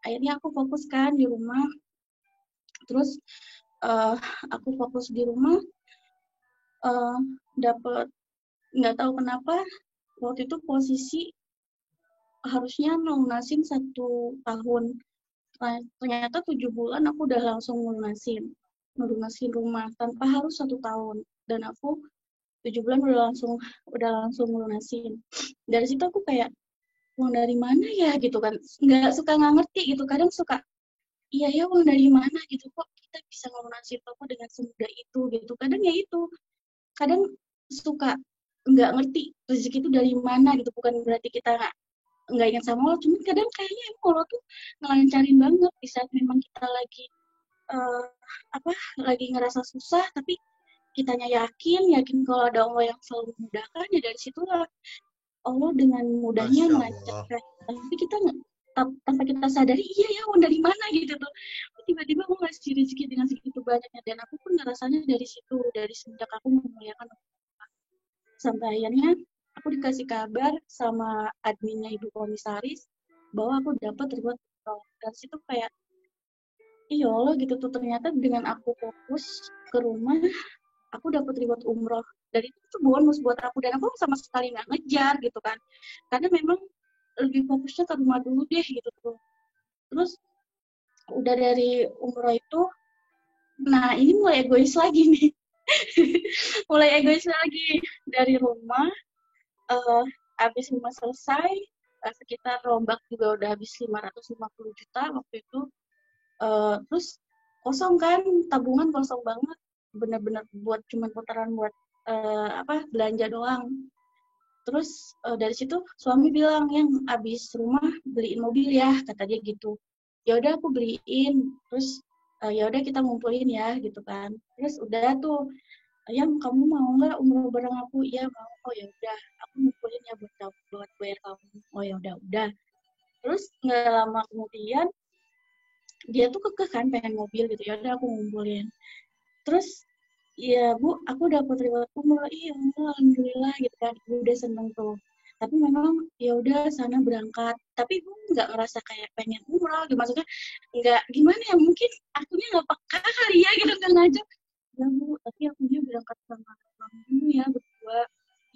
akhirnya aku fokus kan di rumah. Terus aku fokus di rumah, uh, dapet nggak tahu kenapa waktu itu posisi harusnya lunasin 1 tahun. Nah, ternyata 7 bulan aku udah langsung lunasin rumah tanpa harus 1 tahun. Dan aku 7 bulan udah langsung lunasin. Dari situ aku kayak uang dari mana ya gitu kan, nggak ngerti gitu, kadang suka iya ya uang dari mana gitu, kok kita bisa ngelunasin toko dengan semudah itu gitu, kadang ya itu kadang suka nggak ngerti rezeki itu dari mana gitu, bukan berarti kita nggak ingat sama Allah, cuman kadang kayaknya emang Allah tuh ngelancarin banget di saat memang kita lagi uh, apa lagi ngerasa susah, tapi kitanya yakin kalau ada Allah yang selalu memudahkan, ya dari situlah Allah dengan mudahnya Masya Allah. melancarkan. Tapi kita nggak, tanpa kita sadari, iya ya uang dari mana gitu tuh. Tiba-tiba aku ngasih rezeki dengan segitu banyaknya, dan aku pun ngerasanya dari situ, dari semenjak aku memuliakan Allah. Sampai akhirnya aku dikasih kabar sama adminnya ibu komisaris bahwa aku dapat reward umroh. Dan situ kayak, iya Allah gitu tuh, ternyata dengan aku fokus ke rumah, aku dapat reward umroh. Dan itu tuh bonus buat aku, dan aku sama sekali nggak ngejar gitu kan, karena memang lebih fokusnya ke rumah dulu deh gitu tuh. Terus udah dari umroh itu, nah ini mulai egois lagi nih. Mulai egois lagi dari rumah. uh, Habis rumah selesai, sekitar rombak juga udah habis 550 juta waktu itu. Terus kosong kan, tabungan kosong banget, bener-bener buat cuman putaran buat belanja doang. Terus dari situ suami bilang, yang abis rumah beliin mobil ya, kata dia gitu. Ya udah aku beliin. Terus ya udah kita ngumpulin ya gitu kan. Terus udah tuh, yang kamu mau nggak umroh bareng aku? Iya mau. Oh ya udah, aku ngumpulin ya buat bayar kamu. Oh ya udah. Terus nggak lama kemudian dia tuh kekeh kan pengen mobil gitu, ya udah aku ngumpulin. Terus iya Bu, aku dapat reward umroh. Iya Bu, alhamdulillah gitu kan. Ibu udah seneng tuh. Tapi memang ya udah sana berangkat. Tapi ibu nggak ngerasa kayak pengen umroh. Gitu. Maksudnya nggak gimana ya? Mungkin akunya nggak peka kali ya gitu, nggak ngajak. Ya Bu, tapi akunya berangkat sama kamu dulu ya berdua.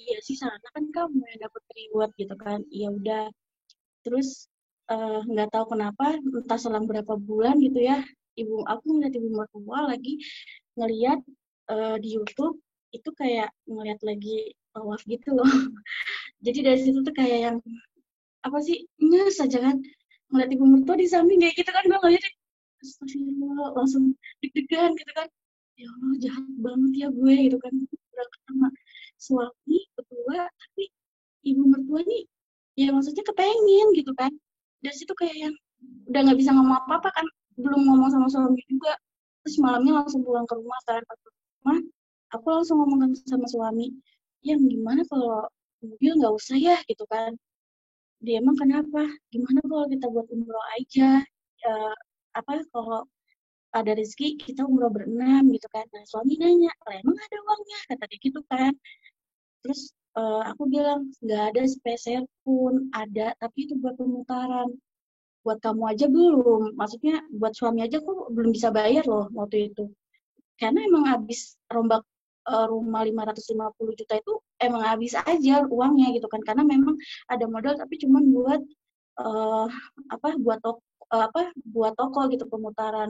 Iya sih, sana kan kamu yang dapat reward gitu kan. Iya udah. Terus nggak tahu kenapa, entah selang berapa bulan gitu ya, aku ngeliat ibu mertua lagi ngeliat di YouTube itu, kayak ngeliat lagi tawaf gitu loh. Jadi dari situ tuh kayak yang apa sih, nyes aja kan, ngeliat ibu mertua di samping kayak gitu kan, gue ngeliat astagfirullah, langsung deg-degan gitu kan. Ya Allah, jahat banget ya gue gitu kan, berangkat sama suami berdua, tapi ibu mertua nih ya maksudnya kepengen gitu kan. Dari situ kayak yang udah nggak bisa ngomong apa-apa kan, belum ngomong sama suami juga. Terus malamnya langsung pulang ke rumah kan, pas ke rumah aku langsung ngomong sama suami, yang gimana kalau mobil nggak usah ya gitu kan. Dia, emang kenapa, gimana kalau kita buat umroh aja, ya, apa kalau ada rezeki kita umroh berenam gitu kan. Nah suami nanya, lah emang ada uangnya, kata dia gitu kan. Terus aku bilang nggak ada spesial pun, ada tapi itu buat pemutaran, buat kamu aja belum, maksudnya buat suami aja aku belum bisa bayar loh waktu itu, karena emang habis rombak rumah 550 juta itu, emang habis aja uangnya gitu kan, karena memang ada modal tapi cuman buat uh, buat toko, buat toko gitu, pemutaran.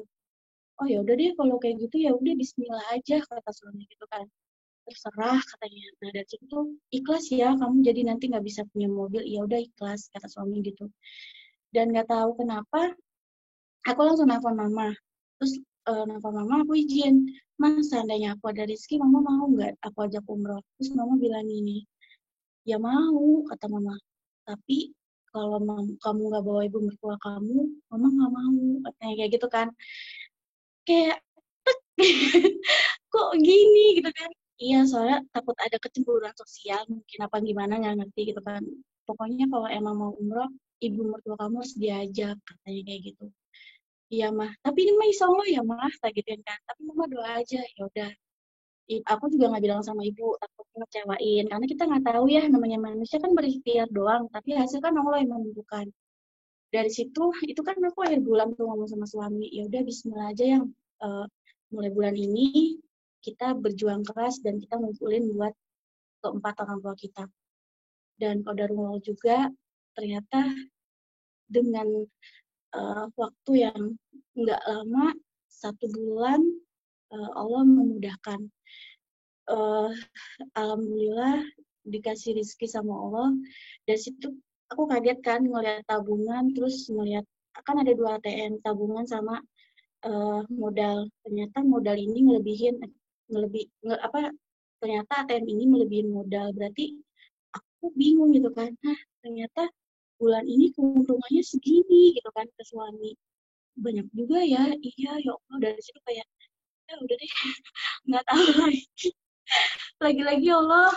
Oh ya udah deh kalau kayak gitu, ya udah Bismillah aja, kata suami gitu kan. Terserah, katanya. Nah dari situ ikhlas ya kamu, jadi nanti nggak bisa punya mobil, ya udah ikhlas, kata suami gitu. Dan nggak tahu kenapa aku langsung nelfon mama. Terus nelfon mama, aku izin, mas seandainya aku ada rezeki mama mau nggak aku ajak umroh. Terus mama bilang ini, ya mau, kata mama, tapi kalau kamu nggak bawa ibu mertua kamu, mama nggak mau, katanya kayak gitu kan. Kayak kok gini gitu kan. Iya, soalnya takut ada kecemburuan sosial mungkin apa gimana, nggak ngerti gitu kan. Pokoknya kalau emang mau umroh, ibu mertua kamu harus diajak, katanya kayak gitu. Iya mah, tapi ini mah insya Allah ya mah, tak gituin kan. Tapi mama doa aja, ya udah. Aku juga nggak bilang sama ibu, takut ngecewain. Karena kita nggak tahu ya, namanya manusia kan berikhtiar doang. Tapi hasil kan Allah yang menentukan. Dari situ itu kan aku akhir bulan tuh ngomong sama suami, ya udah Bismillah aja yang mulai bulan ini kita berjuang keras dan kita ngumpulin buat keempat orang tua kita. Dan qadarullah juga ternyata dengan waktu yang nggak lama, 1 bulan, Allah memudahkan. Alhamdulillah dikasih rezeki sama Allah. Dari situ aku kaget kan ngeliat tabungan, terus ngeliat kan ada 2 ATM, tabungan sama modal. Ternyata modal ini ternyata ATM ini melebihin modal. Berarti aku bingung gitu kan. Nah, ternyata bulan ini keuntungannya segini gitu kan ke suami. Banyak juga ya. Iya, ya Allah. Dari situ kayak, ya udah deh, nggak tahu lagi. Lagi-lagi Allah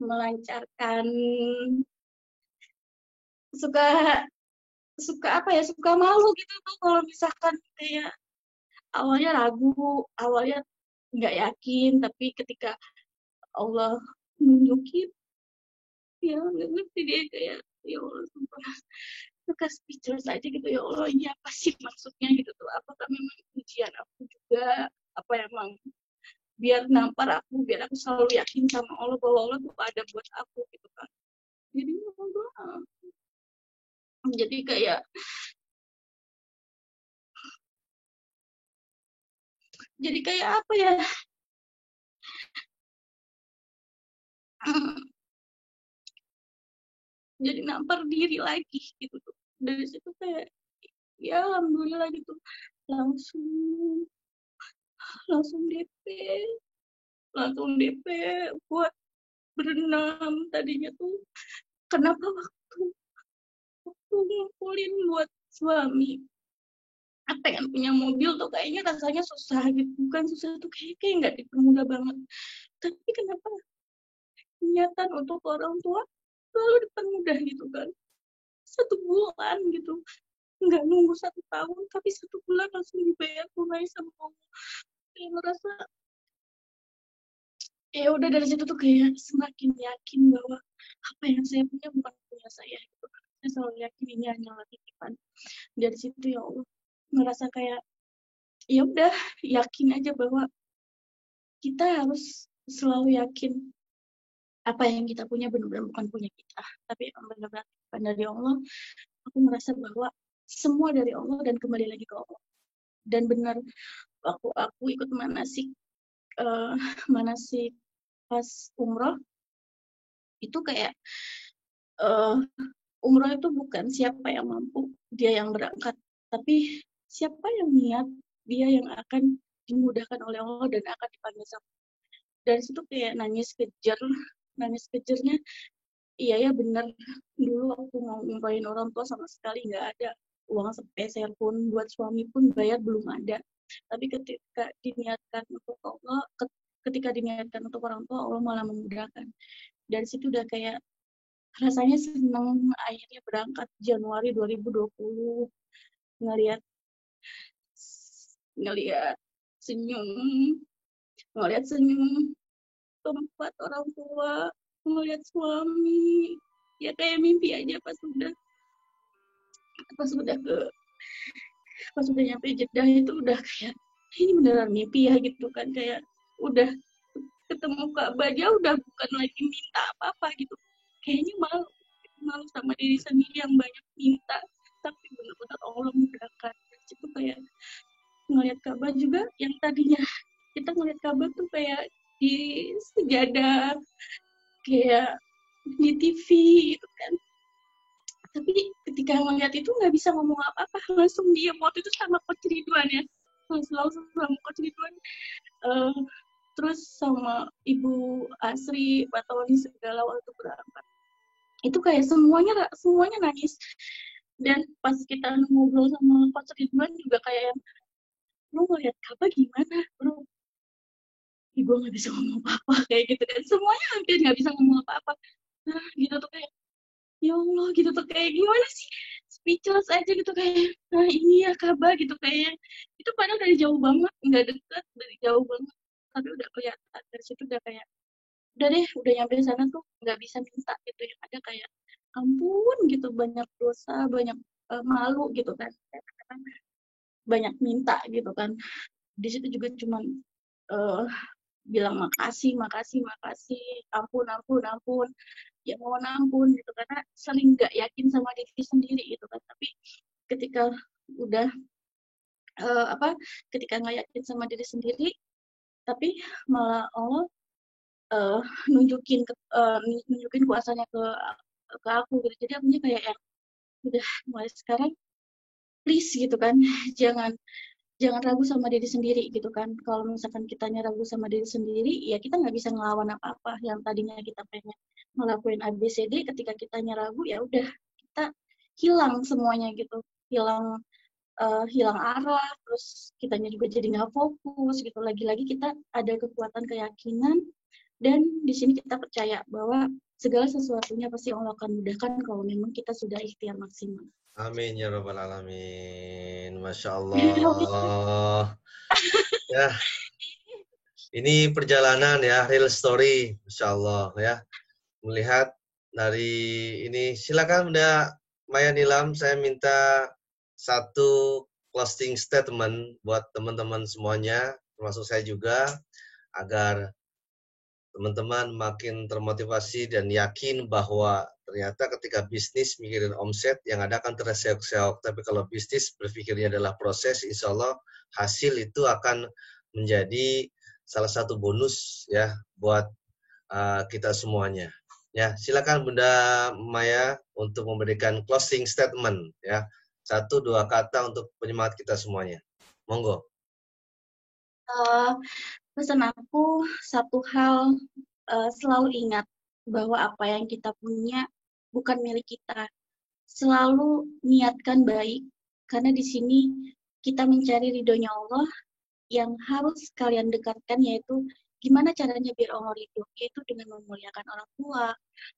melancarkan, suka suka apa ya, suka malu gitu tuh kalau misalkan kayak awalnya ragu, awalnya nggak yakin, tapi ketika Allah nunjukin, ya nggak ngerti dia kayak, ya Allah sumpah, suka speechless aja gitu. Ya Allah, ini apa sih maksudnya gitu tuh, apakah memang ujian aku juga, apa emang biar nampar aku, biar aku selalu yakin sama Allah bahwa Allah tuh ada buat aku gitu kan. Jadi ya Allah, jadi kayak apa ya, jadi nampar diri lagi gitu tuh. Dari situ kayak, ya alhamdulillah gitu, langsung langsung DP langsung DP buat berenam. Tadinya tuh kenapa waktu ngumpulin buat suami, pengen punya mobil tuh kayaknya rasanya susah gitu, bukan susah tuh, kayak nggak dipermudah banget, tapi kenapa niatan untuk orang tua selalu dipermudah gitu kan. 1 bulan gitu, nggak nunggu 1 tahun, tapi 1 bulan langsung dibayar tunai sama Allah. Kayak ngerasa, ya udah dari situ tuh kayak semakin yakin bahwa apa yang saya punya bukan punya saya gitu. Saya selalu yakin ini hanyalah titipan. Dari situ ya Allah ngerasa kayak, ya udah, yakin aja bahwa kita harus selalu yakin apa yang kita punya benar-benar bukan punya kita, tapi benar-benar dari Allah. Aku merasa bahwa semua dari Allah dan kembali lagi ke Allah. Dan benar, aku ikut manasik pas umroh itu kayak, umroh itu bukan siapa yang mampu dia yang berangkat, tapi siapa yang niat dia yang akan dimudahkan oleh Allah dan akan dipanggil sama. Dari situ kayak nangis kejernya. Iya ya benar, dulu aku mau ngumpain orang tua sama sekali nggak ada uang sepeser pun, buat suami pun bayar belum ada. Tapi ketika diniatkan untuk orang tua, Allah malah memudahkan. Dari situ udah kayak rasanya seneng, akhirnya berangkat Januari 2020, ngelihat ngelihat senyum ngelihat senyum keempat orang tua, ngelihat suami, ya kayak mimpi aja. Pas udah nyampe Jeddah itu udah kayak, ini beneran mimpi ya gitu kan, kayak udah ketemu Ka'bah aja udah bukan lagi minta apa-apa gitu, kayaknya malu sama diri sendiri yang banyak minta, tapi benar-benar Allah mudahkan. Itu kayak ngelihat Ka'bah juga, yang tadinya kita ngelihat Ka'bah tuh kayak di sejadah, kayak di TV gitu kan, tapi ketika ngeliat itu nggak bisa ngomong apa-apa, langsung diam. Waktu itu sama Coach Ridwan ya, langsung sama Coach Ridwan, terus sama Ibu Asri, Pak Tony, segala waktu berangkat itu kayak semuanya nangis. Dan pas kita ngobrol sama Coach Ridwan juga kayak, lu ngeliat Ka'bah gimana bro? Ibu nggak bisa ngomong apa-apa kayak gitu kan, semuanya hampir nggak bisa ngomong apa-apa. Nah gitu tuh kayak, ya Allah gitu tuh kayak gimana sih, speechless aja gitu kayak, nah ini ya Ka'bah gitu, kayak itu padahal dari jauh banget, nggak dekat, dari jauh banget, tapi udah kelihatan. Dari situ udah kayak, udah deh, udah nyampe sana tuh nggak bisa minta gitu, yang ada kayak ampun gitu, banyak dosa, banyak malu gitu kan, banyak minta gitu kan. Di situ juga cuman uh, bilang makasih, makasih, makasih, ampun, ampun, ampun, ya mohon ampun gitu, karena saling nggak yakin sama diri sendiri gitu kan. Tapi ketika udah apa, ketika nggak yakin sama diri sendiri, tapi malah Allah uh, nunjukin kuasanya ke aku gitu. Jadi akunya kayak yang udah mulai sekarang please gitu kan, jangan jangan ragu sama diri sendiri gitu kan. Kalau misalkan kitanya ragu sama diri sendiri, ya kita nggak bisa ngelawan apa-apa. Yang tadinya kita pengen ngelakuin ABCD, ketika kitanya ragu, ya udah kita hilang semuanya gitu, hilang arah, terus kitanya juga jadi nggak fokus gitu. Lagi-lagi kita ada kekuatan keyakinan, dan di sini kita percaya bahwa segala sesuatunya pasti Allah akan mudahkan kalau memang kita sudah ikhtiar maksimal. Amin ya rabbal alamin. Masya Allah. Ya, ini perjalanan ya, real story, Masya Allah ya. Melihat dari ini, silakan Bunda Maya Nilam, saya minta satu closing statement buat teman-teman semuanya, termasuk saya juga, agar teman-teman makin termotivasi dan yakin bahwa ternyata ketika bisnis mikirin omset, yang ada akan terseok-seok. Tapi kalau bisnis berpikirnya adalah proses, insya Allah hasil itu akan menjadi salah satu bonus ya buat kita semuanya. Ya, silakan Bunda Maya untuk memberikan closing statement ya. 1-2 kata untuk penyemangat kita semuanya. Monggo. Pesan aku satu hal, selalu ingat bahwa apa yang kita punya bukan milik kita. Selalu niatkan baik, karena di sini kita mencari ridhonya Allah. Yang harus kalian dekatkan yaitu gimana caranya biar Allah ridho, yaitu dengan memuliakan orang tua,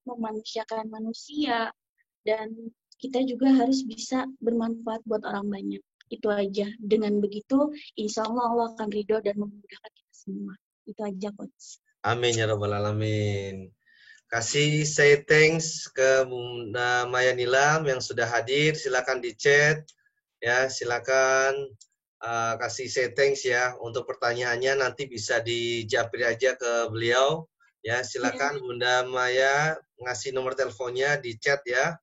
memanusiakan manusia, dan kita juga harus bisa bermanfaat buat orang banyak. Itu aja. Dengan begitu, insya Allah Allah akan ridho dan memudahkan kita semua. Itu aja, Coach. Amin ya rabbal alamin. Kasih say thanks ke Bunda Maya Nilam yang sudah hadir. Silakan di chat ya, silakan kasih say thanks ya. Untuk pertanyaannya nanti bisa dijapri aja ke beliau ya. Silakan Bunda Maya ngasih nomor teleponnya di chat ya,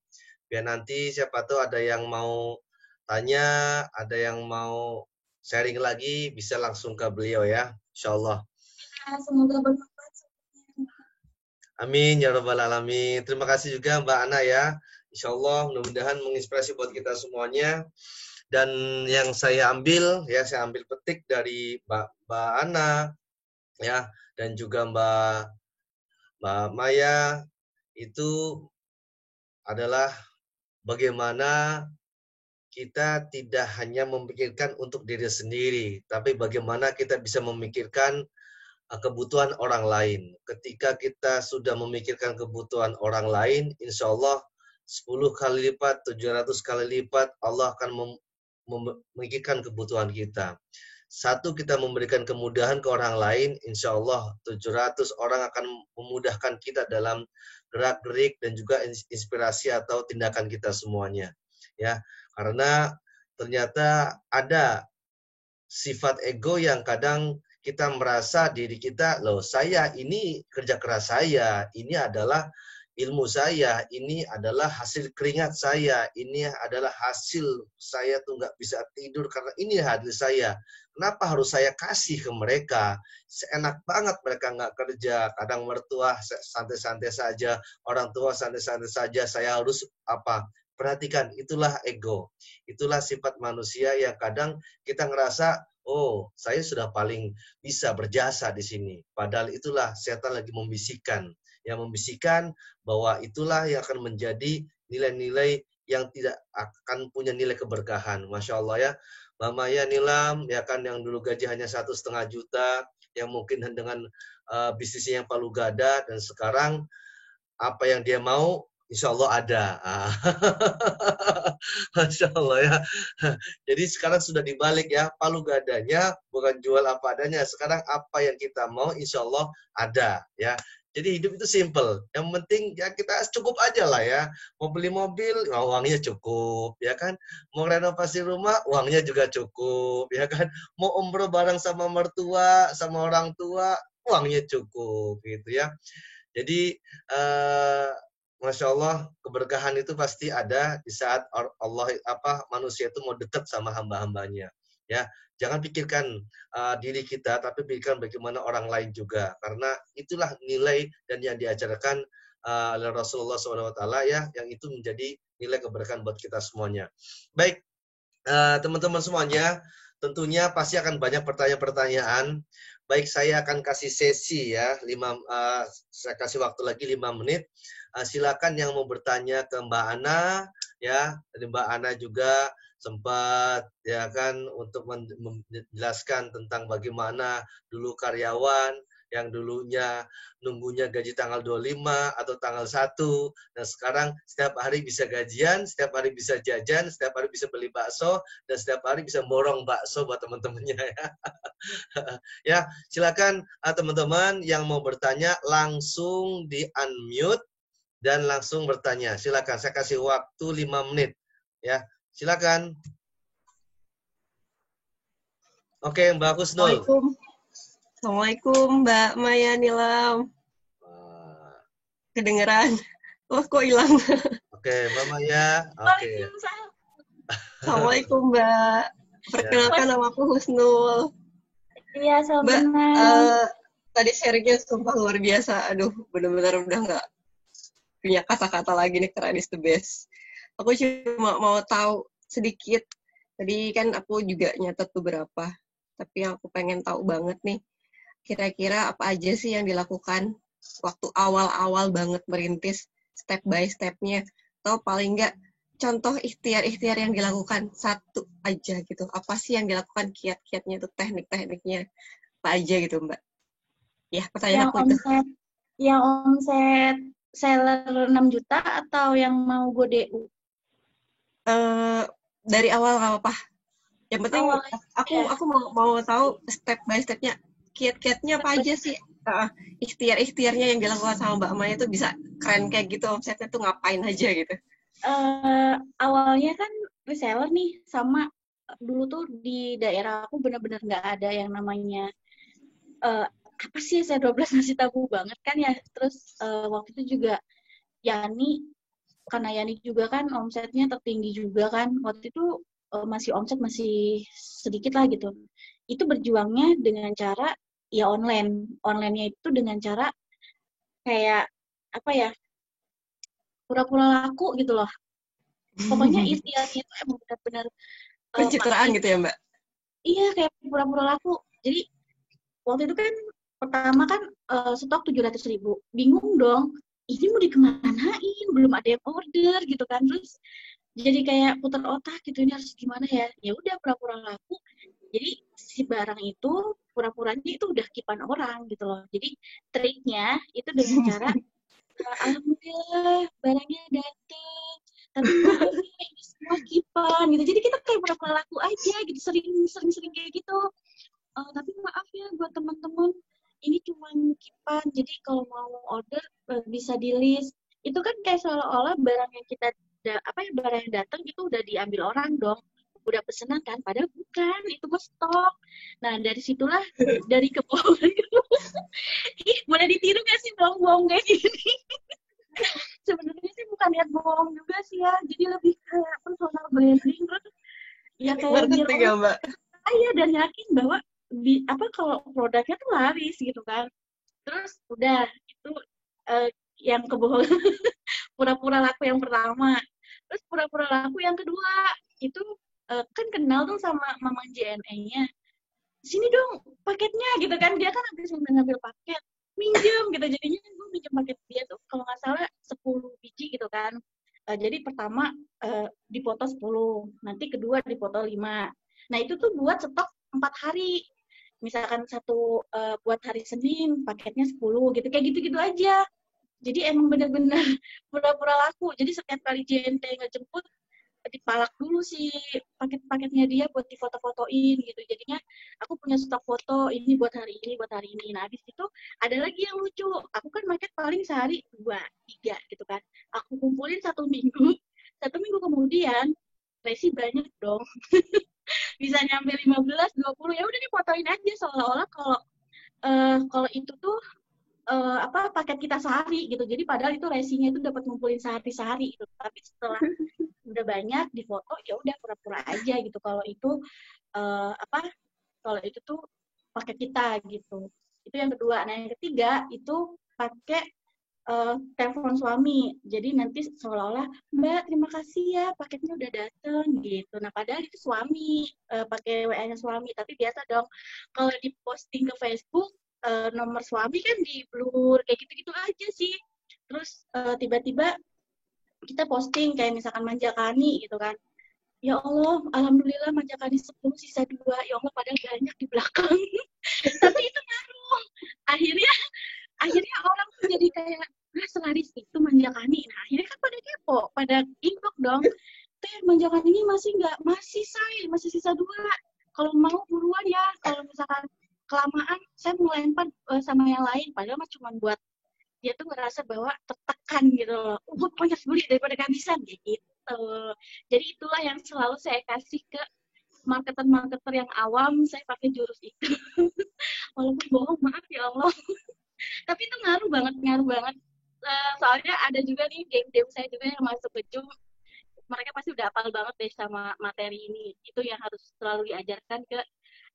biar nanti siapa tahu ada yang mau tanya, ada yang mau sharing lagi, bisa langsung ke beliau ya, insyaallah. Semoga bermanfaat. Amin ya rabbal alamin. Terima kasih juga Mbak Ana ya. Insya Allah mudah-mudahan menginspirasi buat kita semuanya. Dan yang saya ambil ya, saya ambil petik dari Mbak Ana ya, dan juga Mbak Maya, itu adalah bagaimana kita tidak hanya memikirkan untuk diri sendiri, tapi bagaimana kita bisa memikirkan kebutuhan orang lain. Ketika kita sudah memikirkan kebutuhan orang lain, insya Allah 10 kali lipat, 700 kali lipat, Allah akan memikirkan kebutuhan kita. Satu, kita memberikan kemudahan ke orang lain, insya Allah 700 orang akan memudahkan kita dalam gerak-gerik dan juga inspirasi atau tindakan kita semuanya. Ya, karena ternyata ada sifat ego yang kadang kita merasa diri kita, loh saya ini kerja keras saya, ini adalah ilmu saya, ini adalah hasil keringat saya, ini adalah hasil saya tuh nggak bisa tidur karena ini hasil saya. Kenapa harus saya kasih ke mereka? Seenak banget mereka nggak kerja, kadang mertua santai-santai saja, orang tua santai-santai saja, saya harus apa? Perhatikan, itulah ego. Itulah sifat manusia yang kadang kita ngerasa, oh, saya sudah paling bisa berjasa di sini. Padahal itulah setan lagi membisikkan. Yang membisikkan bahwa itulah yang akan menjadi nilai-nilai yang tidak akan punya nilai keberkahan. Masya Allah ya. Mama ya Nilam, ya kan, yang dulu gaji hanya 1,5 juta, yang mungkin dengan bisnisnya yang palu gada, dan sekarang apa yang dia mau, insya Allah ada. Masya Allah ya. Jadi sekarang sudah dibalik ya, palu gadanya bukan jual apa adanya. Sekarang apa yang kita mau, insya Allah ada ya. Jadi hidup itu simple. Yang penting ya kita cukup aja lah ya. Mau beli mobil, nah uangnya cukup, ya kan. Mau renovasi rumah, uangnya juga cukup, ya kan. Mau umroh bareng sama mertua, sama orang tua, uangnya cukup, gitu ya. Jadi Masya Allah, keberkahan itu pasti ada di saat Allah manusia itu mau dekat sama hamba-hambanya. Ya, jangan pikirkan diri kita, tapi pikirkan bagaimana orang lain juga, karena itulah nilai dan yang diajarkan oleh Rasulullah SAW ya, yang itu menjadi nilai keberkahan buat kita semuanya. Baik, teman-teman semuanya, tentunya pasti akan banyak pertanyaan-pertanyaan. Baik, saya akan kasih sesi ya, saya kasih waktu lagi 5 menit. Silakan yang mau bertanya ke Mbak Ana ya, dari Mbak Ana juga sempat ya kan untuk menjelaskan tentang bagaimana dulu karyawan yang dulunya nunggunya gaji tanggal 25 atau tanggal 1. Nah, sekarang setiap hari bisa gajian, setiap hari bisa jajan, setiap hari bisa beli bakso, dan setiap hari bisa borong bakso buat teman-temannya ya. Ya, silakan teman-teman yang mau bertanya langsung di-unmute dan langsung bertanya. Silakan, saya kasih waktu 5 menit. Ya, silakan. Oke, Mbak Husnul. Assalamualaikum Mbak Maya Nilam. Kedengeran? Wah, kok hilang? Oke, Mbak Maya. Oke. Assalamualaikum Mbak. Perkenalkan nama aku Husnul. Iya, Mbak, tadi sharingnya sumpah luar biasa. Aduh, benar-benar udah nggak punya kata-kata lagi nih, keren is the best. Aku cuma mau tahu sedikit. Tadi kan aku juga nyatet beberapa. Tapi yang aku pengen tahu banget nih, kira-kira apa aja sih yang dilakukan waktu awal-awal banget merintis, step by step-nya, atau paling nggak contoh ikhtiar-ikhtiar yang dilakukan satu aja gitu. Apa sih yang dilakukan kiat-kiatnya itu, teknik-tekniknya apa aja gitu Mbak? Ya, pertanyaan aku itu. Yang omset seller 6 juta atau yang mau go DU? Dari awal nggak apa-apa. Yang penting aku mau tahu step by step-nya, kiat-kiatnya apa aja sih? Ikhtiar-ikhtiarnya yang dilakukan sama Mbak Maya itu bisa keren kayak gitu, omsetnya tuh ngapain aja gitu. Awalnya kan reseller nih, sama dulu tuh di daerah aku benar-benar nggak ada yang namanya apa sih S12 masih tabu banget kan ya. Terus waktu itu juga Yani, karena Yani juga kan omsetnya tertinggi juga kan, waktu itu masih omset masih sedikit lah gitu. Itu berjuangnya dengan cara ya onlinenya itu dengan cara kayak apa ya, pura-pura laku gitu loh. Pokoknya ikhtiarnya itu emang benar-benar pencitraan gitu ya Mbak? Iya, kayak pura-pura laku. Jadi waktu itu kan pertama kan stok 700.000, bingung dong, ini mau dikemanain, belum ada yang order gitu kan. Terus jadi kayak putar otak gitu, ini harus gimana ya. Ya udah pura-pura laku. Jadi si barang itu pura-puranya itu udah kipan orang gitu loh. Jadi triknya itu dengan cara alhamdulillah barangnya dateng, tapi maaf ya ini semua kipan gitu. Jadi kita kayak pura-pura laku aja gitu, sering kayak gitu. Tapi maaf ya buat teman-teman, ini cuma kipan, jadi kalau mau order bisa di list. Itu kan kayak seolah-olah barang yang kita barang yang datang itu udah diambil orang dong, udah pesenan kan, padahal bukan, itu mah stok. Nah dari situlah, dari kebohongan itu, boleh ditiru nggak sih bohong-bohong kayak gini? Sebenarnya sih bukan niat bohong juga sih ya, jadi lebih kayak personal branding, terus ya kayak biar orang Mbak percaya dan yakin bahwa kalau produknya tuh laris gitu kan. Terus udah itu yang kebohongan pura-pura laku yang pertama. Terus pura-pura laku yang kedua itu kan kenal tuh sama Mamang JNE-nya. Sini dong paketnya gitu kan, dia kan habis ngambil paket, minjem gitu, jadinya gue minjem paket dia tuh kalau nggak salah 10 biji gitu kan. Jadi pertama dipoto 10, nanti kedua dipoto 5. Nah itu tuh buat stok 4 hari. Misalkan satu buat hari Senin, paketnya 10 gitu, kayak gitu-gitu aja. Jadi emang bener-bener pura-pura laku. Jadi setiap kali JNT ngejemput, dipalak dulu sih paket-paketnya dia buat difoto-fotoin gitu. Jadinya aku punya stok foto ini buat hari ini, buat hari ini. Nah, habis itu ada lagi yang lucu. Aku kan market paling sehari 2, 3 gitu kan. Aku kumpulin 1 minggu. 1 minggu kemudian, resi banyak dong. Bisa nyampe 15, 20. Ya udah difotoin aja seolah-olah kalau itu tuh paket kita sehari gitu. Jadi padahal itu resinya itu dapat ngumpulin sehari gitu. Tapi setelah udah banyak di foto, ya udah pura-pura aja gitu. Kalau itu kalau itu tuh pakai kita gitu. Itu yang kedua. Nah, yang ketiga itu pakai telepon suami. Jadi nanti seolah-olah, Mbak, terima kasih ya, paketnya udah dateng gitu. Nah, padahal itu suami, pakai WA-nya suami. Tapi biasa dong, kalau diposting ke Facebook, nomor suami kan di blur, kayak gitu-gitu aja sih. Terus tiba-tiba kita posting kayak misalkan Manjakani gitu kan. Ya Allah, alhamdulillah Manjakani 10 sisa 2. Ya Allah, padahal banyak di belakang. Tapi itu ngaruh. Akhirnya orang tuh jadi kayak, selaris itu Manjakani. Nah, akhirnya kan pada kepo, pada inbox dong. Teh, Manjakani ini masih sisa 2. Kalau mau buruan ya, kalau misalkan kelamaan, saya melempar sama yang lain. Padahal mah cuma buat dia tuh ngerasa bahwa tertekan gitu loh. Banyak beli daripada kehabisan gitu. Jadi itulah yang selalu saya kasih ke marketer-marketer yang awam, saya pakai jurus itu. Walaupun bohong, maaf ya Allah. Tapi itu ngaruh banget. Soalnya ada juga nih game saya juga yang masuk ke Zoom, mereka pasti udah hafal banget deh sama materi ini. Itu yang harus selalu diajarkan ke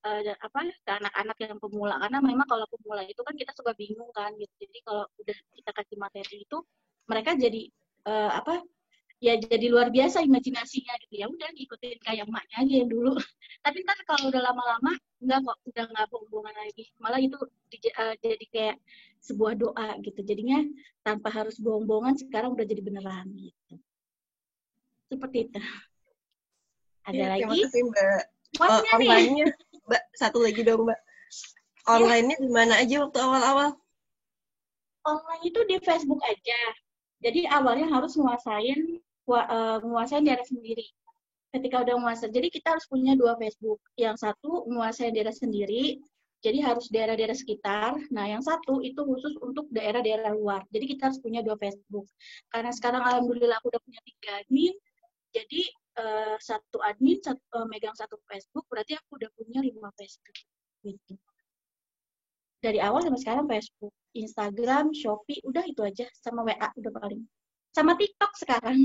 ke anak-anak yang pemula, karena memang kalau pemula itu kan kita suka bingung kan gitu. Jadi kalau udah kita kasih materi itu, mereka jadi jadi luar biasa imajinasinya gitu. Ya udah ngikutin kayak emaknya aja yang dulu. Tapi ntar kalau udah lama-lama udah nggak bohong-bohongan lagi, malah itu jadi kayak sebuah doa gitu. Jadinya tanpa harus bohong-bohongan, sekarang udah jadi beneran gitu. Seperti itu. Ada ya, lagi? Terima kasih Mbak. Online-nya, Mbak, satu lagi dong Mbak. Online-nya di mana aja waktu awal-awal? Online itu di Facebook aja. Jadi awalnya harus menguasain daerah sendiri. Ketika udah menguasai, jadi kita harus punya 2 Facebook. Yang satu menguasai daerah sendiri, jadi harus daerah-daerah sekitar. Nah, yang satu itu khusus untuk daerah-daerah luar. Jadi kita harus punya 2 Facebook. Karena sekarang alhamdulillah aku udah punya 3 admin, jadi satu admin megang 1 Facebook, berarti aku udah punya 5 Facebook. Gitu. Dari awal sampai sekarang Facebook, Instagram, Shopee, udah itu aja, sama WA udah paling. Sama TikTok sekarang.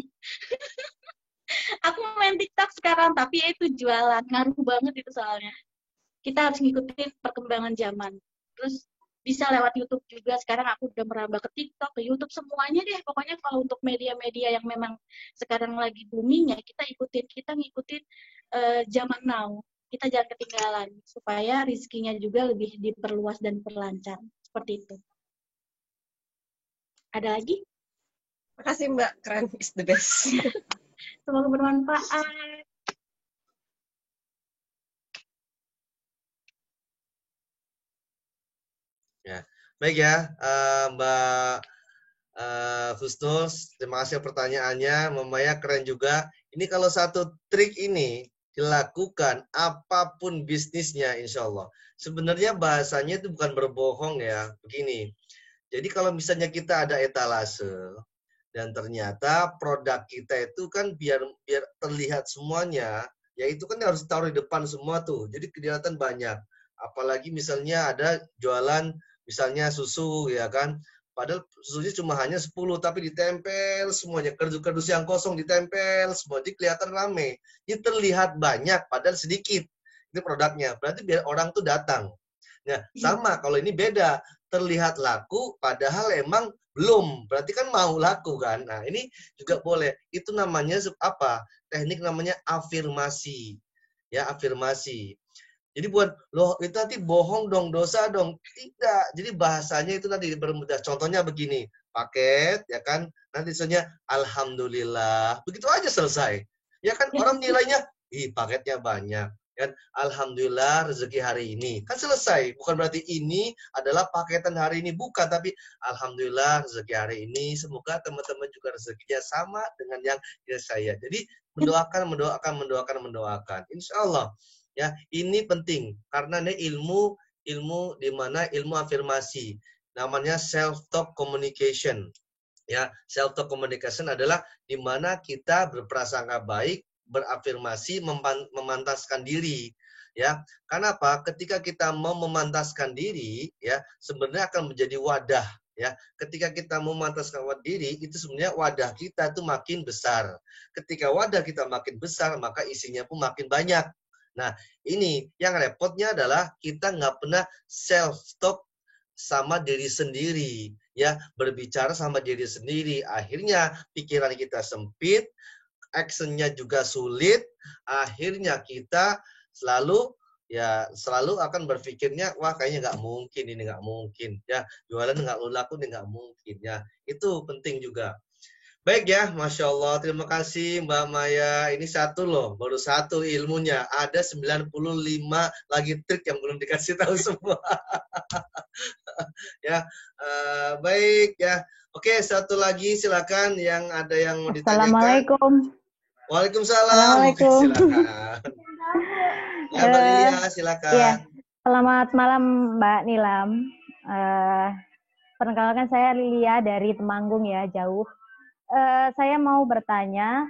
Aku main TikTok sekarang, tapi ya itu jualan, ngaruh banget itu soalnya. Kita harus ngikutin perkembangan zaman. Terus bisa lewat YouTube juga. Sekarang aku udah merambah ke TikTok, ke YouTube, semuanya deh. Pokoknya kalau untuk media-media yang memang sekarang lagi booming ya, kita ngikutin zaman now. Kita jangan ketinggalan, supaya rezekinya juga lebih diperluas dan diperlancar. Seperti itu. Ada lagi? Makasih Mbak, keren, is the best. Semoga bermanfaat. Ya, baik ya, Mbak Husnul, terima kasih pertanyaannya. Memaya keren juga. Ini kalau satu trik ini dilakukan apapun bisnisnya, insya Allah. Sebenarnya bahasanya itu bukan berbohong ya. Begini. Jadi kalau misalnya kita ada etalase dan ternyata produk kita itu kan biar terlihat semuanya, ya itu kan harus taruh di depan semua tuh. Jadi kelihatan banyak. Apalagi misalnya ada jualan misalnya susu ya kan. Padahal susunya cuma hanya 10 tapi ditempel semuanya, kardus-kardus yang kosong ditempel semua, jadi kelihatan rame. Ini terlihat banyak padahal sedikit. Itu produknya. Berarti biar orang tuh datang. Nah, sama kalau ini beda, terlihat laku padahal emang belum. Berarti kan mau laku kan. Nah, ini juga boleh. Itu namanya apa? Teknik namanya afirmasi. Ya, afirmasi. Jadi buat loh itu nanti bohong dong, dosa dong. Tidak. Jadi bahasanya itu nanti bermudah. Contohnya begini, paket ya kan, nanti misalnya alhamdulillah. Begitu aja selesai. Ya kan orang nilainya, paketnya banyak. Kan alhamdulillah rezeki hari ini. Kan selesai. Bukan berarti ini adalah paketan hari ini, bukan, tapi alhamdulillah rezeki hari ini. Semoga teman-teman juga rezekinya sama dengan yang saya. Jadi mendoakan. Insya Allah. Ya, ini penting karena ini ilmu di mana ilmu afirmasi. Namanya self talk communication. Ya, self talk communication adalah di mana kita berprasangka baik, berafirmasi, memantaskan diri. Ya, karena apa? Ketika kita mau memantaskan diri, ya, sebenarnya akan menjadi wadah. Ya, ketika kita memantaskan diri, itu sebenarnya wadah kita itu makin besar. Ketika wadah kita makin besar, maka isinya pun makin banyak. Nah, ini yang repotnya adalah kita nggak pernah self talk sama diri sendiri, ya, berbicara sama diri sendiri. Akhirnya pikiran kita sempit, actionnya juga sulit. Akhirnya kita selalu akan berpikirnya, wah kayaknya nggak mungkin, ini nggak mungkin, ya, jualan nggak laku, ini nggak mungkin, ya. Itu penting juga. Baik ya, Masya Allah. Terima kasih Mbak Maya. Ini satu loh, baru satu ilmunya. Ada 95 lagi trik yang belum dikasih tahu semua. Ya, baik ya. Oke, satu lagi silakan yang ada yang mau ditanyakan. Assalamualaikum. Waalaikumsalam. Oke, silakan. Ya, Mbak Lilia, silakan. Iya. Selamat malam Mbak Nilam. Perkenalkan saya Lilia dari Temanggung ya, jauh. Saya mau bertanya,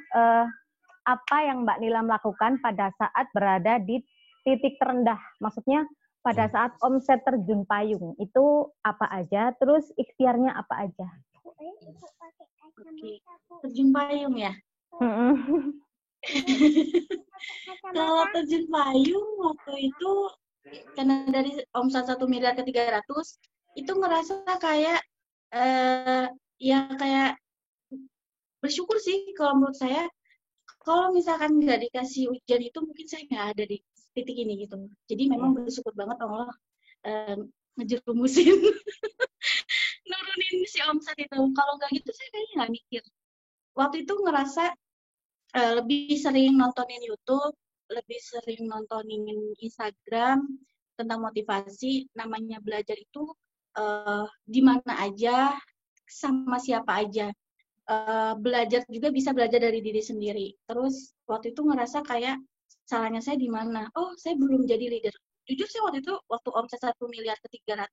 apa yang Mbak Nilam lakukan pada saat berada di titik terendah? Maksudnya pada saat omset terjun payung, itu apa aja? Terus ikhtiarnya apa aja? Oke. Terjun payung ya? Kalau terjun payung waktu itu, karena dari omset 1 miliar ke 300, itu ngerasa kayak, ya kayak bersyukur sih kalau menurut saya. Kalau misalkan nggak dikasih ujian itu mungkin saya nggak ada di titik ini gitu. Jadi memang bersyukur banget Allah ngejerumusin nurunin si omset itu. Kalau nggak gitu saya kayaknya nggak mikir. Waktu itu ngerasa lebih sering nontonin YouTube, lebih sering nontonin Instagram tentang motivasi. Namanya belajar itu di mana aja, sama siapa aja. Belajar juga bisa belajar dari diri sendiri. Terus waktu itu ngerasa kayak salahnya saya di mana? Oh, saya belum jadi leader. Jujur saya waktu itu waktu omset 1 miliar ke 300,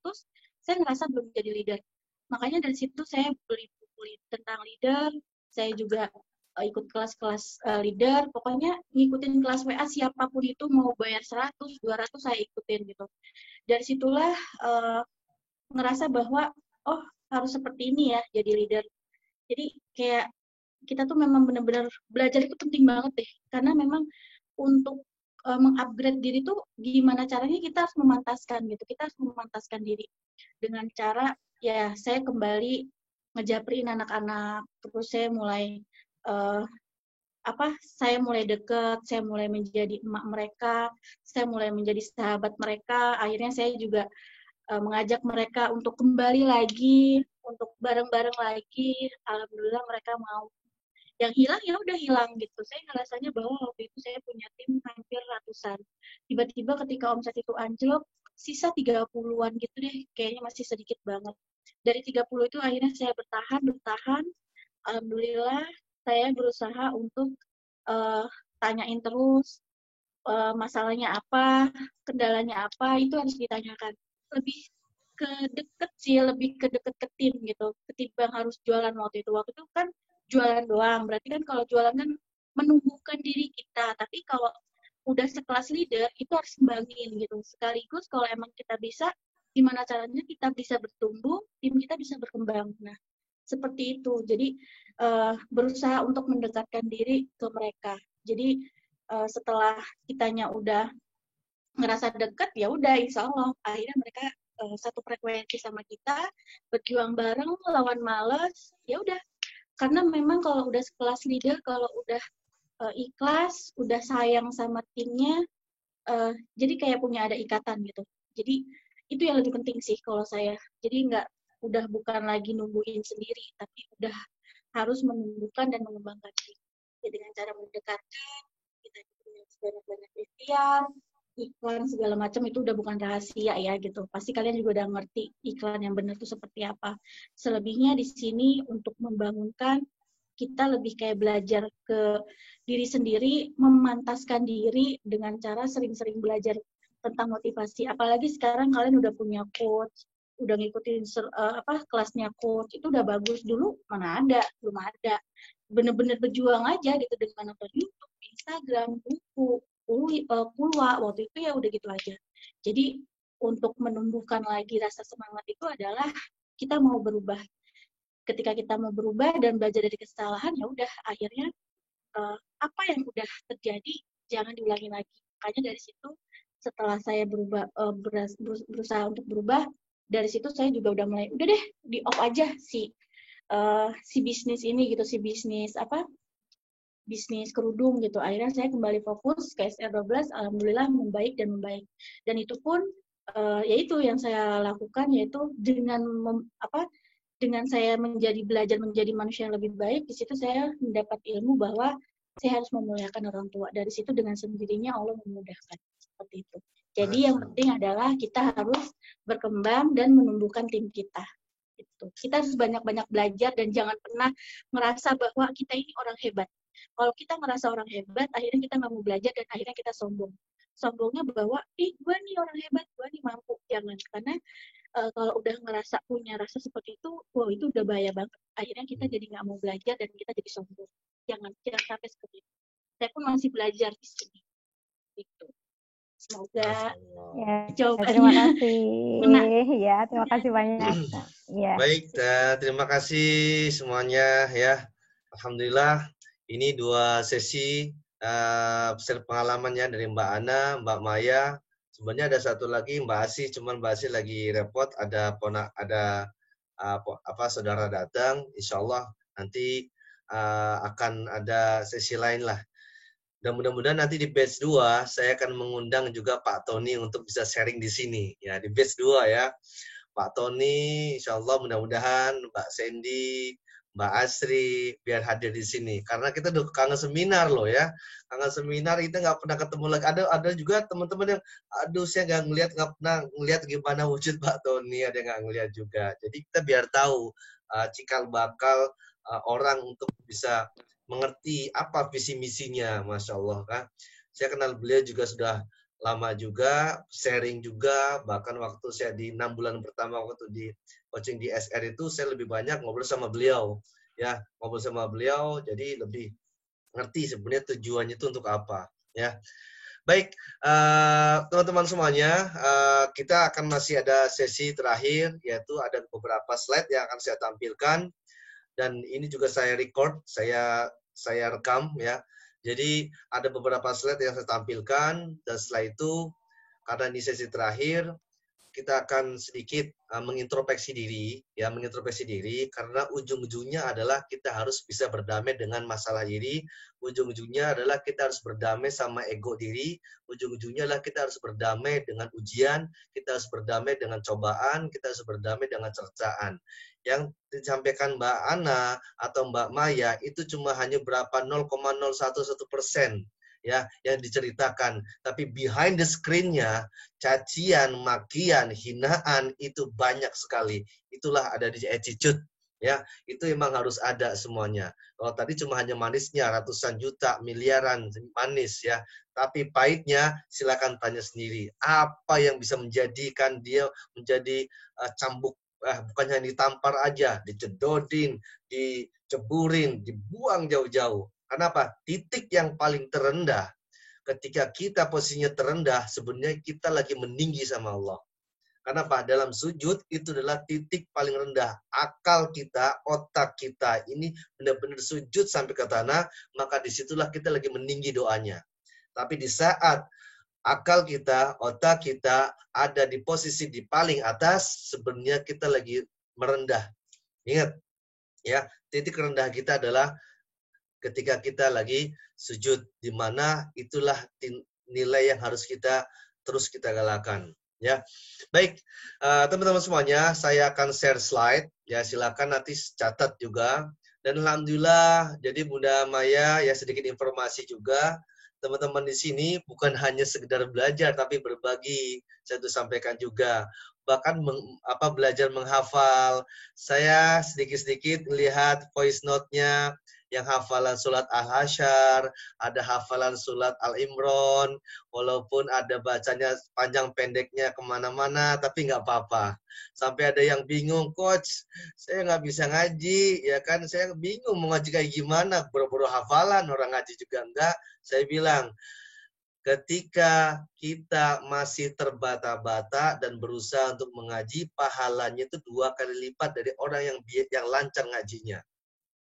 saya ngerasa belum jadi leader. Makanya dari situ saya beli buku tentang leader, saya juga ikut kelas-kelas leader, pokoknya ngikutin kelas WA siapapun itu mau bayar 100, 200 saya ikutin gitu. Dari situlah ngerasa bahwa oh harus seperti ini ya jadi leader. Jadi kayak kita tuh memang benar-benar belajar itu penting banget deh. Karena memang untuk mengupgrade diri tuh gimana caranya kita harus memantaskan gitu. Kita harus memantaskan diri dengan cara ya saya kembali ngejaprin anak-anak. Terus saya mulai saya mulai deket, saya mulai menjadi emak mereka, saya mulai menjadi sahabat mereka. Akhirnya saya juga mengajak mereka untuk kembali lagi, untuk bareng-bareng lagi. Alhamdulillah mereka mau. Yang hilang ya udah hilang gitu. Saya ngerasanya bahwa waktu itu saya punya tim hampir ratusan. Tiba-tiba ketika omset itu anjlok, sisa 30-an gitu deh. Kayaknya masih sedikit banget. Dari 30 itu akhirnya saya bertahan. Alhamdulillah saya berusaha untuk tanyain terus masalahnya apa, kendalanya apa, itu harus ditanyakan. Lebih ke deket sih, lebih ke deket ke tim gitu, ketimbang harus jualan waktu itu. Waktu itu kan jualan doang, berarti kan kalau jualan kan menumbuhkan diri kita, tapi kalau udah sekelas leader, itu harus kembangin gitu. Sekaligus kalau emang kita bisa, gimana caranya kita bisa bertumbuh, tim kita bisa berkembang. Nah, seperti itu. Jadi, berusaha untuk mendekatkan diri ke mereka. Jadi, setelah kitanya udah ngerasa deket, ya udah insya Allah akhirnya mereka satu frekuensi sama kita, berjuang bareng, lawan males, ya udah. Karena memang kalau udah sekelas leader, kalau udah ikhlas, udah sayang sama timnya, jadi kayak punya ada ikatan gitu. Jadi itu yang lebih penting sih kalau saya. Jadi udah bukan lagi nungguin sendiri, tapi udah harus menumbuhkan dan mengembangkan diri. Ya, dengan cara mendekatkan, kita punya sebanyak-banyak ikhtiar, iklan segala macam itu udah bukan rahasia ya gitu. Pasti kalian juga udah ngerti iklan yang benar itu seperti apa. Selebihnya di sini untuk membangunkan kita lebih kayak belajar ke diri sendiri, memantaskan diri dengan cara sering-sering belajar tentang motivasi. Apalagi sekarang kalian udah punya coach, udah ngikutin kelasnya coach, itu udah bagus. Dulu mana ada, belum ada. Bener-bener berjuang aja gitu dengan nonton YouTube, Instagram, buku, Kulwa, waktu itu ya udah gitu aja. Jadi untuk menumbuhkan lagi rasa semangat itu adalah kita mau berubah. Ketika kita mau berubah dan belajar dari kesalahan, ya udah akhirnya apa yang udah terjadi jangan diulangi lagi. Makanya dari situ setelah saya berusaha untuk berubah, dari situ saya juga udah mulai udah deh di off aja si bisnis ini gitu, bisnis kerudung gitu. Akhirnya saya kembali fokus ke SR12, alhamdulillah membaik. Dan itu pun yaitu yang saya lakukan, yaitu dengan saya belajar menjadi manusia yang lebih baik. Di situ saya mendapat ilmu bahwa saya harus memuliakan orang tua. Dari situ dengan sendirinya Allah memudahkan, seperti itu. Jadi yang penting adalah kita harus berkembang dan menumbuhkan tim kita. Itu. Kita harus banyak-banyak belajar dan jangan pernah merasa bahwa kita ini orang hebat. Kalau kita merasa orang hebat, akhirnya kita nggak mau belajar dan akhirnya kita sombong. Sombongnya bahwa, gue nih orang hebat, gue nih mampu. Jangan, karena kalau udah ngerasa punya rasa seperti itu, wah itu udah bahaya banget. Akhirnya kita jadi nggak mau belajar dan kita jadi sombong. Jangan sampai seperti itu. Saya pun masih belajar di sini. Itu. Semoga terima kasih. Ya, terima kasih banyak. Ya. Baik, terima kasih semuanya ya. Alhamdulillah ini 2 sesi share pengalamannya dari Mbak Ana, Mbak Maya. Sebenarnya ada satu lagi Mbak Asih, cuman Mbak Asih lagi repot, ada saudara datang. Insya Allah nanti akan ada sesi lain lah. Dan mudah-mudahan nanti di batch 2 saya akan mengundang juga Pak Tony untuk bisa sharing di sini ya, di batch 2 ya. Pak Tony, insya Allah mudah-mudahan Mbak Sandy, Mbak Asri biar hadir di sini. Karena kita udah kangen seminar loh ya. Kangen seminar kita nggak pernah ketemu lagi. Ada juga teman-teman yang, aduh saya nggak pernah ngelihat gimana wujud Pak Tony. Ada yang nggak ngelihat juga. Jadi kita biar tahu cikal bakal orang untuk bisa mengerti apa visi misinya, Masya Allah kan. Saya kenal beliau juga sudah lama juga, sharing juga, bahkan waktu saya di 6 bulan pertama waktu di coaching di SR itu saya lebih banyak ngobrol sama beliau ya, ngobrol sama beliau jadi lebih ngerti sebenarnya tujuannya itu untuk apa ya. Baik, teman-teman semuanya, kita akan masih ada sesi terakhir, yaitu ada beberapa slide yang akan saya tampilkan dan ini juga saya record, saya rekam ya. Jadi ada beberapa slide yang saya tampilkan dan setelah itu karena ini sesi terakhir kita akan sedikit mengintrospeksi diri karena ujung-ujungnya adalah kita harus bisa berdamai dengan masalah diri, ujung-ujungnya adalah kita harus berdamai sama ego diri, ujung-ujungnya adalah kita harus berdamai dengan ujian, kita harus berdamai dengan cobaan, kita harus berdamai dengan cercaan. Yang disampaikan Mbak Ana atau Mbak Maya itu cuma hanya berapa 0,011% ya yang diceritakan, tapi behind the screen-nya cacian, makian, hinaan itu banyak sekali. Itulah ada di attitude ya, itu memang harus ada semuanya. Kalau tadi cuma hanya manisnya ratusan juta, miliaran manis ya, tapi pahitnya silakan tanya sendiri apa yang bisa menjadikan dia menjadi cambuk, bukan hanya ditampar aja, dijedodin, diceburin, dibuang jauh-jauh. Kenapa? Titik yang paling terendah, ketika kita posisinya terendah, sebenarnya kita lagi meninggi sama Allah. Kenapa? Dalam sujud itu adalah titik paling rendah. Akal kita, otak kita ini benar-benar sujud sampai ke tanah, maka disitulah kita lagi meninggi doanya. Tapi di saat akal kita, otak kita ada di posisi di paling atas, sebenarnya kita lagi merendah. Ingat, ya, titik rendah kita adalah ketika kita lagi sujud, di mana itulah nilai yang harus kita terus kita galakan. Ya, baik teman-teman semuanya, saya akan share slide. Ya, silakan nanti catat juga. Dan alhamdulillah, jadi Bunda Maya ya sedikit informasi juga. Teman-teman di sini bukan hanya sekedar belajar, tapi berbagi. Saya tuh sampaikan juga. Bahkan belajar menghafal. Saya sedikit-sedikit melihat voice note-nya. yang hafalan surat Al-Hasyr, ada hafalan surat Al-Imran, walaupun ada bacanya panjang pendeknya kemana-mana, tapi nggak apa-apa. Sampai ada yang bingung, Coach, saya nggak bisa ngaji, ya kan? Saya bingung mau ngaji kayak gimana, boro-boro hafalan, orang ngaji juga enggak. Saya bilang, ketika kita masih terbata-bata dan berusaha untuk mengaji, pahalanya itu 2 kali lipat dari orang yang lancar ngajinya.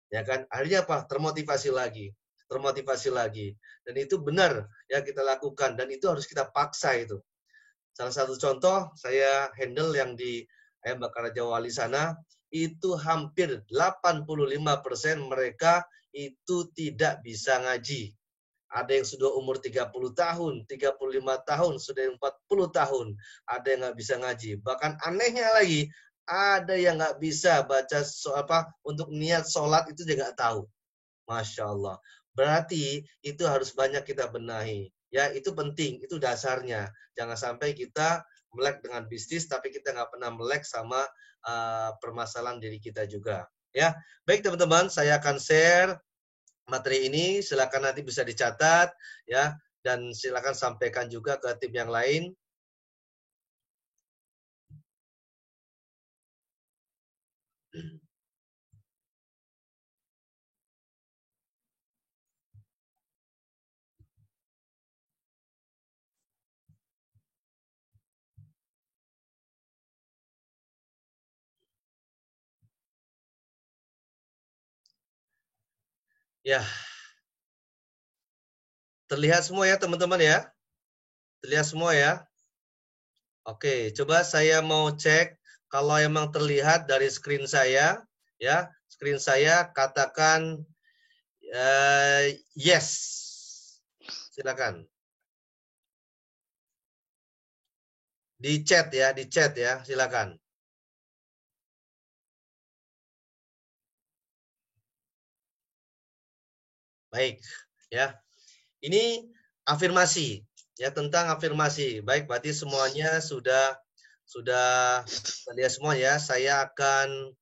Ya kan? Akhirnya apa? Termotivasi lagi. Termotivasi lagi. Dan itu benar ya kita lakukan dan itu harus kita paksa itu. Salah satu contoh saya handle yang di Ayam Bakar Raja Wali sana, itu hampir 85% mereka itu tidak bisa ngaji. Ada yang sudah umur 30 tahun, 35 tahun, sudah 40 tahun. Ada yang nggak bisa ngaji. Bahkan anehnya lagi, ada yang nggak bisa baca untuk niat sholat itu dia nggak tahu. Masya Allah. Berarti itu harus banyak kita benahi. Ya, itu penting, itu dasarnya. Jangan sampai kita melek dengan bisnis, tapi kita nggak pernah melek sama permasalahan diri kita juga. Ya, baik teman-teman, saya akan share materi ini, silakan nanti bisa dicatat ya, dan silakan sampaikan juga ke tim yang lain. Ya, terlihat semua ya teman-teman ya, terlihat semua ya. Oke, coba saya mau cek kalau emang terlihat dari screen saya, ya, screen saya katakan yes, silakan. Di chat ya, silakan. Baik, ya. Ini afirmasi, ya, tentang afirmasi. Baik, berarti semuanya sudah lihat semua ya. Saya akan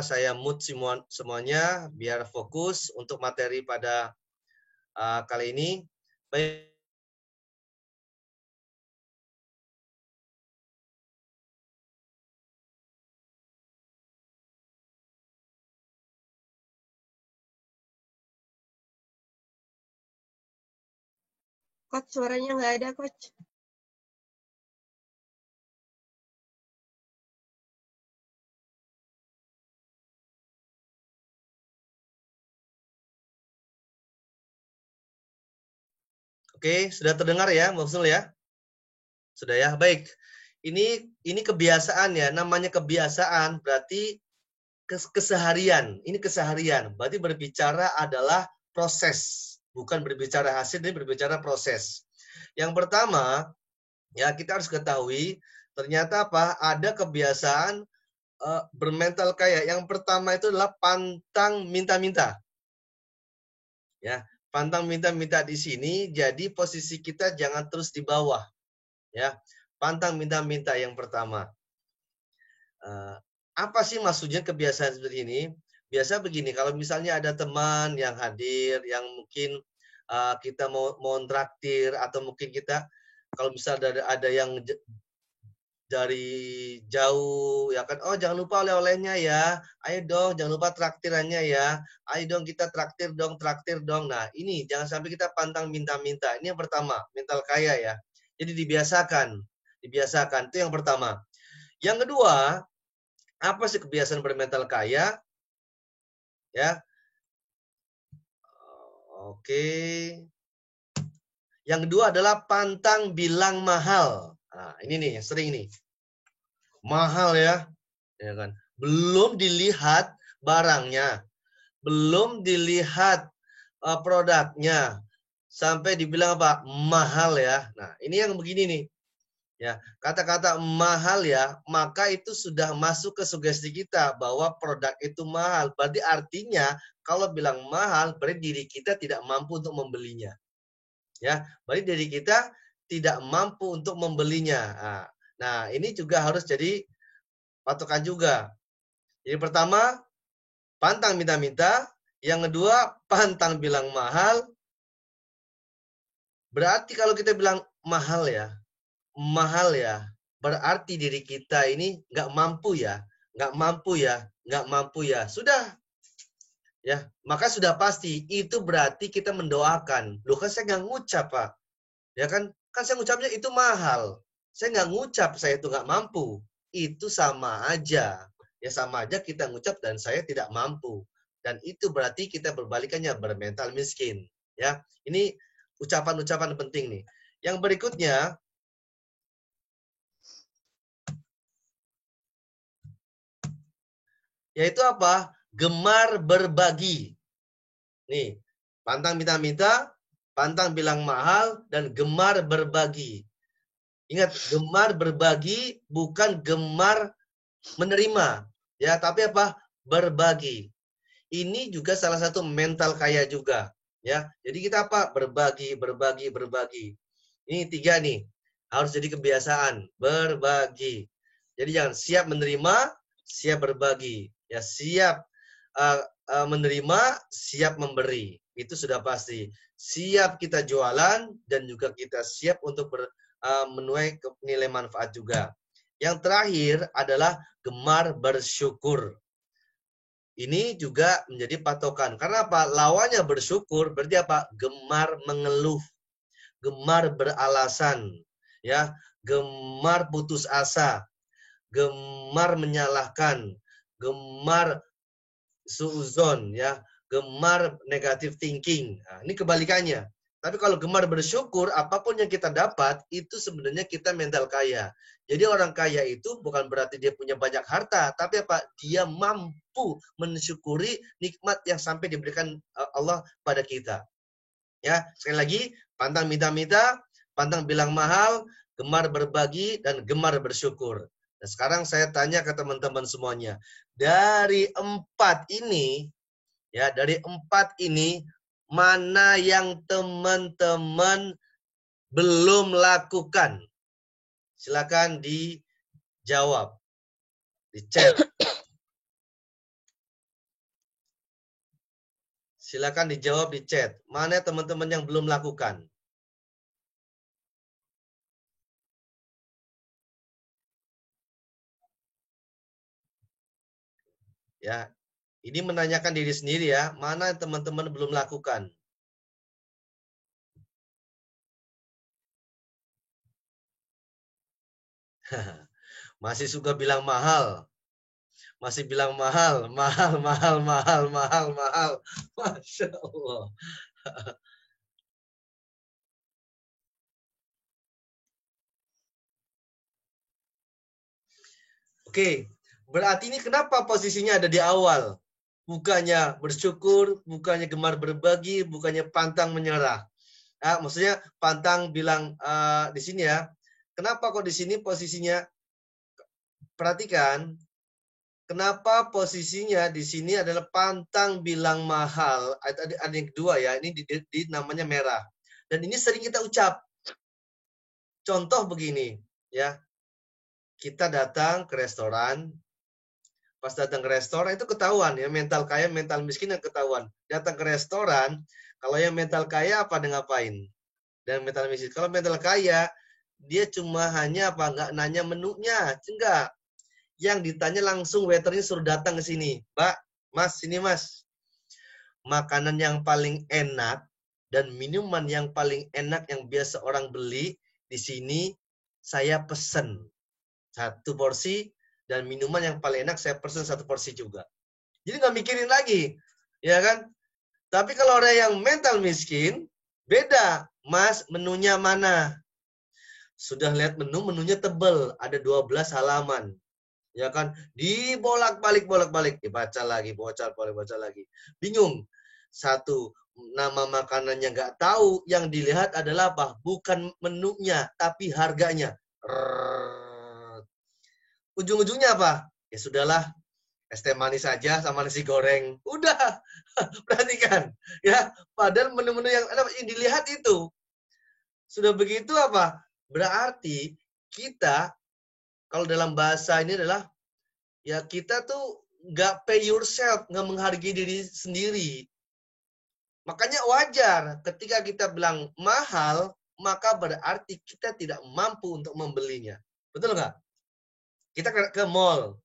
saya mute semuanya biar fokus untuk materi pada kali ini. Baik. Coach, suaranya nggak ada, Coach. Oke, sudah terdengar ya, Mbak Husnul ya? Sudah ya, baik. Ini kebiasaan ya, namanya kebiasaan berarti keseharian. Ini keseharian, berarti berbicara adalah proses. Bukan berbicara hasil, ini berbicara proses. Yang pertama, ya kita harus ketahui, ternyata apa? Ada kebiasaan bermental kaya. Yang pertama itu adalah pantang minta-minta. Ya, pantang minta-minta di sini, jadi posisi kita jangan terus di bawah. Ya, pantang minta-minta yang pertama. Apa sih maksudnya kebiasaan seperti ini? Biasa begini, kalau misalnya ada teman yang hadir, yang mungkin kita mau traktir, atau mungkin kita, kalau misalnya ada yang dari jauh, ya kan, oh jangan lupa oleh-olehnya ya, ayo dong, jangan lupa traktirannya ya, ayo dong kita traktir dong. Nah ini, jangan sampai kita pantang minta-minta. Ini yang pertama, mental kaya ya. Jadi dibiasakan, itu yang pertama. Yang kedua, apa sih kebiasaan bermental kaya? Ya. Oke. Yang kedua adalah pantang bilang mahal. Nah, ini nih yang sering nih. Mahal ya. Ya kan? Belum dilihat barangnya. Belum dilihat produknya. Sampai dibilang apa? Mahal ya. Nah, ini yang begini nih. Ya, kata-kata mahal ya, maka itu sudah masuk ke sugesti kita bahwa produk itu mahal. Berarti artinya kalau bilang mahal, berarti diri kita tidak mampu untuk membelinya. Ya, berarti diri kita tidak mampu untuk membelinya. Nah, ini juga harus jadi patokan juga. Jadi pertama, pantang minta-minta. Yang kedua, pantang bilang mahal. Berarti kalau kita bilang mahal ya, berarti diri kita ini nggak mampu ya, nggak mampu ya. Sudah, ya, maka sudah pasti itu berarti kita mendoakan. Loh kan saya nggak ngucap, Pak. Ya kan saya ngucapnya itu mahal. Saya nggak ngucap saya itu nggak mampu. Itu sama aja. Ya sama aja kita ngucap dan saya tidak mampu. Dan itu berarti kita berbalikannya bermental miskin. Ya, ini ucapan-ucapan penting nih. Yang berikutnya, yaitu apa? Gemar berbagi. Nih, pantang minta-minta, pantang bilang mahal, dan gemar berbagi. Ingat, gemar berbagi bukan gemar menerima. Ya, tapi apa? Berbagi. Ini juga salah satu mental kaya juga. Ya, jadi kita apa? Berbagi. Ini 3 nih. Harus jadi kebiasaan. Berbagi. Jadi jangan siap menerima, siap berbagi. Ya, siap menerima, siap memberi. Itu sudah pasti. Siap kita jualan dan juga kita siap untuk menuai nilai manfaat juga. Yang terakhir adalah gemar bersyukur. Ini juga menjadi patokan. Karena apa? Lawannya bersyukur berarti apa? Gemar mengeluh, gemar beralasan, ya, gemar putus asa, gemar menyalahkan, gemar suuzon, ya, gemar negative thinking. Nah, ini kebalikannya. Tapi kalau gemar bersyukur, apapun yang kita dapat, itu sebenarnya kita mental kaya. Jadi orang kaya itu bukan berarti dia punya banyak harta, tapi apa? Dia mampu mensyukuri nikmat yang sampai diberikan Allah pada kita. Ya, sekali lagi, pantang minta-minta, pantang bilang mahal, gemar berbagi, dan gemar bersyukur. Nah, sekarang saya tanya ke teman-teman semuanya. Dari 4 ini, ya, dari 4 ini, mana yang teman-teman belum lakukan? Silakan dijawab. Di chat. Silakan dijawab di chat. Mana teman-teman yang belum lakukan? Ya, ini menanyakan diri sendiri ya. Mana teman-teman belum lakukan? Masih suka bilang mahal. Masih bilang mahal. Masya Allah. Oke, berarti ini kenapa posisinya ada di awal? Bukannya bersyukur, bukannya gemar berbagi, bukannya pantang menyerah. Maksudnya pantang bilang di sini ya. Kenapa kok di sini posisinya? Perhatikan, kenapa posisinya di sini adalah pantang bilang mahal. Ada yang kedua ya, ini di namanya merah. Dan ini sering kita ucap. Contoh begini, ya. Kita datang ke restoran, pas datang ke restoran itu ketahuan ya, mental kaya, mental miskin yang ketahuan. Datang ke restoran, kalau yang mental kaya apa dengan ngapain? Dan mental miskin. Kalau mental kaya, dia cuma hanya apa? Nggak nanya menunya, enggak. Yang ditanya langsung waiternya suruh datang ke sini. Mbak, Mas, sini Mas. Makanan yang paling enak dan minuman yang paling enak yang biasa orang beli di sini saya pesen 1 porsi. Dan minuman yang paling enak saya pesen 1 porsi juga. Jadi nggak mikirin lagi, ya kan? Tapi kalau orang yang mental miskin, beda. Mas, menunya mana? Sudah lihat menu, menunya tebel, ada 12 halaman. Ya kan? Dibolak-balik, dibaca lagi, baca lagi. Bingung. 1, nama makanannya nggak tahu, yang dilihat adalah apa? Bukan menunya, tapi harganya. Ujung-ujungnya apa? Ya sudahlah, es teh manis saja sama nasi goreng. Udah, perhatikan. Ya, padahal menu-menu yang dilihat itu. Sudah begitu apa? Berarti kita, kalau dalam bahasa ini adalah, ya kita tuh nggak pay yourself, nggak menghargai diri sendiri. Makanya wajar ketika kita bilang mahal, maka berarti kita tidak mampu untuk membelinya. Betul nggak? Kita ke mall.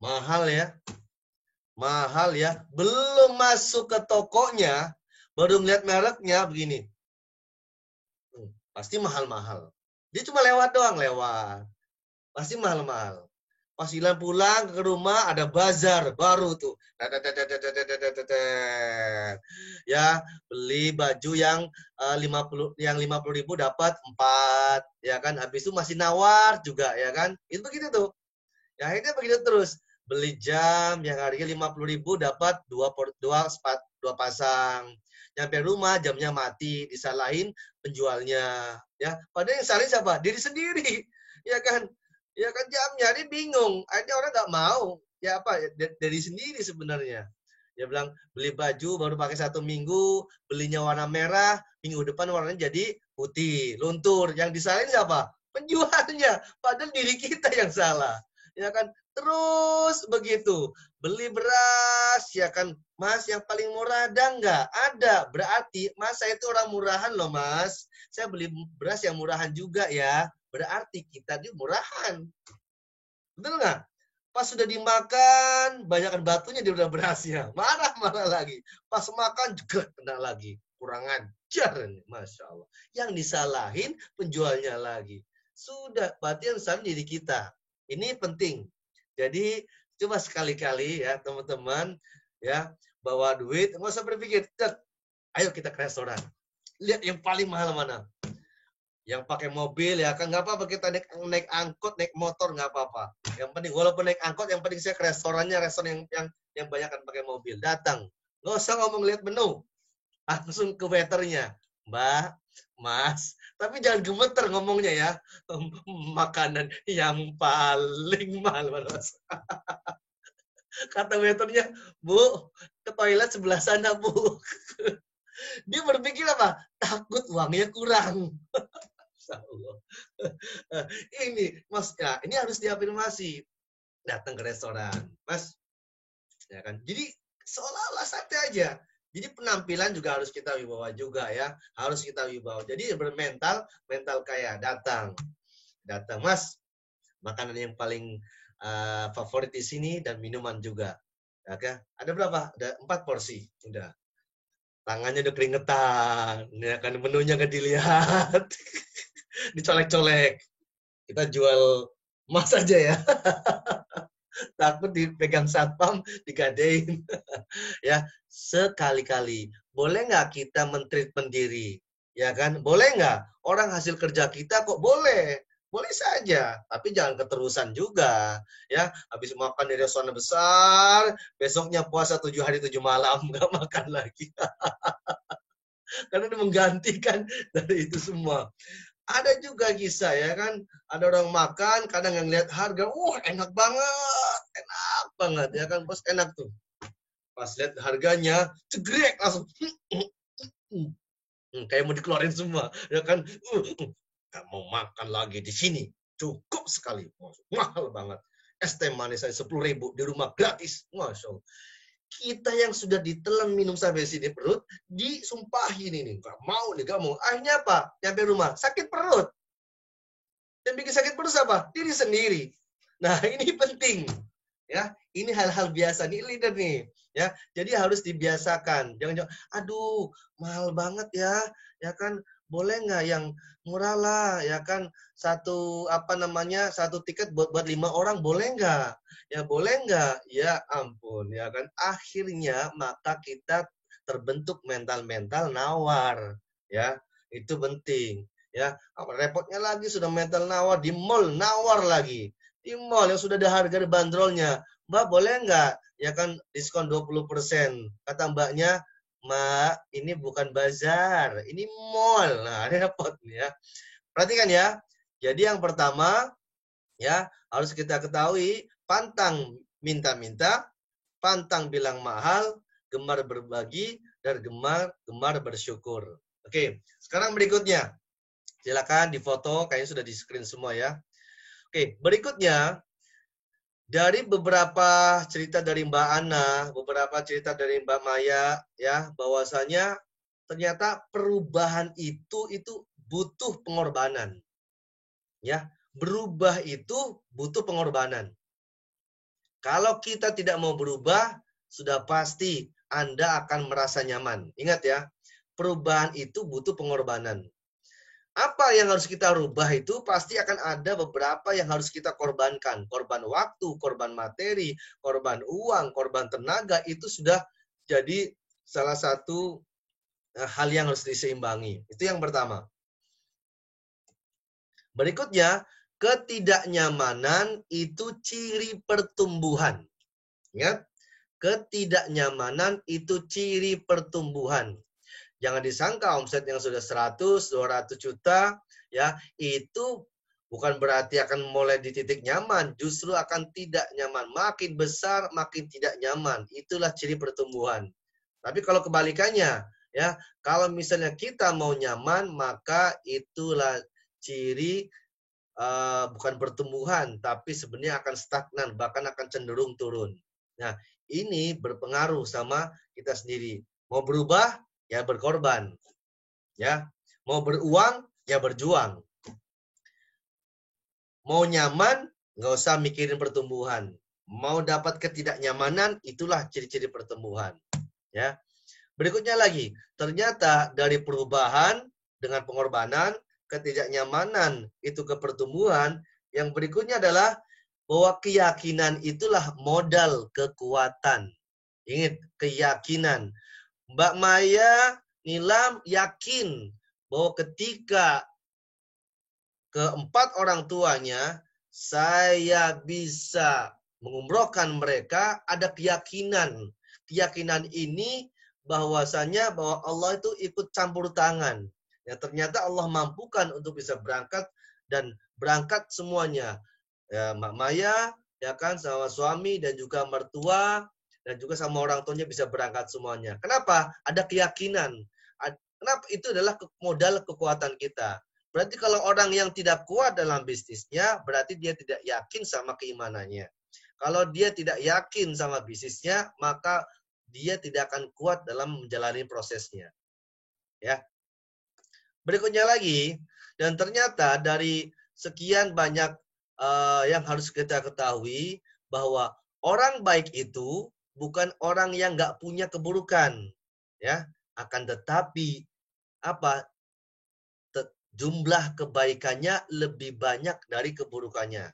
Mahal ya. Mahal ya. Belum masuk ke tokonya, baru ngeliat mereknya begini. Pasti mahal-mahal. Dia cuma lewat doang, lewat. Pasti mahal-mahal. Pas Ilan pulang ke rumah, ada bazar baru tuh. Ya, beli baju yang 50.000 dapat 4, ya kan? Habis itu masih nawar juga, ya kan? Itu begitu tuh. Ya, akhirnya begitu terus. Beli jam yang harganya 50.000 dapat 2 pasang. Nyampe rumah jamnya mati, disalahin penjualnya, ya. Padahal yang salahin siapa? Diri sendiri, ya kan? Ya kan jamnya, dia bingung. Akhirnya orang nggak mau. Ya apa? Dari sendiri sebenarnya. Dia bilang beli baju baru pakai 1 minggu, belinya warna merah, minggu depan warnanya jadi putih, luntur. Yang disalahin siapa? Penjualnya. Padahal diri kita yang salah. Ya kan? Terus begitu. Beli beras, ya kan? Mas, yang paling murah ada nggak? Ada. Berarti, Mas, saya itu orang murahan loh, Mas. Saya beli beras yang murahan juga ya. Berarti kita di murahan. Betul nggak? Pas sudah dimakan, banyakkan batunya di udah berasnya. Marah-marah lagi. Pas makan juga kena lagi. Kurang ajar nih, Masya Allah. Yang disalahin penjualnya lagi. Sudah, berarti yang salah diri kita. Ini penting. Jadi, coba sekali-kali ya teman-teman, ya bawa duit, nggak usah berpikir, ayo kita ke restoran. Lihat yang paling mahal mana. Yang pakai mobil ya kan nggak apa-apa, kita naik angkot, naik motor nggak apa-apa. Yang penting walaupun naik angkot, yang penting saya ke restorannya, restoran yang banyak kan pakai mobil. Datang, nggak usah ngomong lihat menu, langsung ke waiternya, Mbak, Mas, tapi jangan gemeter ngomongnya ya. Makanan yang paling mahal, Mas. Kata waiternya, Bu, ke toilet sebelah sana, Bu. Dia berpikir apa? Takut uangnya kurang. Allah. Ini Mas, ya, ini harus diafirmasi. Datang ke restoran, Mas, ya kan? Jadi seolah-olah santai aja. Jadi penampilan juga harus kita wibawa juga ya, harus kita wibawa. Jadi mental kaya, datang, Mas, makanan yang paling favorit di sini dan minuman juga. Oke, ada berapa? Ada 4 porsi, udah. Tangannya udah keringetan, ya kan, menunya nggak dilihat. Dicolek-colek. Kita jual emas aja ya. Takut dipegang satpam, digadein. Ya, sekali-kali. Boleh nggak kita men-treatment diri? Ya kan? Boleh nggak? Orang hasil kerja kita kok boleh. Boleh saja, tapi jangan keterusan juga. Ya, habis makan di restoran besar, besoknya puasa 7 hari 7 malam, nggak makan lagi. Karena itu menggantikan dari itu semua. Ada juga kisah ya kan, ada orang makan, kadang yang lihat harga, enak banget ya kan, bos enak tuh. Pas lihat harganya, cegrek langsung, kayak mau dikeluarin semua, ya kan, nggak mau makan lagi di sini, cukup sekali, mahal banget. Es teh manis saya 10.000 di rumah gratis, Masya Allah. Kita yang sudah ditelan minum sampai sini perut, disumpahin ini. Nggak mau. Akhirnya apa? Nyampe rumah, sakit perut. Dan bikin sakit perut apa? Diri sendiri. Nah, ini penting. Ya, ini hal-hal biasa. Ini leader nih. Ya, jadi harus dibiasakan. Jangan, aduh, mahal banget ya. Ya kan, boleh nggak yang murah lah, ya kan, satu tiket buat 5 orang, boleh nggak? Ya boleh nggak? Ya ampun, ya kan, akhirnya maka kita terbentuk mental nawar, ya itu penting, ya. Repotnya lagi sudah mental nawar di mall, nawar lagi di mall yang sudah ada harga bandrolnya, Mbak boleh nggak? Ya kan diskon 20%, kata mbaknya, Mbak, ini bukan bazar, ini mall. Nah, repot ya. Perhatikan ya. Jadi yang pertama, ya harus kita ketahui, pantang minta-minta, pantang bilang mahal, gemar berbagi, dan gemar bersyukur. Oke, sekarang berikutnya. Silakan difoto, kayaknya sudah di screen semua ya. Oke, berikutnya, Dari beberapa cerita dari Mbak Ana, beberapa cerita dari Mbak Maya, ya, bahwasanya ternyata perubahan itu butuh pengorbanan. Ya, berubah itu butuh pengorbanan. Kalau kita tidak mau berubah, sudah pasti Anda akan merasa nyaman. Ingat ya, perubahan itu butuh pengorbanan. Apa yang harus kita rubah itu pasti akan ada beberapa yang harus kita korbankan. Korban waktu, korban materi, korban uang, korban tenaga, itu sudah jadi salah satu hal yang harus diseimbangi. Itu yang pertama. Berikutnya, ketidaknyamanan itu ciri pertumbuhan. Ingat, ketidaknyamanan itu ciri pertumbuhan. Jangan disangka omset yang sudah 100, 200 juta, ya, itu bukan berarti akan mulai di titik nyaman, justru akan tidak nyaman. Makin besar, makin tidak nyaman. Itulah ciri pertumbuhan. Tapi kalau kebalikannya, ya, kalau misalnya kita mau nyaman, maka itulah ciri bukan pertumbuhan, tapi sebenarnya akan stagnan, bahkan akan cenderung turun. Nah, ini berpengaruh sama kita sendiri. Mau berubah, ya berkorban. Ya, mau beruang, ya berjuang. Mau nyaman, nggak usah mikirin pertumbuhan. Mau dapat ketidaknyamanan, itulah ciri-ciri pertumbuhan. Ya. Berikutnya lagi, ternyata dari perubahan dengan pengorbanan, ketidaknyamanan itu ke pertumbuhan, yang berikutnya adalah bahwa keyakinan itulah modal kekuatan. Ingat, keyakinan. Mbak Maya, Nilam yakin bahwa ketika keempat orang tuanya, saya bisa mengumrohkan mereka, ada keyakinan. Keyakinan ini bahwasanya bahwa Allah itu ikut campur tangan. Ya, ternyata Allah mampukan untuk bisa berangkat dan berangkat semuanya. Ya, Mbak Maya, ya kan, sama suami dan juga mertua dan juga sama orang tuanya bisa berangkat semuanya. Kenapa? Ada keyakinan. Kenapa? Itu adalah modal kekuatan kita. Berarti kalau orang yang tidak kuat dalam bisnisnya, berarti dia tidak yakin sama keimanannya. Kalau dia tidak yakin sama bisnisnya, maka dia tidak akan kuat dalam menjalani prosesnya. Ya. Berikutnya lagi, dan ternyata dari sekian banyak yang harus kita ketahui, bahwa orang baik itu bukan orang yang nggak punya keburukan, ya. Akan tetapi apa? Jumlah kebaikannya lebih banyak dari keburukannya.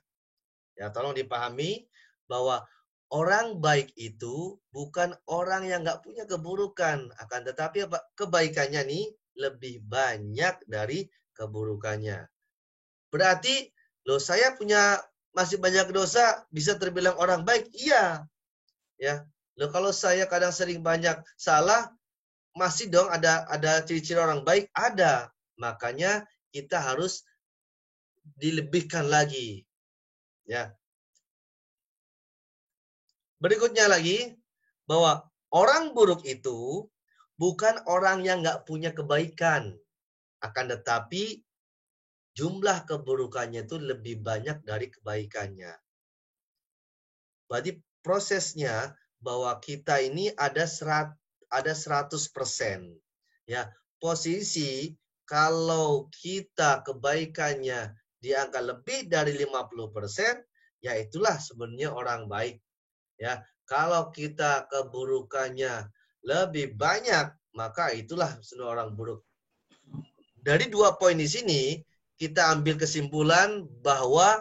Ya, tolong dipahami bahwa orang baik itu bukan orang yang nggak punya keburukan, akan tetapi apa? Kebaikannya nih lebih banyak dari keburukannya. Berarti, loh saya punya masih banyak dosa, bisa terbilang orang baik? Iya. Ya. Loh kalau saya kadang sering banyak salah, masih dong ada ciri-ciri orang baik? Ada. Makanya kita harus dilebihkan lagi. Ya. Berikutnya lagi, bahwa orang buruk itu bukan orang yang nggak punya kebaikan. Akan tetapi jumlah keburukannya itu lebih banyak dari kebaikannya. Berarti prosesnya bahwa kita ini ada 100%. Ya, posisi kalau kita kebaikannya di angka lebih dari 50%, ya itulah sebenarnya orang baik. Ya, kalau kita keburukannya lebih banyak, maka itulah sebenarnya orang buruk. Dari 2 poin di sini, kita ambil kesimpulan bahwa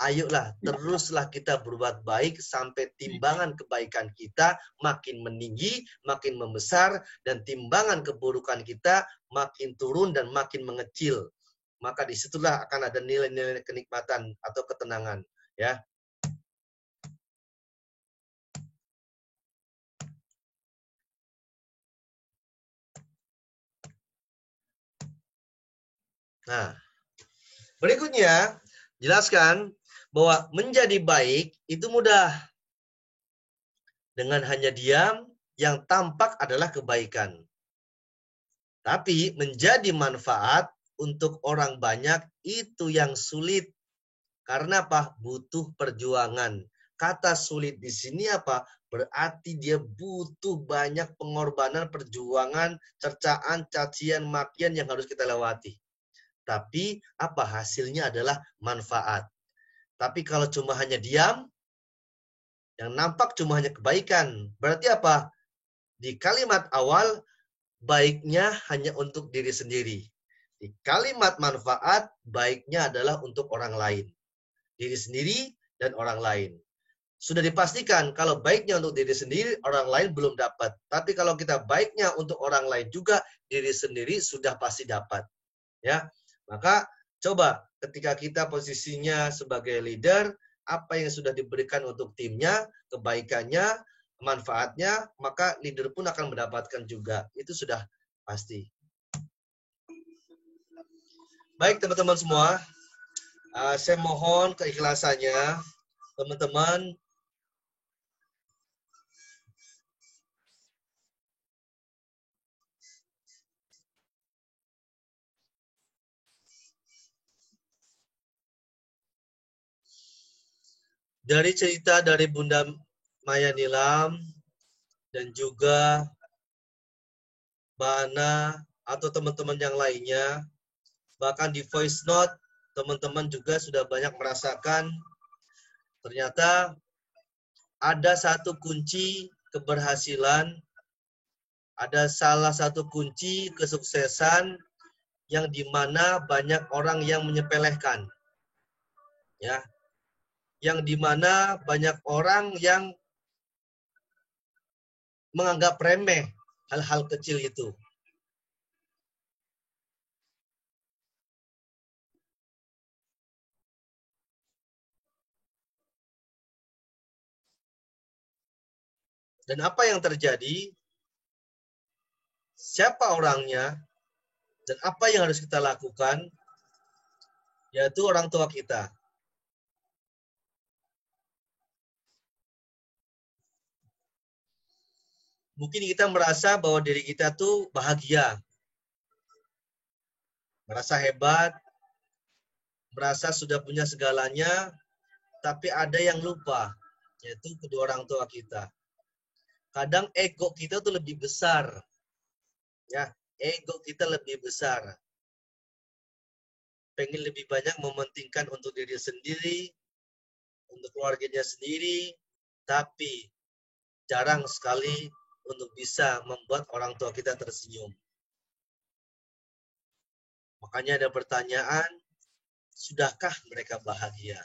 ayolah, teruslah kita berbuat baik sampai timbangan kebaikan kita makin meninggi, makin membesar, dan timbangan keburukan kita makin turun dan makin mengecil. Maka disitulah akan ada nilai-nilai kenikmatan atau ketenangan. Ya. Nah, berikutnya, jelaskan bahwa menjadi baik itu mudah. Dengan hanya diam, yang tampak adalah kebaikan. Tapi menjadi manfaat untuk orang banyak itu yang sulit. Karena apa? Butuh perjuangan. Kata sulit di sini apa? Berarti dia butuh banyak pengorbanan, perjuangan, cercaan, cacian, makian yang harus kita lewati. Tapi apa hasilnya adalah manfaat. Tapi kalau cuma hanya diam, yang nampak cuma hanya kebaikan. Berarti apa? Di kalimat awal, baiknya hanya untuk diri sendiri. Di kalimat manfaat, baiknya adalah untuk orang lain. Diri sendiri dan orang lain. Sudah dipastikan kalau baiknya untuk diri sendiri, orang lain belum dapat. Tapi kalau kita baiknya untuk orang lain juga, diri sendiri sudah pasti dapat. Ya, maka coba ketika kita posisinya sebagai leader, apa yang sudah diberikan untuk timnya, kebaikannya, manfaatnya, maka leader pun akan mendapatkan juga. Itu sudah pasti. Baik teman-teman semua, saya mohon keikhlasannya, teman-teman. Dari cerita dari Bunda Maya Nilam dan juga Mbak Ana atau teman-teman yang lainnya, bahkan di voice note, teman-teman juga sudah banyak merasakan ternyata ada satu kunci keberhasilan, ada salah satu kunci kesuksesan yang dimana banyak orang yang menyepelekan. Ya, yang dimana banyak orang yang menganggap remeh hal-hal kecil itu. Dan apa yang terjadi? Siapa orangnya? Dan apa yang harus kita lakukan? Yaitu orang tua kita. Mungkin kita merasa bahwa diri kita tuh bahagia, merasa hebat, merasa sudah punya segalanya, tapi ada yang lupa, yaitu kedua orang tua kita. Kadang ego kita tuh lebih besar, ya, ego kita lebih besar. Pengen lebih banyak mementingkan untuk diri sendiri, untuk keluarganya sendiri, tapi jarang sekali untuk bisa membuat orang tua kita tersenyum. Makanya ada pertanyaan, sudahkah mereka bahagia?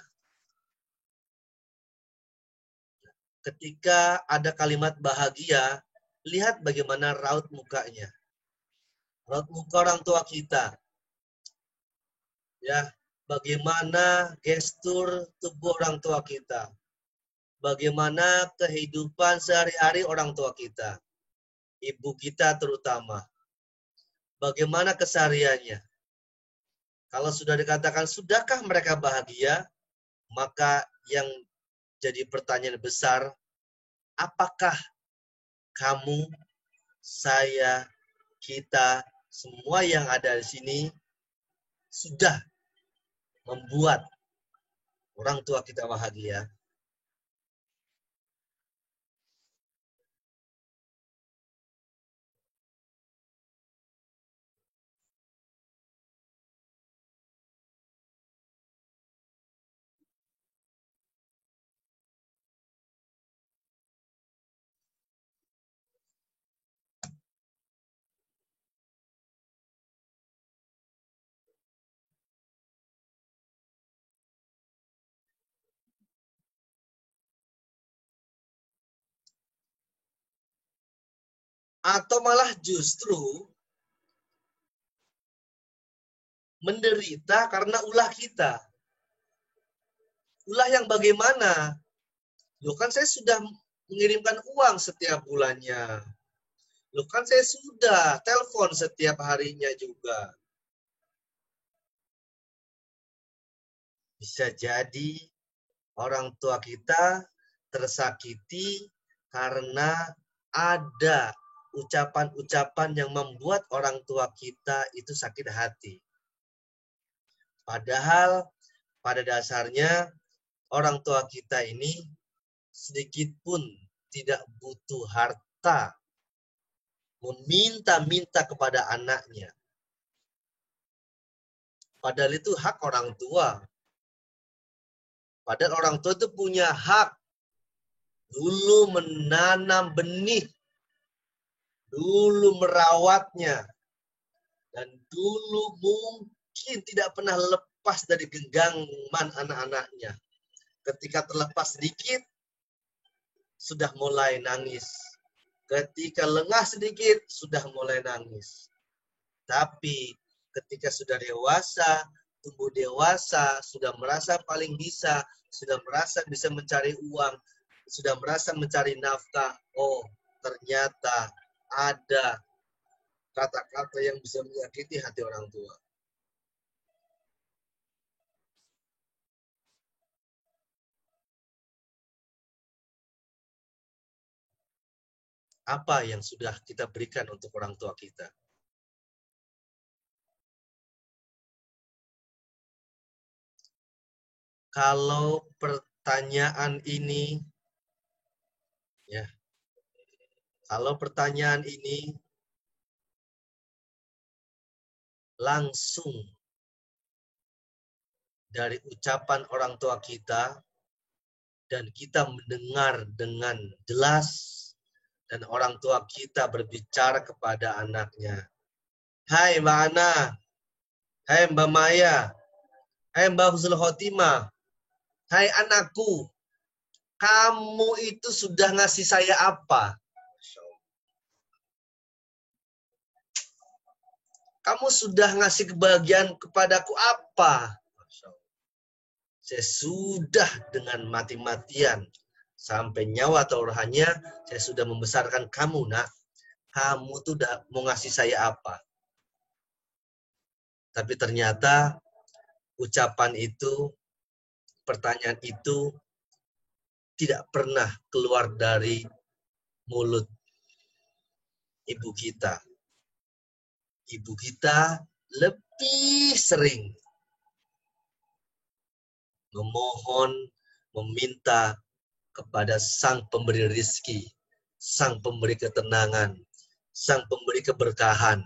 Ketika ada kalimat bahagia, lihat bagaimana raut mukanya. Raut muka orang tua kita. Ya, bagaimana gestur tubuh orang tua kita. Bagaimana kehidupan sehari-hari orang tua kita. Ibu kita terutama. Bagaimana kesehariannya. Kalau sudah dikatakan, sudahkah mereka bahagia? Maka yang jadi pertanyaan besar, apakah kamu, saya, kita, semua yang ada di sini sudah membuat orang tua kita bahagia? Atau malah justru menderita karena ulah kita. Ulah yang bagaimana? Loh kan saya sudah mengirimkan uang setiap bulannya. Loh kan saya sudah telepon setiap harinya juga. Bisa jadi orang tua kita tersakiti karena ada ucapan-ucapan yang membuat orang tua kita itu sakit hati. Padahal pada dasarnya orang tua kita ini sedikit pun tidak butuh harta, meminta-minta kepada anaknya. Padahal itu hak orang tua. Padahal orang tua itu punya hak dulu menanam benih, dulu merawatnya, dan dulu mungkin tidak pernah lepas dari genggaman anak-anaknya. Ketika terlepas sedikit, sudah mulai nangis. Ketika lengah sedikit, sudah mulai nangis. Tapi ketika sudah dewasa, tumbuh dewasa, sudah merasa paling bisa, sudah merasa bisa mencari uang, sudah merasa mencari nafkah. Oh, ternyata ada kata-kata yang bisa menyakiti hati orang tua. Apa yang sudah kita berikan untuk orang tua kita? Kalau pertanyaan ini, ya, kalau pertanyaan ini langsung dari ucapan orang tua kita, dan kita mendengar dengan jelas, dan orang tua kita berbicara kepada anaknya. Hai Mbak Ana, hai Mbak Maya, hai Mbak Husnul Khotimah, hai anakku, kamu itu sudah ngasih saya apa? Kamu sudah ngasih kebahagiaan kepadaku apa? Saya sudah dengan mati-matian sampai nyawa atau rohanya, saya sudah membesarkan kamu, nak. Kamu tuh udah mau ngasih saya apa? Tapi ternyata ucapan itu, pertanyaan itu tidak pernah keluar dari mulut ibu kita. Ibu kita lebih sering memohon, meminta kepada Sang Pemberi Rizki, Sang Pemberi Ketenangan, Sang Pemberi Keberkahan.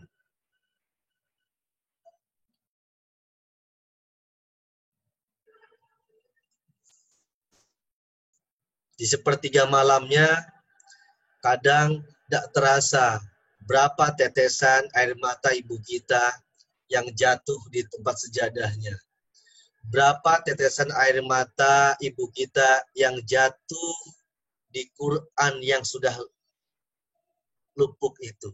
Di sepertiga malamnya, kadang tidak terasa berapa tetesan air mata ibu kita yang jatuh di tempat sejadahnya. Berapa tetesan air mata ibu kita yang jatuh di Quran yang sudah lupuk itu.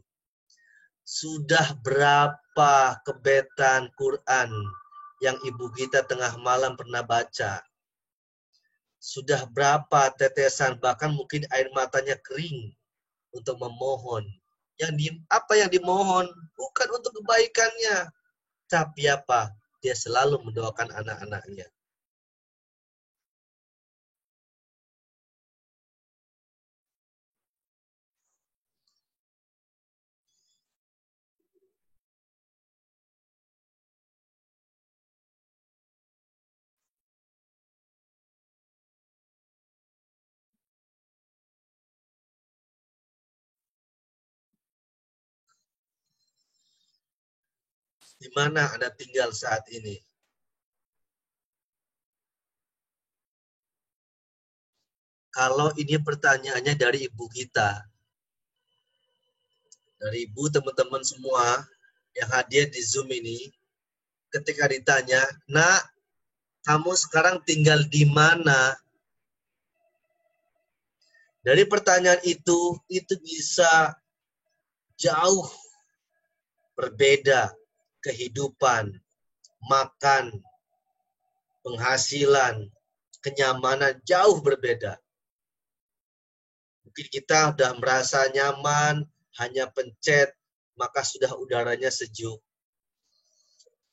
Sudah berapa kebetan Quran yang ibu kita tengah malam pernah baca. Sudah berapa tetesan, bahkan mungkin air matanya kering untuk memohon. Apa yang dimohon? Bukan untuk kebaikannya. Tapi apa? Dia selalu mendoakan anak-anaknya. Di mana Anda tinggal saat ini? Kalau ini pertanyaannya dari ibu kita, dari ibu teman-teman semua yang hadir di Zoom ini, ketika ditanya, nak, kamu sekarang tinggal di mana? Dari pertanyaan itu bisa jauh berbeda kehidupan, makan, penghasilan, kenyamanan jauh berbeda. Mungkin kita sudah merasa nyaman, hanya pencet, maka sudah udaranya sejuk.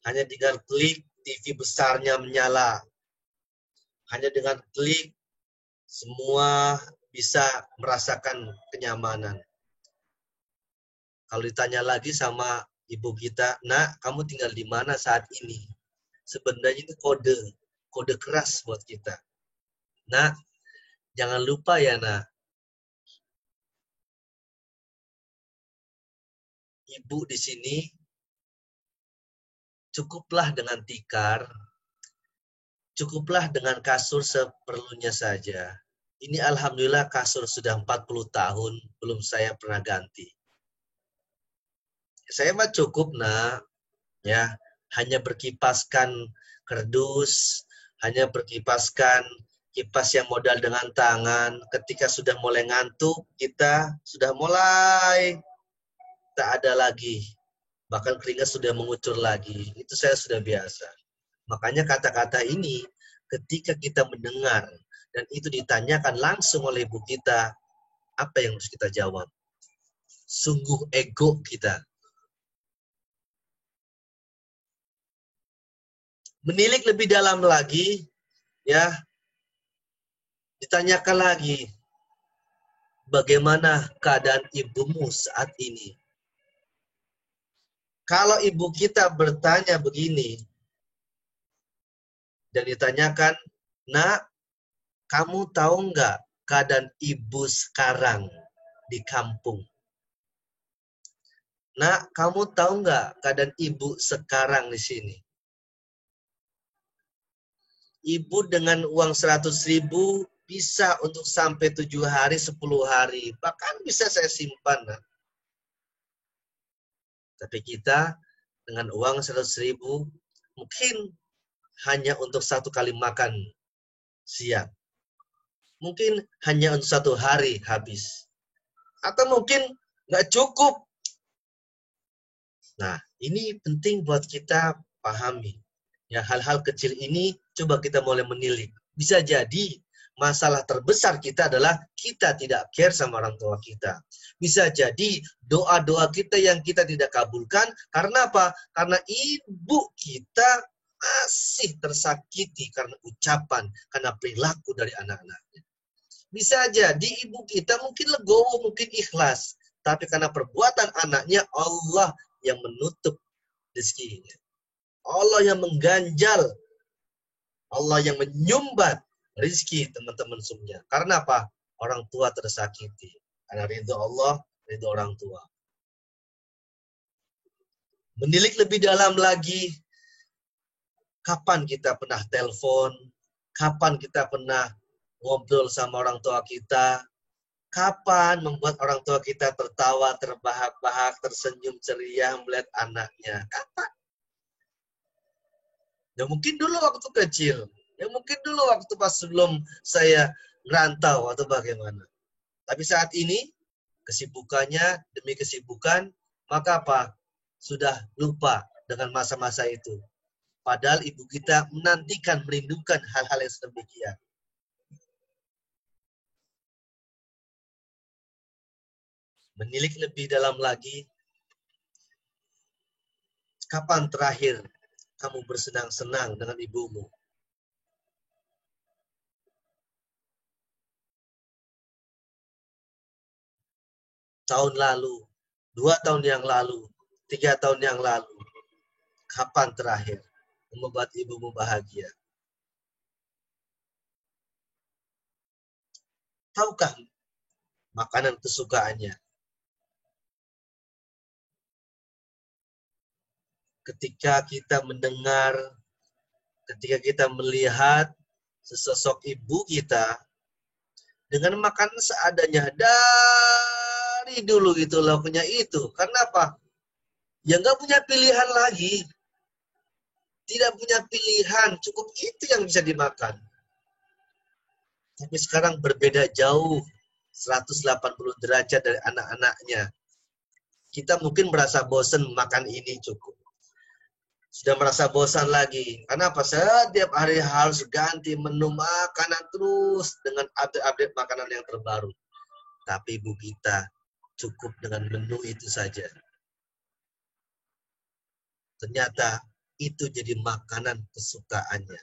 Hanya dengan klik, TV besarnya menyala. Hanya dengan klik, semua bisa merasakan kenyamanan. Kalau ditanya lagi sama ibu kita, nak, kamu tinggal di mana saat ini? Sebenarnya itu kode keras buat kita. Nak, Jangan lupa ya nak, ibu di sini cukuplah dengan tikar, cukuplah dengan kasur seperlunya saja. Ini alhamdulillah kasur sudah 40 tahun, belum saya pernah ganti. Saya mah cukup nak, ya, hanya berkipaskan kardus, hanya berkipaskan kipas yang modal dengan tangan. Ketika sudah mulai ngantuk, kita sudah mulai tak ada lagi. Bahkan keringat sudah mengucur lagi. Itu saya sudah biasa. Makanya kata-kata ini ketika kita mendengar dan itu ditanyakan langsung oleh ibu kita, apa yang harus kita jawab? Sungguh ego kita. Menilik lebih dalam lagi, ya, ditanyakan lagi, bagaimana keadaan ibumu saat ini? Kalau ibu kita bertanya begini, dan ditanyakan, nak, kamu tahu nggak keadaan ibu sekarang di kampung? Nak, kamu tahu nggak keadaan ibu sekarang di sini? Ibu dengan uang 100.000 bisa untuk sampai 7 hari, 10 hari. Bahkan bisa saya simpan. Nah. Tapi kita dengan uang 100.000 mungkin hanya untuk 1 kali makan siang. Mungkin hanya untuk 1 hari habis. Atau mungkin nggak cukup. Nah, ini penting buat kita pahami. Ya, hal-hal kecil ini coba kita mulai menilik. Bisa jadi masalah terbesar kita adalah kita tidak care sama orang tua kita. Bisa jadi doa-doa kita yang kita tidak kabulkan karena apa? Karena ibu kita masih tersakiti karena ucapan, karena perilaku dari anak-anaknya. Bisa jadi ibu kita mungkin legowo, mungkin ikhlas. Tapi karena perbuatan anaknya, Allah yang menutup rezekinya. Allah yang mengganjal, Allah yang menyumbat rezeki teman-teman semuanya. Karena apa? Orang tua tersakiti. Karena ridho Allah, ridho orang tua. Menilik lebih dalam lagi, kapan kita pernah telepon, kapan kita pernah ngobrol sama orang tua kita, kapan membuat orang tua kita tertawa, terbahak-bahak, tersenyum ceria melihat anaknya. Kapan? Ya mungkin dulu waktu kecil. Ya mungkin dulu waktu pas sebelum saya merantau atau bagaimana. Tapi saat ini, kesibukannya demi kesibukan, maka apa? Sudah lupa dengan masa-masa itu. Padahal ibu kita menantikan, merindukan hal-hal yang sedemikian. Menilik lebih dalam lagi, kapan terakhir kamu bersenang-senang dengan ibumu? Tahun lalu, 2 tahun yang lalu, 3 tahun yang lalu. Kapan terakhir membuat ibumu bahagia? Tahukah makanan kesukaannya? Ketika kita mendengar, ketika kita melihat sesosok ibu kita dengan makanan seadanya dari dulu gitu loh punya itu. Karena apa? Ya nggak punya pilihan lagi. Tidak punya pilihan, cukup itu yang bisa dimakan. Tapi sekarang berbeda jauh, 180 derajat dari anak-anaknya. Kita mungkin merasa bosan makan ini cukup. Sudah merasa bosan lagi. Karena apa? Setiap hari harus ganti menu makanan terus dengan update-update makanan yang terbaru. Tapi ibu kita cukup dengan menu itu saja. Ternyata itu jadi makanan kesukaannya.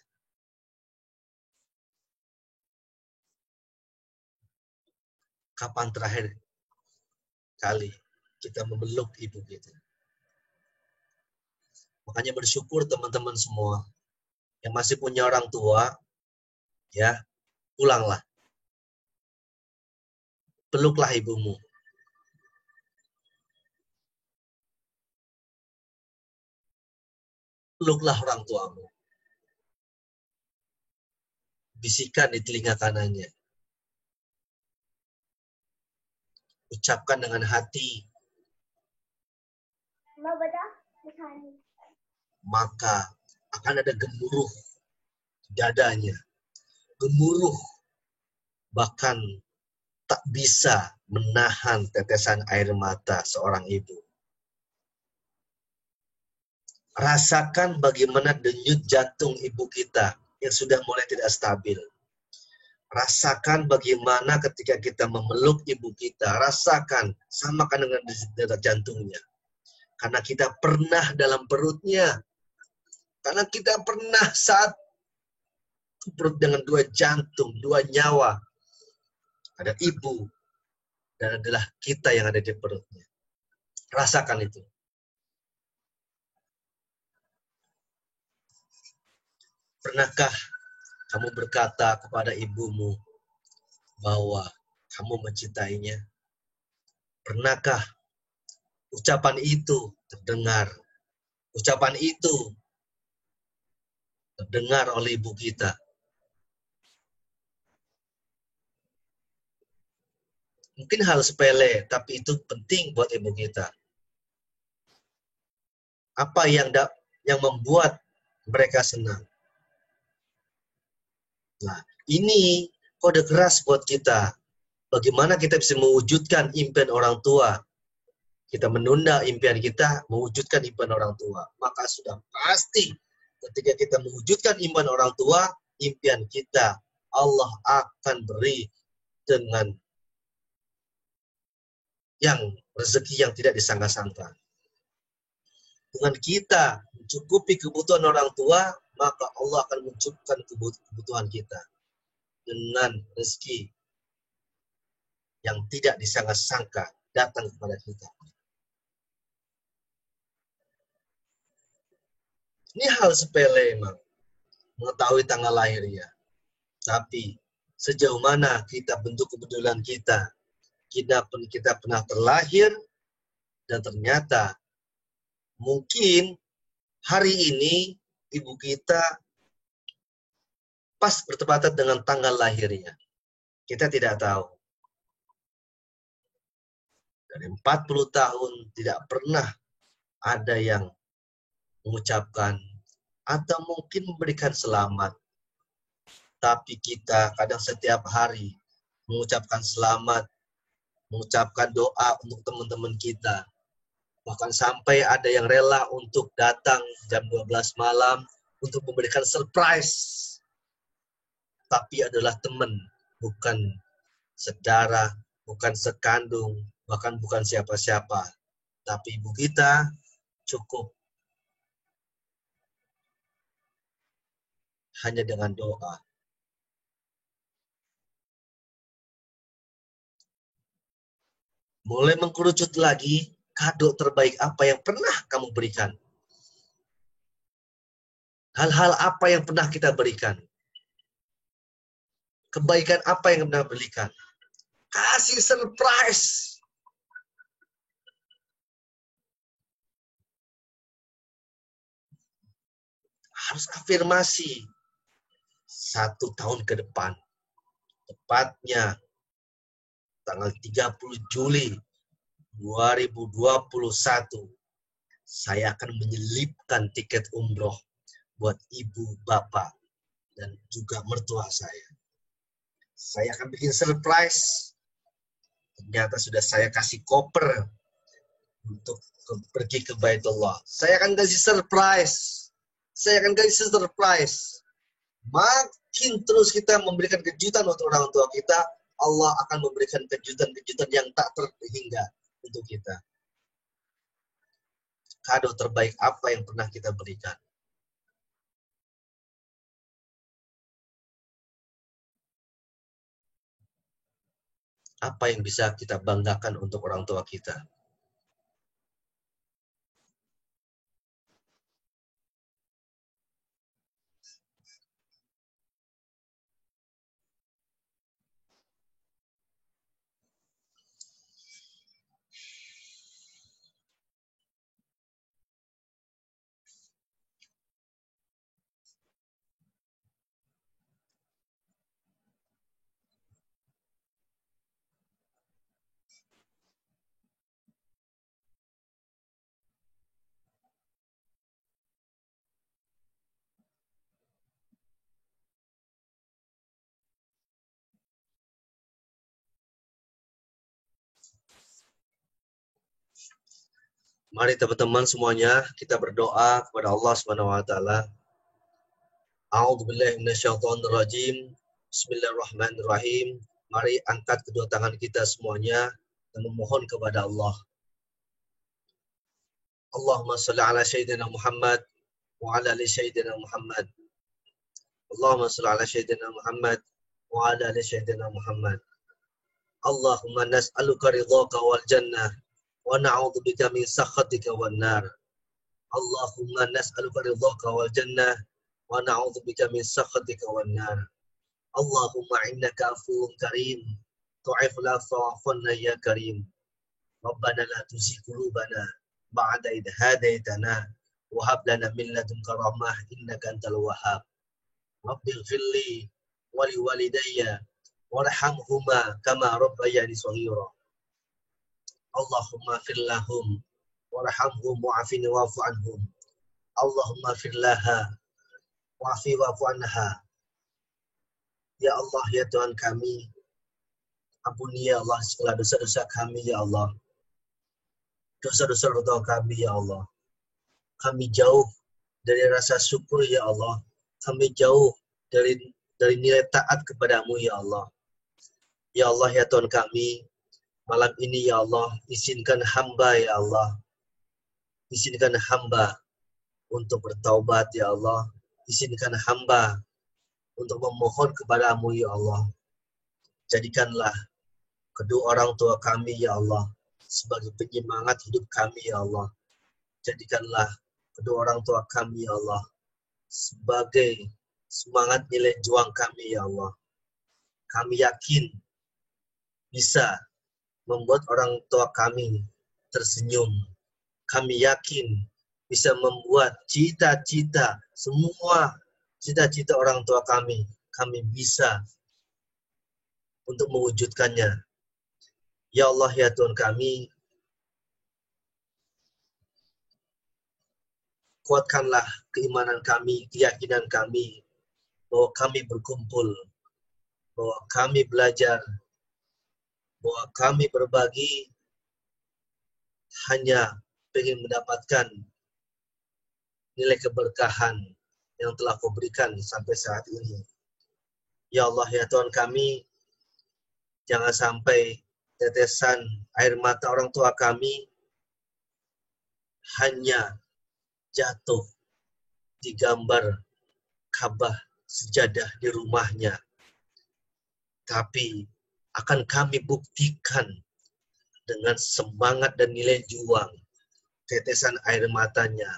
Kapan terakhir kali kita memeluk ibu kita? Makanya bersyukur teman-teman semua yang masih punya orang tua, ya, pulanglah. peluklah ibumu. Peluklah orang tuamu. Bisikan di telinga kanannya. Ucapkan dengan hati. Maka akan ada gemuruh dadanya. Gemuruh, bahkan tak bisa menahan tetesan air mata seorang ibu. Rasakan bagaimana denyut jantung ibu kita yang sudah mulai tidak stabil. Rasakan bagaimana ketika kita memeluk ibu kita. Rasakan, samakan dengan denyut jantungnya. Karena kita pernah dalam perutnya. Karena kita pernah saat perut dengan dua jantung, dua nyawa. Ada ibu dan adalah kita yang ada di perutnya. Rasakan itu. Pernahkah kamu berkata kepada ibumu bahwa kamu mencintainya? Pernahkah ucapan itu terdengar? Ucapan itu terdengar oleh ibu kita. Mungkin hal sepele, tapi itu penting buat ibu kita. Apa yang membuat mereka senang? Nah, ini kode keras buat kita. Bagaimana kita bisa mewujudkan impian orang tua? Kita menunda impian kita, mewujudkan impian orang tua. Maka sudah pasti ketika kita mewujudkan impian orang tua, impian kita Allah akan beri dengan yang rezeki yang tidak disangka-sangka. Dengan kita mencukupi kebutuhan orang tua, maka Allah akan mencukupkan kebutuhan kita dengan rezeki yang tidak disangka-sangka datang kepada kita. Ini hal sepele memang, mengetahui tanggal lahirnya. Tapi sejauh mana kita bentuk kepedulian kita, kita pernah terlahir dan ternyata mungkin hari ini ibu kita pas bertepatan dengan tanggal lahirnya. Kita tidak tahu. Dari 40 tahun tidak pernah ada yang mengucapkan atau mungkin memberikan selamat. Tapi kita kadang setiap hari mengucapkan selamat, mengucapkan doa untuk teman-teman kita. Bahkan sampai ada yang rela untuk datang jam 12 malam untuk memberikan surprise. Tapi adalah teman, bukan saudara, bukan sekandung, bahkan bukan siapa-siapa. Tapi ibu kita cukup hanya dengan doa. Mulai mengkerucut lagi, kado terbaik apa yang pernah kamu berikan? Hal-hal apa yang pernah kita berikan? Kebaikan apa yang pernah berikan? Kasih surprise. Harus afirmasi 1 tahun ke depan. Tepatnya tanggal 30 Juli 2021. Saya akan menyelipkan tiket umroh buat ibu, bapak, dan juga mertua saya. Saya akan bikin surprise. Ternyata sudah saya kasih koper untuk pergi ke Baitullah. Saya akan kasih surprise. Saya akan kasih surprise. Makin terus kita memberikan kejutan untuk orang tua kita, Allah akan memberikan kejutan-kejutan yang tak terhingga untuk kita. Kado terbaik apa yang pernah kita berikan? Apa yang bisa kita banggakan untuk orang tua kita? Mari teman-teman semuanya kita berdoa kepada Allah Subhanahu wa taala. A'udzubillahi minasyaitonirrajim. Bismillahirrahmanirrahim. Mari angkat kedua tangan kita semuanya dan memohon kepada Allah. Allahumma shalli ala sayyidina Muhammad wa ala ali sayyidina Muhammad. Allahumma shalli ala sayyidina Muhammad wa ala ali sayyidina Muhammad. Allahumma nas'aluka ridhaka wal jannah wa na'udzubika min sakhatika wan nar. Allahumma nas'aluka ridhaka wal jannah wa na'udzubika min sakhatika wan nar. Allahumma innaka afuwwun karim tu'iful afwa wa'fu ya karim. Rabbana la tuzigh qulubana ba'da idh hadaitana wa hab lana min ladunka rahmah innaka antal wahhab. Rabbighfir li wa li walidayya warhamhuma kama rabbayani shaghira. Allahumma fir lahum warhamhum wa'afini wa'fu anhum. Allahumma fir laha wa'afi wa'fu anha. Ya Allah, ya Tuhan kami, ampuni ya Allah segala dosa-dosa kami ya Allah. Dosa-dosa kami ya Allah. Kami jauh dari rasa syukur ya Allah. Kami jauh dari nilai taat kepadamu ya Allah. Ya Allah, ya Tuhan kami, malam ini ya Allah, izinkan hamba ya Allah. Izinkan hamba untuk bertaubat ya Allah. Izinkan hamba untuk memohon kepadamu ya Allah. Jadikanlah kedua orang tua kami ya Allah sebagai penyemangat hidup kami ya Allah. Jadikanlah kedua orang tua kami ya Allah sebagai semangat nilai juang kami ya Allah. Kami yakin bisa membuat orang tua kami tersenyum. Kami yakin bisa membuat cita-cita, semua cita-cita orang tua kami bisa untuk mewujudkannya. Ya Allah, ya Tuhan kami, kuatkanlah keimanan kami, keyakinan kami, bahwa kami berkumpul, bahwa kami belajar, bahwa kami berbagi hanya ingin mendapatkan nilai keberkahan yang telah Kau berikan sampai saat ini. Ya Allah, ya Tuhan kami, jangan sampai tetesan air mata orang tua kami hanya jatuh di gambar Ka'bah sejadah di rumahnya. Tapi akan kami buktikan dengan semangat dan nilai juang. Tetesan air matanya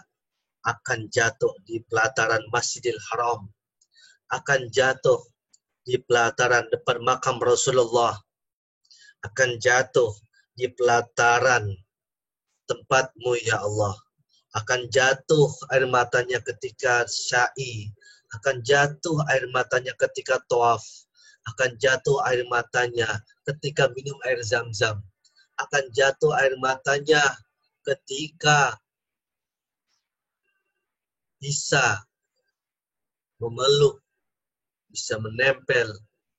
akan jatuh di pelataran Masjidil Haram. Akan jatuh di pelataran depan makam Rasulullah. Akan jatuh di pelataran tempat-Mu ya Allah. Akan jatuh air matanya ketika sya'i. Akan jatuh air matanya ketika tawaf. Akan jatuh air matanya ketika minum air zam-zam. Akan jatuh air matanya ketika bisa memeluk, bisa menempel,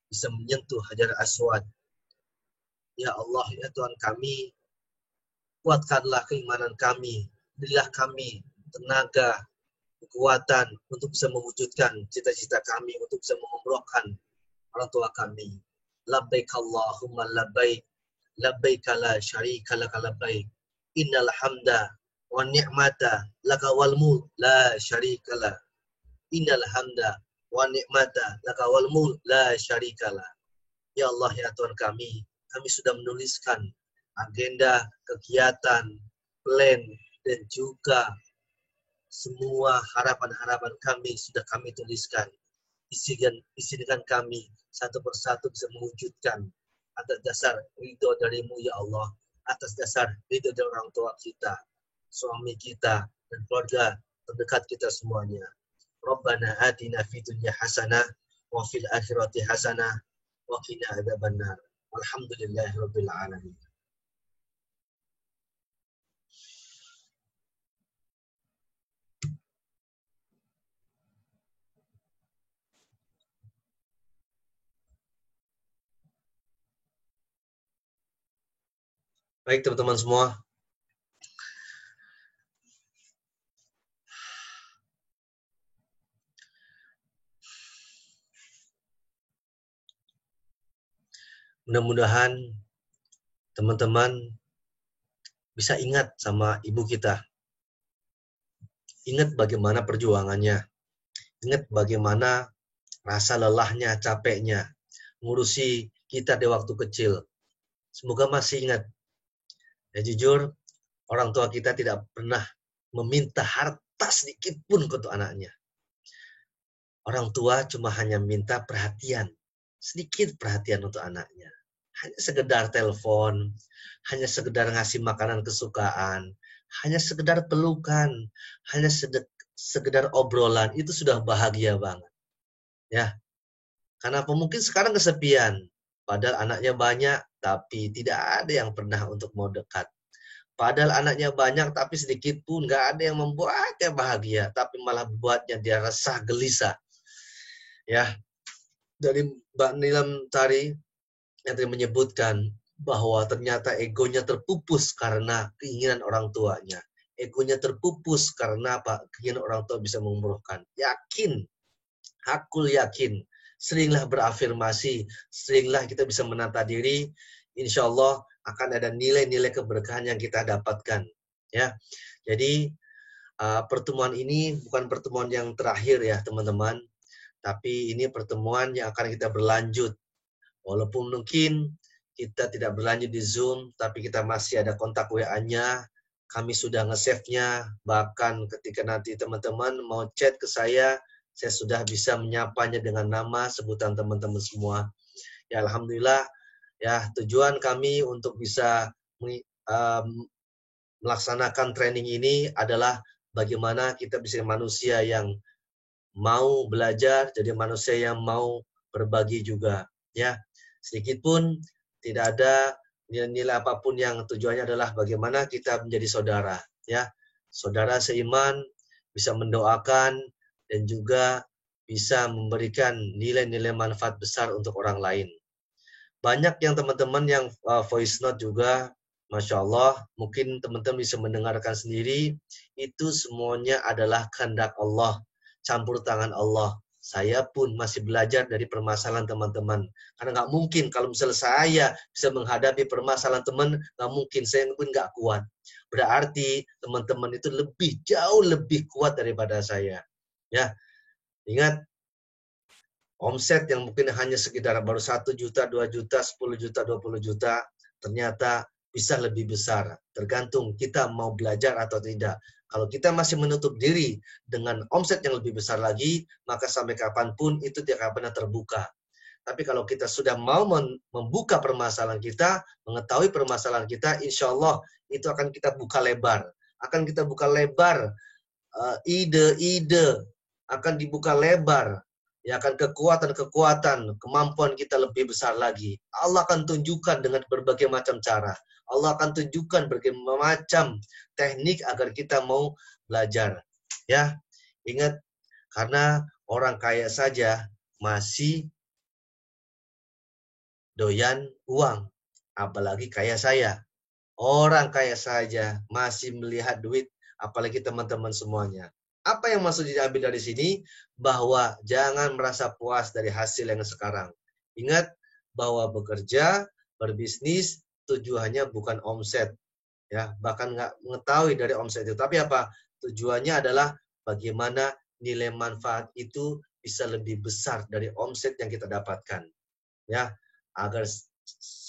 bisa menyentuh Hajar Aswad. Ya Allah, ya Tuhan kami, kuatkanlah keimanan kami, berilah kami tenaga, kekuatan untuk bisa mewujudkan cita-cita kami, untuk bisa mengumrohkan orang tua kami. Labbaik Allahumma labbaik, labbaik la syarika laka labbaik, innal hamda wa ni'mata laka wal mulk la syarika la. Innal hamda wa ni'mata laka wal mulk la syarika la. Ya Allah, ya Tuhan kami sudah menuliskan agenda, kegiatan, plan, dan juga semua harapan-harapan kami sudah kami tuliskan. Izinkan kami satu persatu bisa mewujudkan atas dasar ridho darimu ya Allah, atas dasar ridho dari orang tua kita, suami kita, dan keluarga terdekat kita semuanya. Rabbana atina fid dunya hasanah wa fil akhirati hasanah wa qina adzabannar. Walhamdulillahirabbil alamin. Baik teman-teman semua, Mudah-mudahan teman-teman bisa ingat sama ibu kita. Ingat bagaimana perjuangannya. Ingat bagaimana rasa lelahnya, capeknya, ngurusi kita di waktu kecil. Semoga masih ingat. Ya jujur, orang tua kita tidak pernah meminta harta sedikit pun untuk anaknya. Orang tua cuma hanya minta perhatian, sedikit perhatian untuk anaknya. Hanya sekedar telepon, hanya sekedar ngasih makanan kesukaan, hanya sekedar pelukan, hanya sekedar obrolan, itu sudah bahagia banget. Ya, karena mungkin sekarang kesepian, padahal anaknya banyak, tapi tidak ada yang pernah untuk mau dekat. Padahal anaknya banyak, tapi sedikit pun nggak ada yang membuatnya bahagia, tapi malah buatnya dia resah, gelisah. Ya, dari Mbak Nilam tadi yang tadi menyebutkan bahwa ternyata egonya terpupus karena keinginan orang tuanya. Egonya terpupus karena apa? Keinginan orang tua bisa mengumrohkan. Yakin, aku yakin, seringlah berafirmasi, seringlah kita bisa menata diri, insya Allah akan ada nilai-nilai keberkahan yang kita dapatkan. Ya, jadi pertemuan ini bukan pertemuan yang terakhir ya teman-teman. Tapi ini pertemuan yang akan kita berlanjut. Walaupun mungkin kita tidak berlanjut di Zoom, tapi kita masih ada kontak WA-nya. Kami sudah nge-save-nya. Bahkan ketika nanti teman-teman mau chat ke saya sudah bisa menyapanya dengan nama, sebutan teman-teman semua. Ya Alhamdulillah, ya tujuan kami untuk bisa melaksanakan training ini adalah bagaimana kita bisa manusia yang mau belajar, jadi manusia yang mau berbagi juga, ya. Sedikit pun tidak ada nilai-nilai apapun yang tujuannya adalah bagaimana kita menjadi saudara, ya. Saudara seiman, bisa mendoakan dan juga bisa memberikan nilai-nilai manfaat besar untuk orang lain. Banyak yang teman-teman yang voice note juga, Masya Allah, mungkin teman-teman bisa mendengarkan sendiri, itu semuanya adalah kehendak Allah, campur tangan Allah. Saya pun masih belajar dari permasalahan teman-teman. Karena nggak mungkin kalau misalnya saya bisa menghadapi permasalahan teman, nggak mungkin, saya pun nggak kuat. Berarti teman-teman itu jauh lebih kuat daripada saya. Ya, ingat, omset yang mungkin hanya sekitar baru 1 juta, 2 juta, 10 juta, 20 juta, ternyata bisa lebih besar. Tergantung kita mau belajar atau tidak. Kalau kita masih menutup diri dengan omset yang lebih besar lagi, maka sampai kapanpun itu tidak akan pernah terbuka. Tapi kalau kita sudah mau membuka permasalahan kita, mengetahui permasalahan kita, insya Allah itu akan kita buka lebar. Akan kita buka lebar ide-ide, akan dibuka lebar. Ya akan kekuatan-kekuatan, kemampuan kita lebih besar lagi. Allah akan tunjukkan dengan berbagai macam cara. Allah akan tunjukkan berbagai macam teknik agar kita mau belajar. Ya, ingat, karena orang kaya saja masih doyan uang, apalagi kaya saya. Orang kaya saja masih melihat duit, apalagi teman-teman semuanya. Apa yang maksud diambil dari sini? Bahwa jangan merasa puas dari hasil yang sekarang. Ingat bahwa bekerja, berbisnis, tujuannya bukan omset. Ya, bahkan nggak mengetahui dari omset itu. Tapi apa? Tujuannya adalah bagaimana nilai manfaat itu bisa lebih besar dari omset yang kita dapatkan. Ya, agar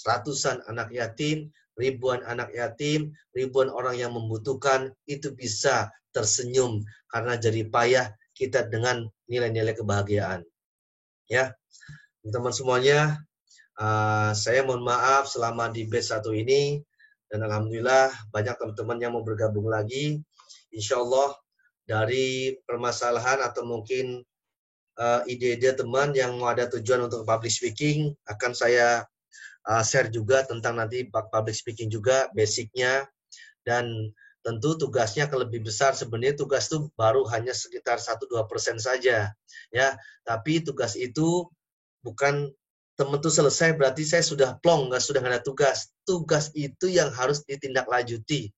ratusan anak yatim, ribuan anak yatim, ribuan orang yang membutuhkan itu bisa tersenyum karena jerih payah kita dengan nilai-nilai kebahagiaan. Ya, teman-teman semuanya, saya mohon maaf selama di batch 1 ini, dan alhamdulillah banyak teman-teman yang mau bergabung lagi. Insya Allah dari permasalahan atau mungkin ide-ide teman yang mau ada tujuan untuk public speaking akan saya share juga tentang nanti public speaking juga basicnya, dan tentu tugasnya akan lebih besar. Sebenarnya tugas itu baru hanya sekitar 1-2% saja ya, tapi tugas itu bukan teman tuh selesai berarti saya sudah plong, sudah nggak ada tugas. Tugas itu yang harus ditindaklanjuti,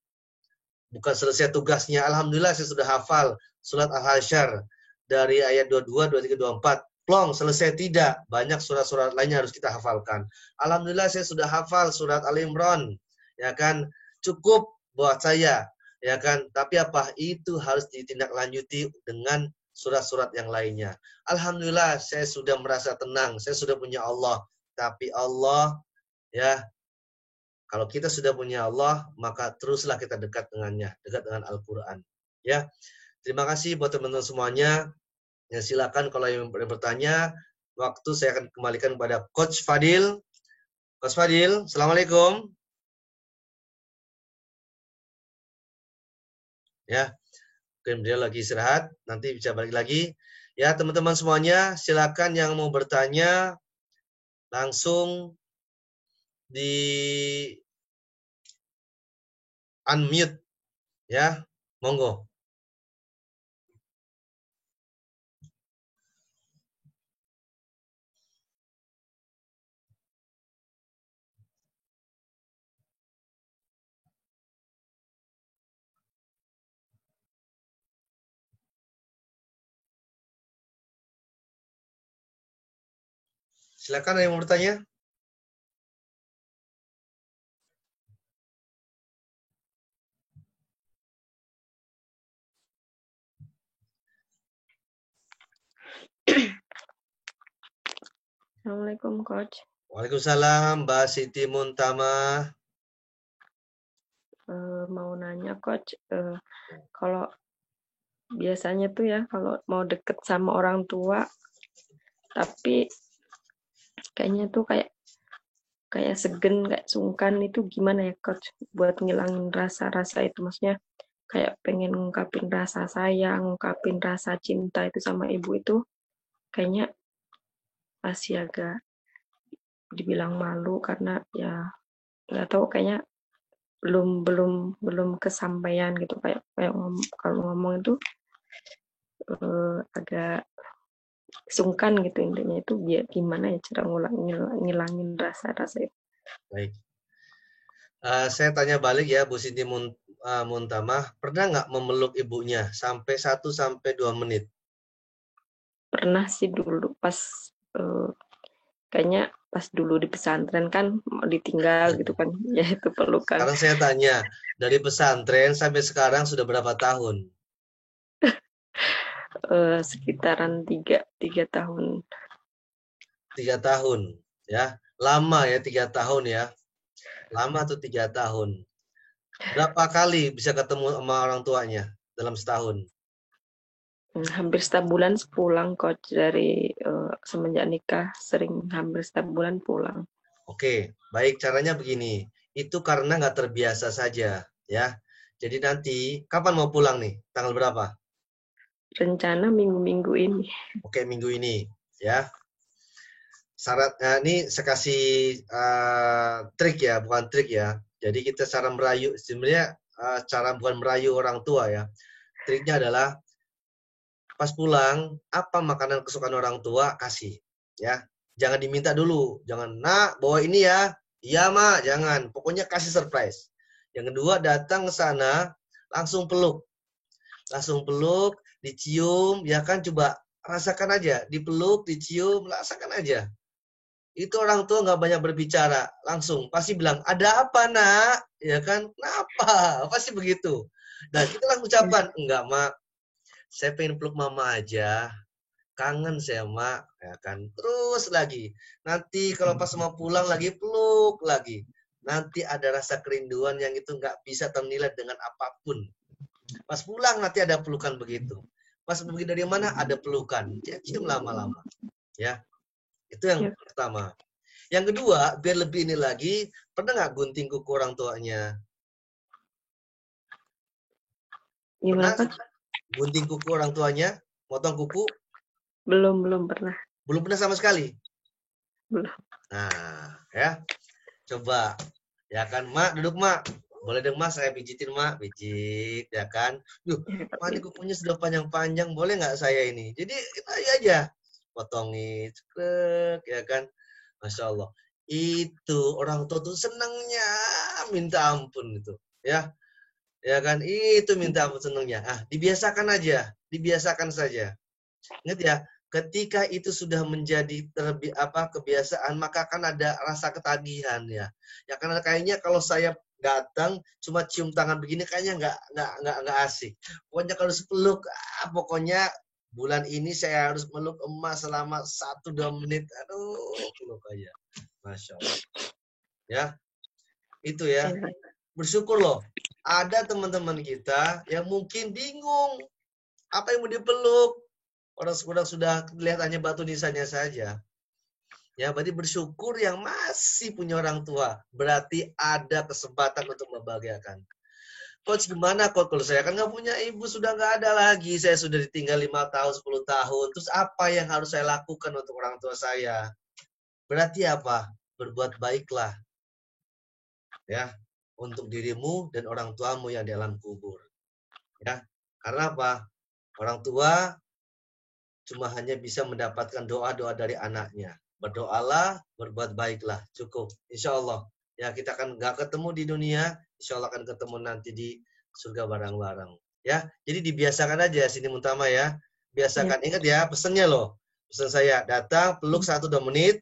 bukan selesai tugasnya. Alhamdulillah saya sudah hafal surat Al-Hasyr dari ayat 22, 23, 24. plong, selesai, tidak. Banyak surat-surat lainnya harus kita hafalkan. Alhamdulillah saya sudah hafal surat Al-Imran, ya kan? Cukup buat saya, ya kan? Tapi apa? Itu harus ditindaklanjuti dengan surat-surat yang lainnya. Alhamdulillah saya sudah merasa tenang, saya sudah punya Allah. Tapi Allah, ya, kalau kita sudah punya Allah, maka teruslah kita dekat dengannya, dekat dengan Al-Quran. Ya, terima kasih buat teman-teman semuanya. Ya, silakan kalau yang bertanya, waktu saya akan kembalikan kepada Coach Fadil. Coach Fadil, Assalamualaikum. Ya, mungkin beliau lagi istirahat, nanti bisa balik lagi. Ya, teman-teman semuanya, silakan yang mau bertanya, langsung di unmute, ya, monggo. Silakan yang mau bertanya. Assalamualaikum, Coach. Waalaikumsalam, Mbak Siti Muntama. Mau nanya, Coach, kalau biasanya tuh ya, kalau mau deket sama orang tua, tapi kayaknya tuh kayak segen, kayak sungkan, itu gimana ya, Coach? Buat ngilangin rasa-rasa itu, maksudnya kayak pengen ngungkapin rasa sayang, ngungkapin rasa cinta itu sama ibu itu, kayaknya masih agak dibilang malu karena ya nggak tahu, kayaknya belum kesampaian gitu, kayak kalau ngomong itu agak sungkan gitu, intinya itu biar gimana ya cara ngilangin rasa-rasa itu. Baik. Saya tanya balik ya, Bu Siti Muntamah, pernah nggak memeluk ibunya sampai 1-2 menit? Pernah sih dulu pas kayaknya pas dulu di pesantren kan mau ditinggal gitu kan, ya itu pelukan. Sekarang saya tanya, dari pesantren sampai sekarang sudah berapa tahun? Sekitaran 3 tahun. 3 tahun, ya. Lama ya 3 tahun ya. Lama tuh 3 tahun. Berapa kali bisa ketemu sama orang tuanya dalam setahun? Hampir setiap bulan pulang, Coach, dari semenjak nikah sering hampir setiap bulan pulang. Oke, baik, caranya begini. Itu karena nggak terbiasa saja, ya. Jadi nanti kapan mau pulang nih? Tanggal berapa? Rencana minggu-minggu ini. Oke, minggu ini, ya. Syarat ini saya kasih trik ya, bukan trik ya. Jadi kita cara merayu, sebenarnya cara bukan merayu orang tua ya. Triknya adalah pas pulang, apa makanan kesukaan orang tua, kasih. Ya, jangan diminta dulu. Jangan, nak, bawa ini ya. Iya, mak, jangan. Pokoknya kasih surprise. Yang kedua, datang ke sana, langsung peluk. Langsung peluk, dicium, ya kan, coba rasakan aja. Dipeluk, dicium, rasakan aja. Itu orang tua nggak banyak berbicara. Langsung, pasti bilang, ada apa, nak? Ya kan, kenapa? Pasti begitu. Nah, kita langsung ucapkan, enggak, mak. Saya pengen peluk mama aja, kangen saya mak, ya kan. Terus lagi, nanti kalau pas mau pulang lagi peluk lagi. Nanti ada rasa kerinduan yang itu nggak bisa ternilai dengan apapun. Pas pulang nanti ada pelukan begitu. Pas pergi dari mana ada pelukan, cium lama-lama, ya. Itu yang pertama. Yang kedua, biar lebih ini lagi, pernah nggak gunting kuku orang tuanya? Gimana, Pernah? Coach? Gunting kuku orang tuanya, potong kuku? Belum pernah. Belum pernah sama sekali? Belum. Nah, ya. Coba. Ya kan, mak, duduk mak. Boleh dong mas, saya pijitin mak. Pijit, ya kan. Duh, mak ini kukunya sudah panjang-panjang, boleh nggak saya ini? Jadi, ayo aja. Potongin, cekrek, ya kan. Masya Allah. Itu, orang tua tuh senangnya minta ampun itu. Ya. Ya kan, itu minta ampun senangnya. Ah, dibiasakan aja. Dibiasakan saja. Ingat ya, ketika itu sudah menjadi kebiasaan, maka akan ada rasa ketagihan ya. Ya karena kayaknya kalau saya datang cuma cium tangan begini kayaknya nggak asik. Pokoknya kalau peluk, pokoknya bulan ini saya harus meluk emas selama 1-2 menit. Aduh, peluk aja. Masya Allah. Ya, itu ya. Bersyukur loh. Ada teman-teman kita yang mungkin bingung apa yang mau dipeluk. Orang sudah kelihatannya batu nisannya saja. Ya, berarti bersyukur yang masih punya orang tua. Berarti ada kesempatan untuk membahagiakan. Coach, gimana Coach? Kalau saya kan nggak punya ibu, sudah nggak ada lagi. Saya sudah ditinggal 5 tahun, 10 tahun. Terus apa yang harus saya lakukan untuk orang tua saya? Berarti apa? Berbuat baiklah. Ya, untuk dirimu dan orang tuamu yang di alam kubur. Ya, karena apa? Orang tua cuma hanya bisa mendapatkan doa-doa dari anaknya. Berdoalah, berbuat baiklah, cukup. Insya Allah. Ya, kita akan nggak ketemu di dunia, insya Allah akan ketemu nanti di surga bareng-bareng. Ya, jadi dibiasakan aja sini Muntama ya. Biasakan, ingat ya, pesannya loh. Pesan saya, datang, peluk 1-2 menit,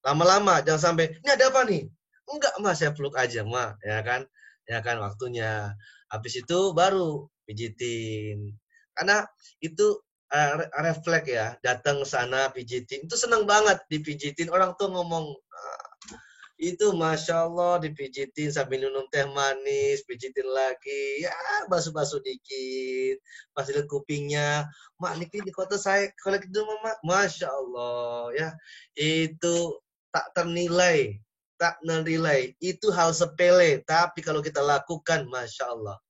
lama-lama, jangan sampai, ini ada apa nih? Enggak, Mas, saya peluk aja, Ma. Ya kan waktunya. Habis itu baru pijitin. Karena itu refleks ya, datang ke sana pijitin, itu senang banget dipijitin. Orang tuh ngomong itu Masya Allah, dipijitin sambil minum teh manis, pijitin lagi, ya basuh-basuh dikit, pas lihat kupingnya, Mak ini di kota saya kolek itu Mama, Masya Allah ya, itu tak ternilai, itu hal sepele, tapi kalau kita lakukan Masya Allah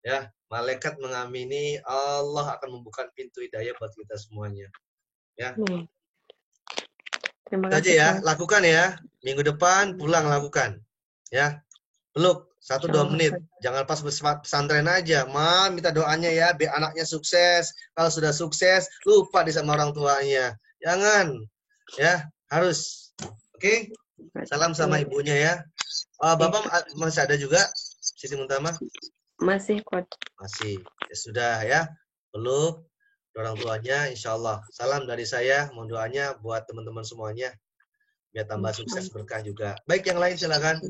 ya, malaikat mengamini, Allah akan membuka pintu hidayah buat kita semuanya. Ya. Terima kasih ya, lakukan ya. Minggu depan pulang lakukan. Ya. Peluk 1-2 menit. Jangan pas pesantren aja. Ma, minta doanya ya, biar anaknya sukses. Kalau sudah sukses, lupa di sama orang tuanya. Jangan. Ya, harus. Oke? Salam sama ibunya ya. Bapak masih ada juga? Siti Muntama? Masih, Coach. Masih. Ya sudah ya. Peluk orang tuanya, insya Allah. Salam dari saya. Mohon doanya buat teman-teman semuanya. Biar tambah sukses berkah juga. Baik, yang lain silakan.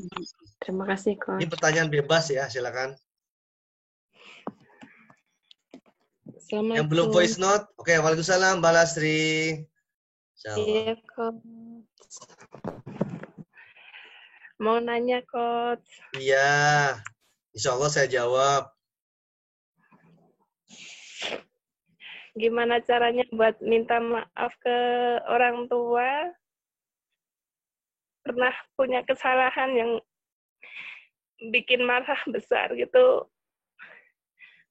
Terima kasih, Coach. Ini pertanyaan bebas ya, silakan. Yang belum voice note. Oke, waalaikumsalam, Mbak Lastri. Iya, Coach. Mau nanya, Coach. Iya. Insya Allah saya jawab. Gimana caranya buat minta maaf ke orang tua? Pernah punya kesalahan yang bikin marah besar gitu.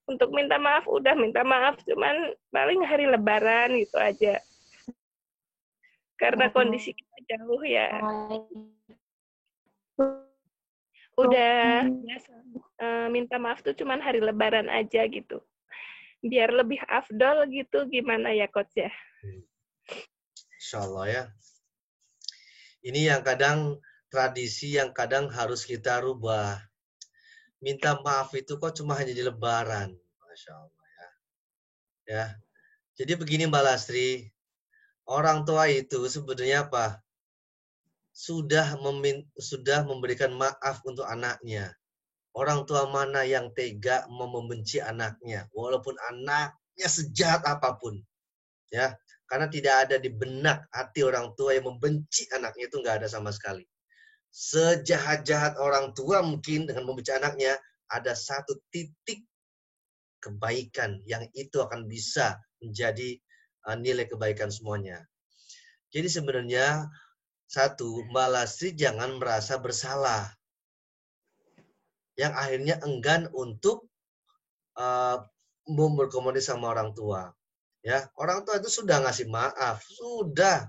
Untuk minta maaf, udah minta maaf, cuman paling hari Lebaran gitu aja. Karena kondisi kita jauh ya. Udah biasa minta maaf tuh cuman hari Lebaran aja gitu. Biar lebih afdol gitu, gimana ya Coach ya? Insya Allah ya. Ini yang kadang tradisi yang kadang harus kita rubah. Minta maaf itu kok cuma hanya di Lebaran. Masya Allah ya. Ya. Jadi begini Mbak Lastri, orang tua itu sebenarnya apa? Sudah memberikan maaf untuk anaknya. Orang tua mana yang tega membenci anaknya, walaupun anaknya sejahat apapun, ya, karena tidak ada di benak hati orang tua yang membenci anaknya, itu nggak ada sama sekali. Sejahat-jahat orang tua mungkin dengan membenci anaknya, ada satu titik kebaikan yang itu akan bisa menjadi nilai kebaikan semuanya. Jadi sebenarnya satu, Mbak Lastri jangan merasa bersalah. Yang akhirnya enggan untuk berkomunikasi sama orang tua. Ya, orang tua itu sudah ngasih maaf, sudah.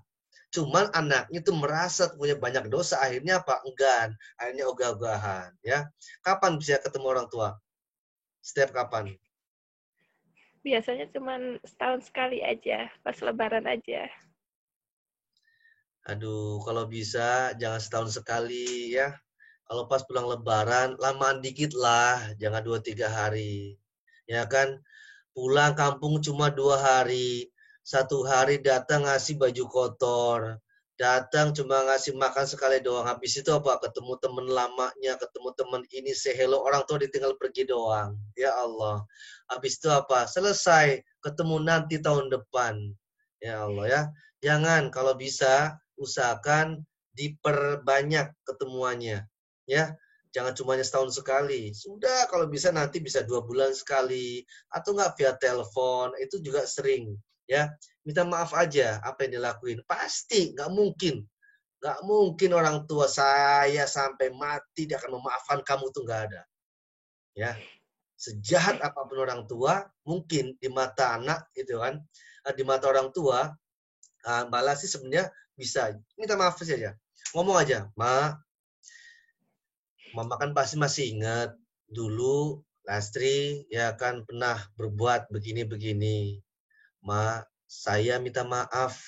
Cuman anaknya itu merasa punya banyak dosa, akhirnya apa? Enggan, akhirnya ogah-ogahan. Ya, kapan bisa ketemu orang tua? Setiap kapan? Biasanya cuman setahun sekali aja, pas Lebaran aja. Aduh, kalau bisa jangan setahun sekali ya. Kalau pas pulang Lebaran, lamaan dikit lah, jangan 2-3 hari. Ya kan, pulang kampung cuma 2 hari. satu hari datang ngasih baju kotor, datang cuma ngasih makan sekali doang. Habis itu apa? Ketemu teman lamanya, ketemu teman ini, say hello, orang tua ditinggal pergi doang. Ya Allah. Habis itu apa? Selesai, ketemu nanti tahun depan. Ya Allah ya. Jangan, kalau bisa usahakan diperbanyak ketemuannya. Ya. Jangan cuma setahun sekali. Sudah, kalau bisa nanti bisa 2 bulan sekali. Atau enggak via telepon. Itu juga sering. Ya, minta maaf aja apa yang dilakuin. Pasti, nggak mungkin orang tua saya sampai mati dia akan memaafkan kamu, tuh nggak ada. Ya, sejahat apapun orang tua, mungkin di mata anak itu kan, di mata orang tua, Mbak Lasti sebenarnya bisa minta maaf saja. Ngomong aja, Mama kan pasti masih ingat dulu Lastri ya kan pernah berbuat begini-begini. Ma, saya minta maaf,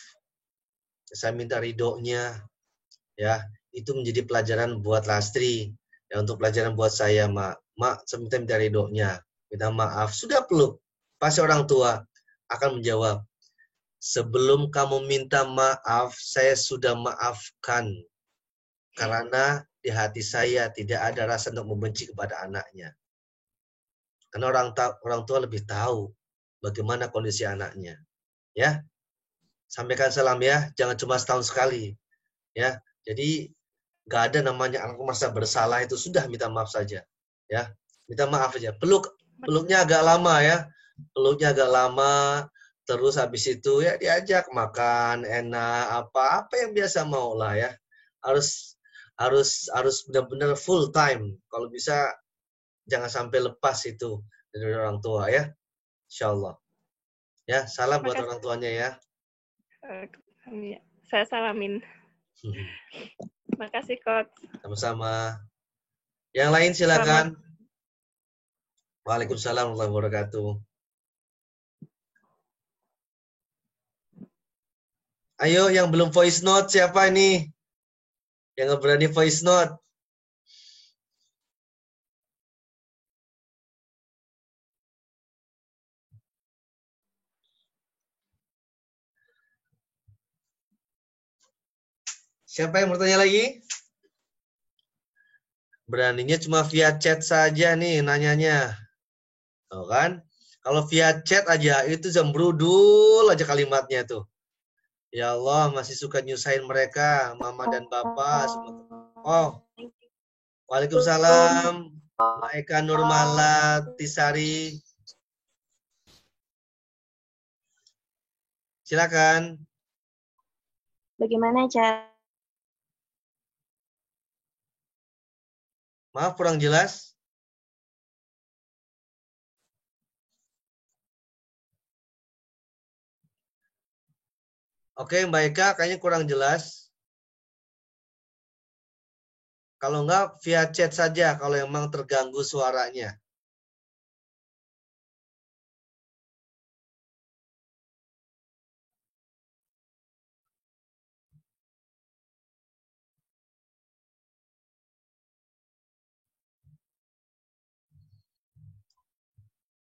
saya minta ridhonya, ya itu menjadi pelajaran buat Lastri, ya untuk pelajaran buat saya, Mak, saya minta ridhonya, minta maaf, sudah peluk, pasti orang tua akan menjawab, sebelum kamu minta maaf, saya sudah maafkan, karena di hati saya tidak ada rasa untuk membenci kepada anaknya, karena orang tua lebih tahu bagaimana kondisi anaknya. Ya, sampaikan salam ya, jangan cuma setahun sekali. Ya, jadi nggak ada namanya anak merasa bersalah, itu sudah minta maaf saja. Ya, minta maaf aja. Peluknya agak lama ya, peluknya agak lama. Terus habis itu ya diajak makan enak apa yang biasa mau lah ya. Harus benar-benar full time. Kalau bisa jangan sampai lepas itu dari orang tua ya, insya Allah. Ya, salam buat orang tuanya ya. Saya salamin. Makasih, Coach. Sama-sama. Yang lain silakan. Waalaikumsalam warahmatullahi wabarakatuh. Ayo, yang belum voice note siapa ini? Yang nggak berani voice note? Siapa yang bertanya lagi? Beraninya cuma via chat saja nih nanyanya. Tuh kan? Kalau via chat aja itu zambrudul aja kalimatnya tuh. Ya Allah, masih suka nyusahin mereka, mama dan papa. Oh, waalaikumsalam. Mbak Eka Nurmala Tisari. Silakan. Bagaimana cara? Maaf kurang jelas. Oke, Mbak Eka kayaknya kurang jelas. Kalau enggak via chat saja kalau emang terganggu suaranya.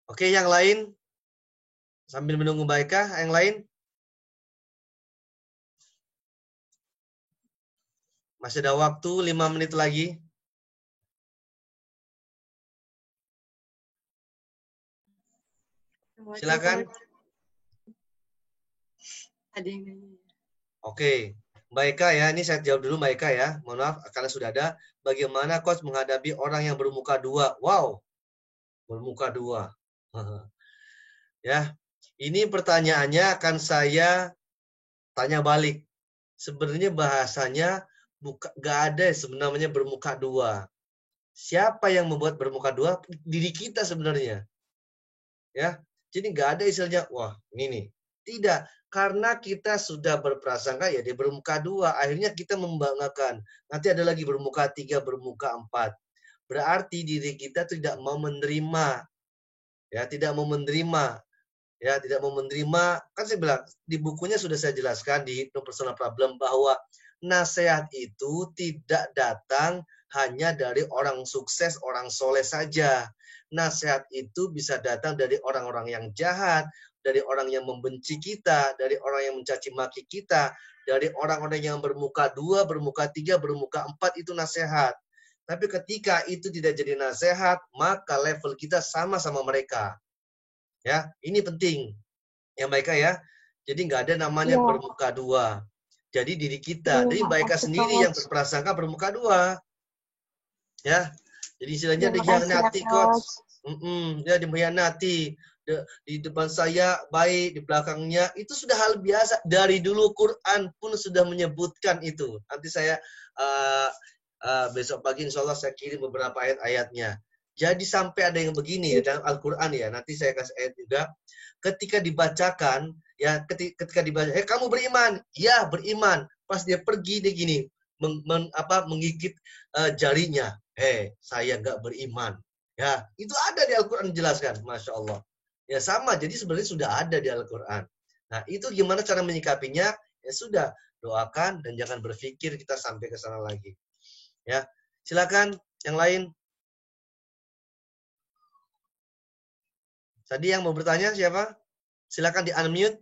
Oke, yang lain? Sambil menunggu Mbak Eka, yang lain? Masih ada waktu 5 menit lagi. Silakan. Oke, Mbak Eka ya, ini saya jawab dulu Mbak Eka ya. Mohon maaf karena sudah ada. Bagaimana coach menghadapi orang yang bermuka dua? Wow, bermuka dua. Ya, ini pertanyaannya akan saya tanya balik. Sebenarnya bahasanya nggak ada sebenarnya bermuka dua. Siapa yang membuat bermuka dua? Diri kita sebenarnya. Ya, jadi nggak ada istilahnya, wah ini nih. Tidak, karena kita sudah berprasangka ya dia bermuka dua. Akhirnya kita membanggakan. Nanti ada lagi bermuka tiga, bermuka empat. Berarti diri kita tidak mau menerima. Ya, tidak mau menerima. Ya, tidak mau menerima. Kan saya bilang, di bukunya sudah saya jelaskan di No Personal Problem bahwa nasihat itu tidak datang hanya dari orang sukses, orang soleh saja. Nasihat itu bisa datang dari orang-orang yang jahat, dari orang yang membenci kita, dari orang yang mencaci maki kita, dari orang-orang yang bermuka 2, bermuka 3, bermuka 4 itu nasihat. Tapi ketika itu tidak jadi nasihat, maka level kita sama-sama mereka. Ya, ini penting. Ya mereka ya. Jadi nggak ada namanya bermuka 2. Jadi diri kita, dari mereka sendiri yang berprasangka bermuka 2. Ya. Jadi istilahnya dikhianati, coach. Ya, dikhianati. Di depan saya baik, di belakangnya itu sudah hal biasa. Dari dulu Quran pun sudah menyebutkan itu. Nanti saya besok pagi insya Allah saya kirim beberapa ayat-ayatnya. Jadi sampai ada yang begini dalam Al-Quran ya, nanti saya kasih ayat juga. Ketika dibacakan, ya ketika dibaca, kamu beriman? Ya beriman. Pas dia pergi dia gini, menggigit jarinya. Saya nggak beriman. Ya, itu ada di Al-Quran dijelaskan, Masya Allah. Ya sama, jadi sebenarnya sudah ada di Al-Quran. Nah itu gimana cara menyikapinya? Ya sudah, doakan dan jangan berpikir kita sampai ke sana lagi. Ya, silakan yang lain. Tadi yang mau bertanya siapa? Silakan di unmute.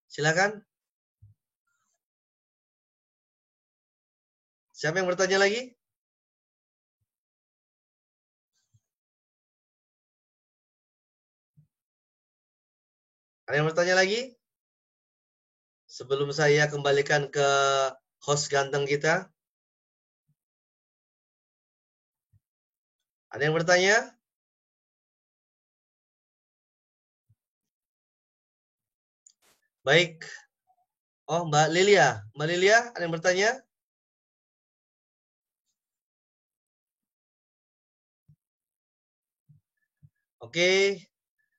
Silakan. Siapa yang bertanya lagi? Ada yang bertanya lagi? Sebelum saya kembalikan ke host ganteng kita. Ada yang bertanya? Baik. Oh, Mbak Lilia. Mbak Lilia, ada yang bertanya? Oke.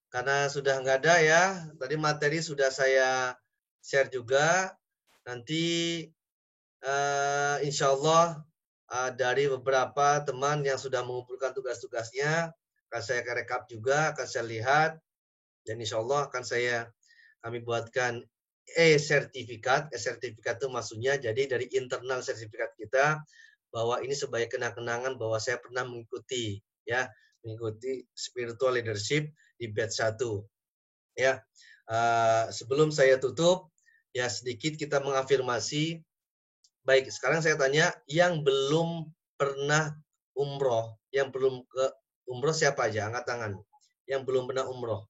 Karena sudah nggak ada ya. Tadi materi sudah saya share juga. Nanti insya Allah dari beberapa teman yang sudah mengumpulkan tugas-tugasnya, akan saya rekap juga, akan saya lihat, dan insya Allah akan kami buatkan sertifikat. Sertifikat itu maksudnya jadi dari internal sertifikat kita bahwa ini sebagai kenang-kenangan bahwa saya pernah mengikuti spiritual leadership di batch 1. Ya, sebelum saya tutup, ya sedikit kita mengafirmasi. Baik, sekarang saya tanya, yang belum pernah umroh, yang belum ke umroh siapa aja? Angkat tangan. Yang belum pernah umroh.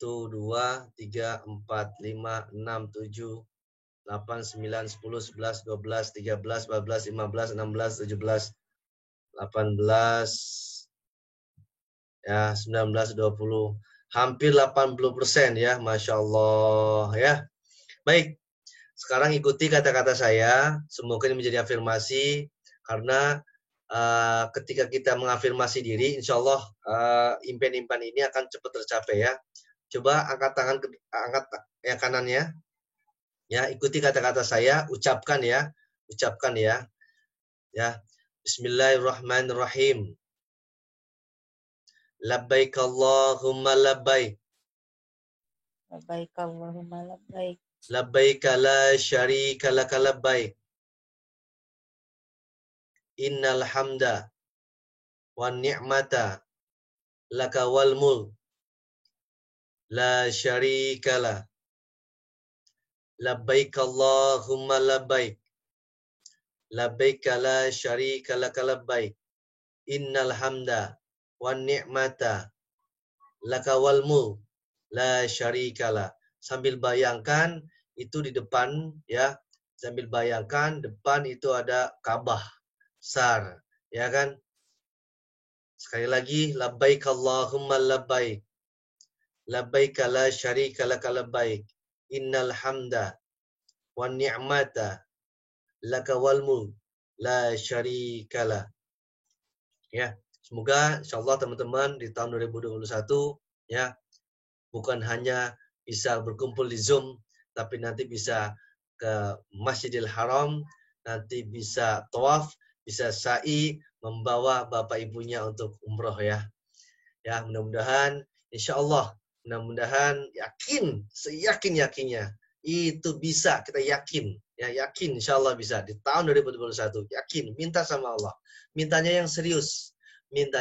1, 2, 3, 4, 5, 6, 7, 8, 9, 10, 11, 12, 13, 14, 15, 16, 17, 18, ya 19, 20. Hampir 80% ya, Masya Allah ya. Baik. Sekarang ikuti kata-kata saya, semoga ini menjadi afirmasi, karena ketika kita mengafirmasi diri, insya Allah impian-impian ini akan cepat tercapai ya. Coba angkat tangan, angkat yang kanannya, ya ikuti kata-kata saya, ucapkan ya, ya. Bismillahirrahmanirrahim. Labbaik Allahumma labbaik. Labbaik Allahumma labbaik. Labbaik la syarika laka labbaik. Innal hamda wan ni'mata laka wal mulk la syarika la. Labbaik Allahumma labbaik. Labbaik la syarika laka labbaik. Innal hamda wan ni'mata laka wal mulk la syarika la. Sambil bayangkan itu di depan ya, sambil bayangkan depan itu ada Ka'bah besar, ya kan? Sekali lagi, labbaik Allahumma labbaik. Labbaik la syarika laka labbaik. Innal hamda wan ni'mata laka wal mulk la syarika la. Ya, semoga insyaallah teman-teman di tahun 2021 ya, bukan hanya bisa berkumpul di Zoom, tapi nanti bisa ke Masjidil Haram, nanti bisa tawaf, bisa sa'i, membawa bapak ibunya untuk umroh ya. Ya, mudah-mudahan insya Allah Mudah-mudahan yakin, seyakin-yakinnya itu bisa, kita yakin, ya yakin insya Allah bisa di tahun 2021, yakin, minta sama Allah, mintanya yang serius, minta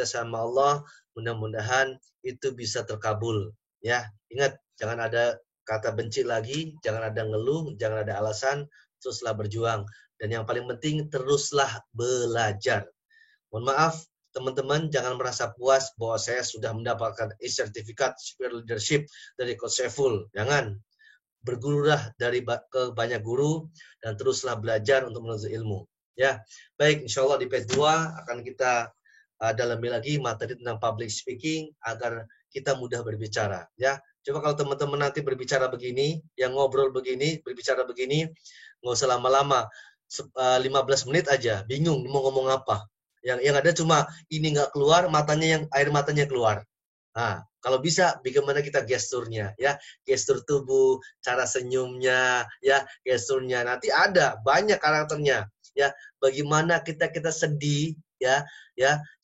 sama Allah, mudah-mudahan itu bisa terkabul, ya. Ingat, jangan ada kata benci lagi, jangan ada ngeluh, jangan ada alasan, teruslah berjuang, dan yang paling penting teruslah belajar. Mohon maaf, teman-teman jangan merasa puas bahwa saya sudah mendapatkan sertifikat Superior Leadership dari Coach Saiful. Jangan. Bergurulah ke banyak guru dan teruslah belajar untuk menuntut ilmu. Ya, baik, insya Allah di page 2 akan kita dalami lagi materi tentang public speaking agar kita mudah berbicara. Ya, coba kalau teman-teman nanti berbicara begini, yang ngobrol begini, berbicara begini, nggak usah lama-lama, 15 menit aja, bingung mau ngomong apa. Yang ada cuma ini nggak keluar, air matanya keluar. Nah, kalau bisa bagaimana kita gesturnya, ya, gestur tubuh, cara senyumnya, ya, gesturnya. Nanti ada banyak karakternya, ya. Bagaimana kita sedih, ya,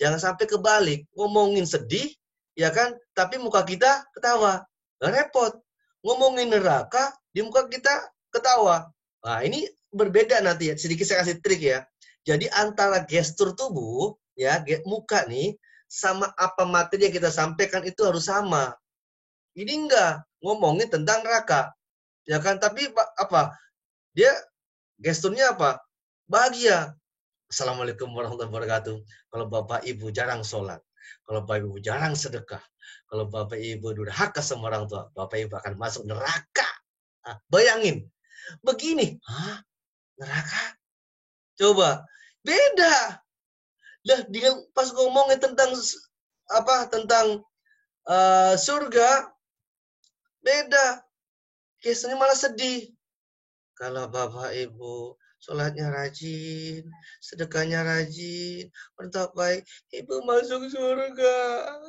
jangan sampai kebalik, ngomongin sedih, ya kan, tapi muka kita ketawa, nggak repot. Ngomongin neraka, di muka kita ketawa. Nah, ini berbeda nanti ya. Sedikit saya kasih trik ya. Jadi antara gestur tubuh, ya, muka nih, sama apa materi yang kita sampaikan itu harus sama. Ini enggak ngomongin tentang neraka, ya kan? Tapi apa? Dia gesturnya apa? Bahagia. Assalamualaikum warahmatullahi wabarakatuh. Kalau Bapak Ibu jarang sholat, kalau Bapak Ibu jarang sedekah, kalau Bapak Ibu durhaka sama orang tua, Bapak Ibu akan masuk neraka. Nah, bayangin, begini, neraka? Coba, beda. Lah, dia pas ngomongin tentang surga, beda. Gesturnya malah sedih. Kalau Bapak Ibu sholatnya rajin, sedekahnya rajin, berbuat baik, Ibu masuk surga.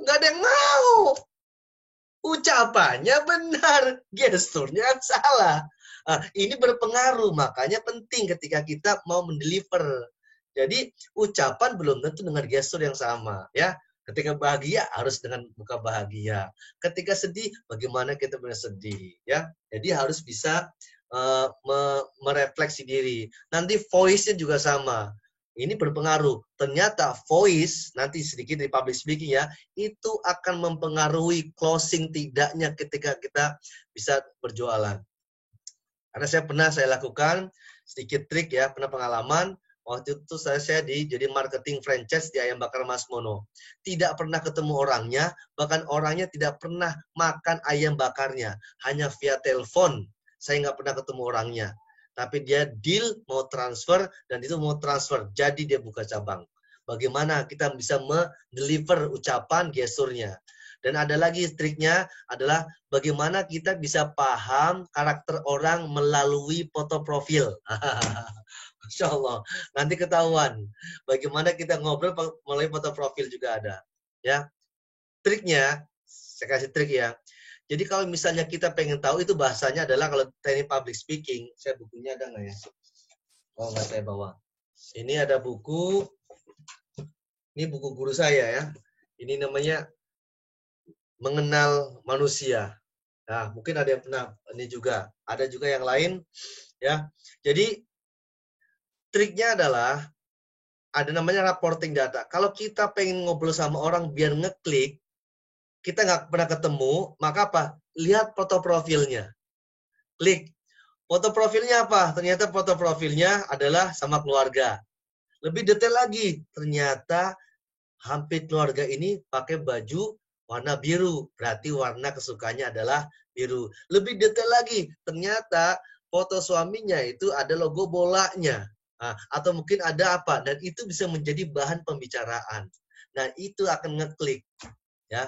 Nggak ada yang mau. Ucapannya benar, gesturnya salah. Nah, ini berpengaruh, makanya penting ketika kita mau mendeliver. Jadi ucapan belum tentu dengan gestur yang sama, ya. Ketika bahagia harus dengan muka bahagia. Ketika sedih, bagaimana kita benar sedih, ya. Jadi harus bisa merefleksi diri. Nanti voice-nya juga sama. Ini berpengaruh. Ternyata voice, nanti sedikit di public speaking ya, itu akan mempengaruhi closing tidaknya ketika kita bisa berjualan. Karena saya lakukan sedikit trik ya, pernah pengalaman. Waktu itu saya jadi marketing franchise di Ayam Bakar Mas Mono. Tidak pernah ketemu orangnya, bahkan orangnya tidak pernah makan ayam bakarnya. Hanya via telepon, saya nggak pernah ketemu orangnya. Tapi dia deal mau transfer, dan itu mau transfer. Jadi dia buka cabang. Bagaimana kita bisa mendeliver ucapan gesturnya. Dan ada lagi triknya adalah bagaimana kita bisa paham karakter orang melalui foto profil. Masya Allah, nanti ketahuan bagaimana kita ngobrol melalui foto profil juga ada. Ya, triknya, saya kasih trik ya. Jadi kalau misalnya kita pengen tahu itu bahasanya adalah kalau teknik public speaking, saya bukunya ada nggak ya? Oh nggak, saya bawa. Ini ada buku, ini buku guru saya ya. Ini namanya Mengenal Manusia. Nah, mungkin ada yang pernah ini juga. Ada juga yang lain ya. Jadi triknya adalah ada namanya reporting data. Kalau kita pengen ngobrol sama orang biar ngeklik, kita nggak pernah ketemu, maka apa? Lihat foto profilnya. Klik. Foto profilnya apa? Ternyata foto profilnya adalah sama keluarga. Lebih detail lagi, ternyata hampir keluarga ini pakai baju warna biru. Berarti warna kesukaannya adalah biru. Lebih detail lagi, ternyata foto suaminya itu ada logo bolanya. Nah, atau mungkin ada apa. Dan itu bisa menjadi bahan pembicaraan. Nah, itu akan ngeklik. Ya.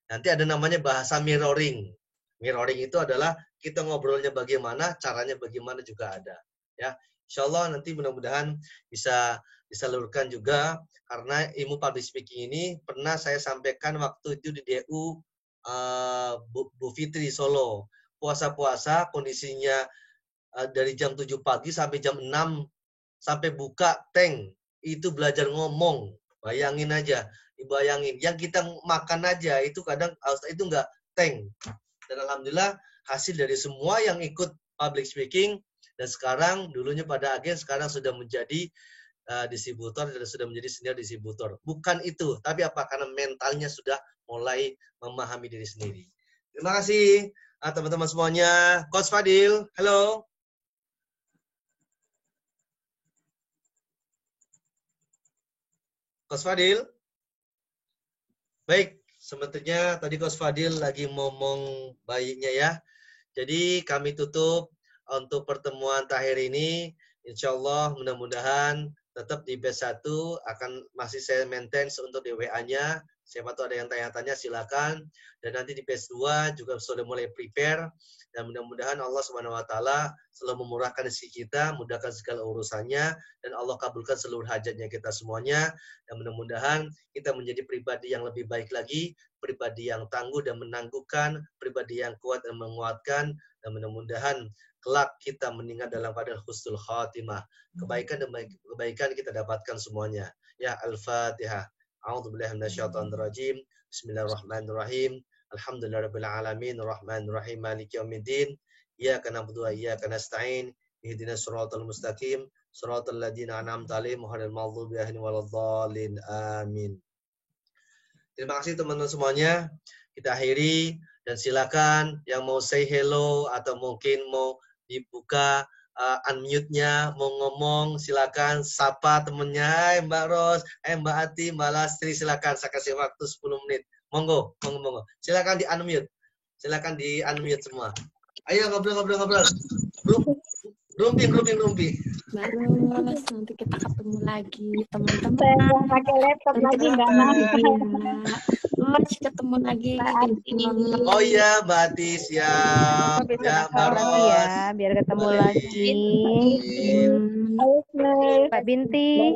Nanti ada namanya bahasa mirroring. Mirroring itu adalah kita ngobrolnya bagaimana, caranya bagaimana juga ada. Ya, insya Allah nanti mudah-mudahan bisa disalurkan juga, karena ilmu public speaking ini pernah saya sampaikan waktu itu di DU Bu Fitri Solo. Puasa-puasa kondisinya dari jam 7 pagi sampai jam 6 sampai buka tank itu belajar ngomong. Bayangin aja. Dibayangin, yang kita makan aja itu kadang itu nggak tank. Dan alhamdulillah hasil dari semua yang ikut public speaking dan sekarang dulunya pada agen sekarang sudah menjadi distributor dan sudah menjadi senior distributor. Bukan itu, tapi apa? Karena mentalnya sudah mulai memahami diri sendiri. Terima kasih teman-teman semuanya. Coach Fadil, halo. Coach Fadil. Baik, sebetulnya tadi Coach Fadil lagi ngomong baiknya ya. Jadi kami tutup untuk pertemuan terakhir ini. Insya Allah mudah-mudahan tetap di batch 1 akan masih saya maintain untuk di WA-nya. Siapa tahu ada yang tanya-tanya silakan. Dan nanti di batch 2 juga sudah mulai prepare. Dan mudah-mudahan Allah SWT selalu memurahkan rezeki kita, mudahkan segala urusannya, dan Allah kabulkan seluruh hajatnya kita semuanya. Dan mudah-mudahan kita menjadi pribadi yang lebih baik lagi, pribadi yang tangguh dan menangguhkan, pribadi yang kuat dan menguatkan, dan mudah-mudahan kelak kita meninggal dalam keadaan husnul khatimah. Kebaikan dan kebaikan kita dapatkan semuanya. Ya, Al-Fatihah. A'udzubillahi minasyaitonir rajim. Bismillahirrahmanirrahim. Alhamdulillahirabbil alamin, arrahmanirrahim, maliki yaumiddin. Iyyaka na'budu wa iyyaka nasta'in. Ihdinas siratal mustaqim, siratal ladzina an'amta 'alaihim ghairil maghdubi 'alaihim waladdallin. Amin. Terima kasih teman-teman semuanya. Kita akhiri dan silakan yang mau say hello atau mungkin mau dibuka unmute-nya, mau ngomong silakan sapa temennya. Hai Mbak Ros, hai Mbak Ati, Mbak Lastri, silakan saya kasih waktu 10 menit. Monggo. Silakan di unmute. Silakan di unmute semua. Ayo ngobrol. Rumpi. Bagus, nanti kita ketemu lagi teman-teman. Pakai laptop lagi nggak Ketemu lagi. Oh iya, Mbak Ati siap. Ya, Mbak Ros. Ya, biar ketemu lagi. Mbak Binti.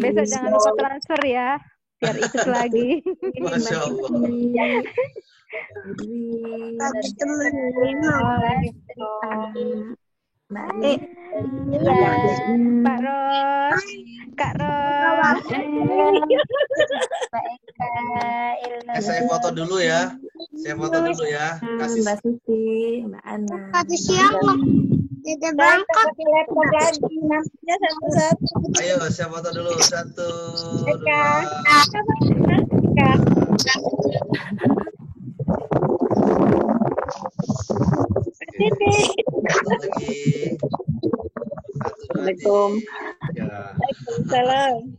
Besok jangan lupa transfer ya, biar ikut lagi. Masya Allah. Mbak Ros, Kak Ros. Saya foto dulu ya. Kasih Mbak Susi, Mbak Ana. Kasih siang loh. Tidak berangkat. Laptop lagi, namanya satu-satu. Ayo, saya foto dulu. 1, 2. Lagi. 1, 2, 3. Waalaikumsalam.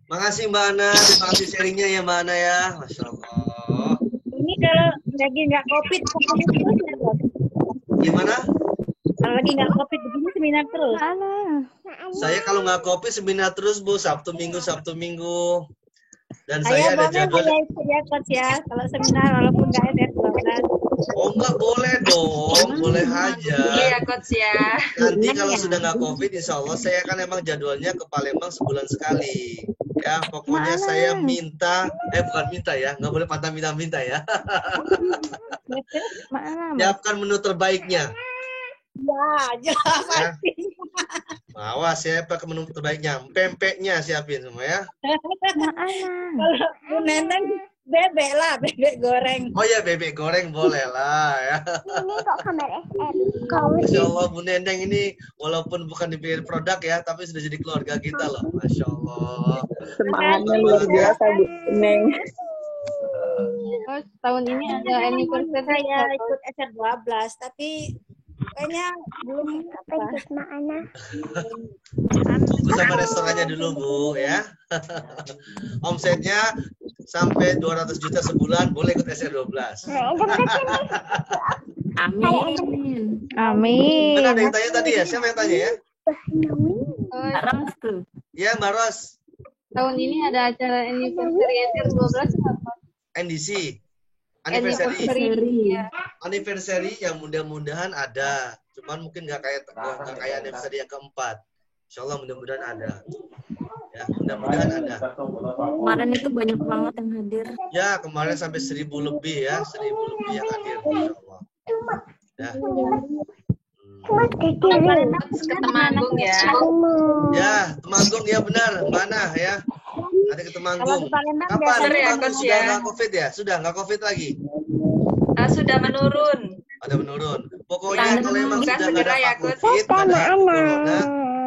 Makasih Mbak Ana, terima kasih sharingnya ya Mbak Ana ya. Masya Allah. Ini kalau lagi nggak COVID, terus ya, Bos? Gimana? Kalau lagi nggak COVID begini seminar terus. Saya kalau nggak kopi seminar terus Bu, Sabtu Minggu. Dan Saya saya ada boleh jadwal. ya, Coach ya. Kalau seminar walaupun nggak ada 12. Oh nggak boleh dong, boleh aja. Iya, Coach ya. Nanti kalau sudah nggak COVID, insya Allah saya kan emang jadwalnya ke Palembang sebulan sekali. Ya, pokoknya saya minta, bukan minta ya, nggak boleh patah minta ya. Siapkan menu terbaiknya. Ya. Awas ya, pakai menu terbaiknya. Pempeknya siapin semua ya. Kalau Bu Neneng bebek lah, bebek goreng. Oh ya, bebek goreng boleh lah ya. Ini kok kamera SM. Masya Allah, Bu Neneng ini walaupun bukan di produk ya, tapi sudah jadi keluarga kita loh. Masya Allah. Semangatnya luar biasa Bu Neng. Terus tahun ini ada anniversary Saya ikut SR12, tapi kayaknya belum Ikut Mak Ana. Fokus sama restorannya dulu Bu ya. Omsetnya sampai 200 juta sebulan boleh ikut SR12. Amin. Amin. Kan ada yang tanya tadi ya? Siapa yang tanya ya? Mbak Ros tuh. Ya Mbak Ros. tahun ini ada acara anniversary SR12 apa? NDC. Anniversary. Ya. Anniversary yang mudah-mudahan ada. Cuman mungkin nggak kayak anniversary yang keempat. Insya Allah mudah-mudahan ada. Ya, mudah-mudahan ada. Kemarin itu banyak banget yang hadir. Ya, kemarin sampai 1000 lebih ya. 1000 lebih yang hadir. Insya Allah. Ya. Ke Temanggung ya. Ya, Temanggung ya benar, mana ya? Ada ke Temanggung. Kapan? Temanggung sudah nggak COVID ya? Sudah nggak COVID lagi? Sudah menurun. Ada menurun. Pokoknya kalau emang sudah nggak ada COVID, nggak ada corona,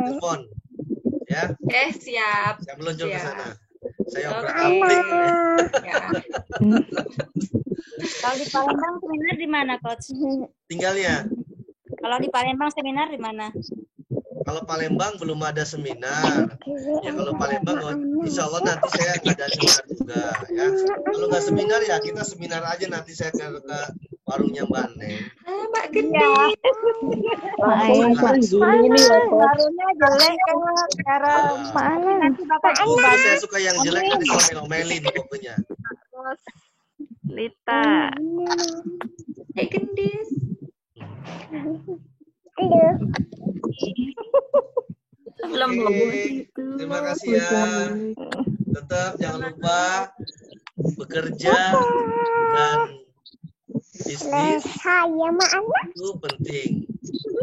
telepon. Ya. Siap. Saya meluncur ke sana. Saya Oke. obrak-abrik. Ya. Kalau di Palembang seminar di mana, Coach? Tinggalnya. Kalau di Palembang seminar di mana? Kalau Palembang belum ada seminar. Ya kalau Palembang, insya Allah nanti saya ada seminar juga. Ya. Kalau nggak seminar ya kita seminar aja nanti saya ke warungnya Mbak Neng. Mbak Gendis. Warungnya jelek sekarang. Nanti Bapak Saya suka yang jelek nanti saya ngomelin pokoknya. Lita. Gendis. Halo. Terima kasih ya. Tetap jangan lupa bekerja dan bisnis itu penting.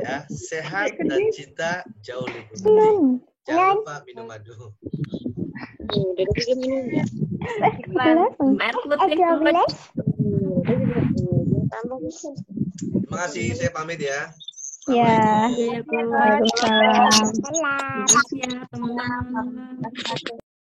Ya, sehat dan cinta jauh lebih penting. Jangan lupa minum madu. Udah 3 minum ya. Terima kasih, saya pamit ya. Ya. Waalaikumsalam. Salam. Ya, teman-teman.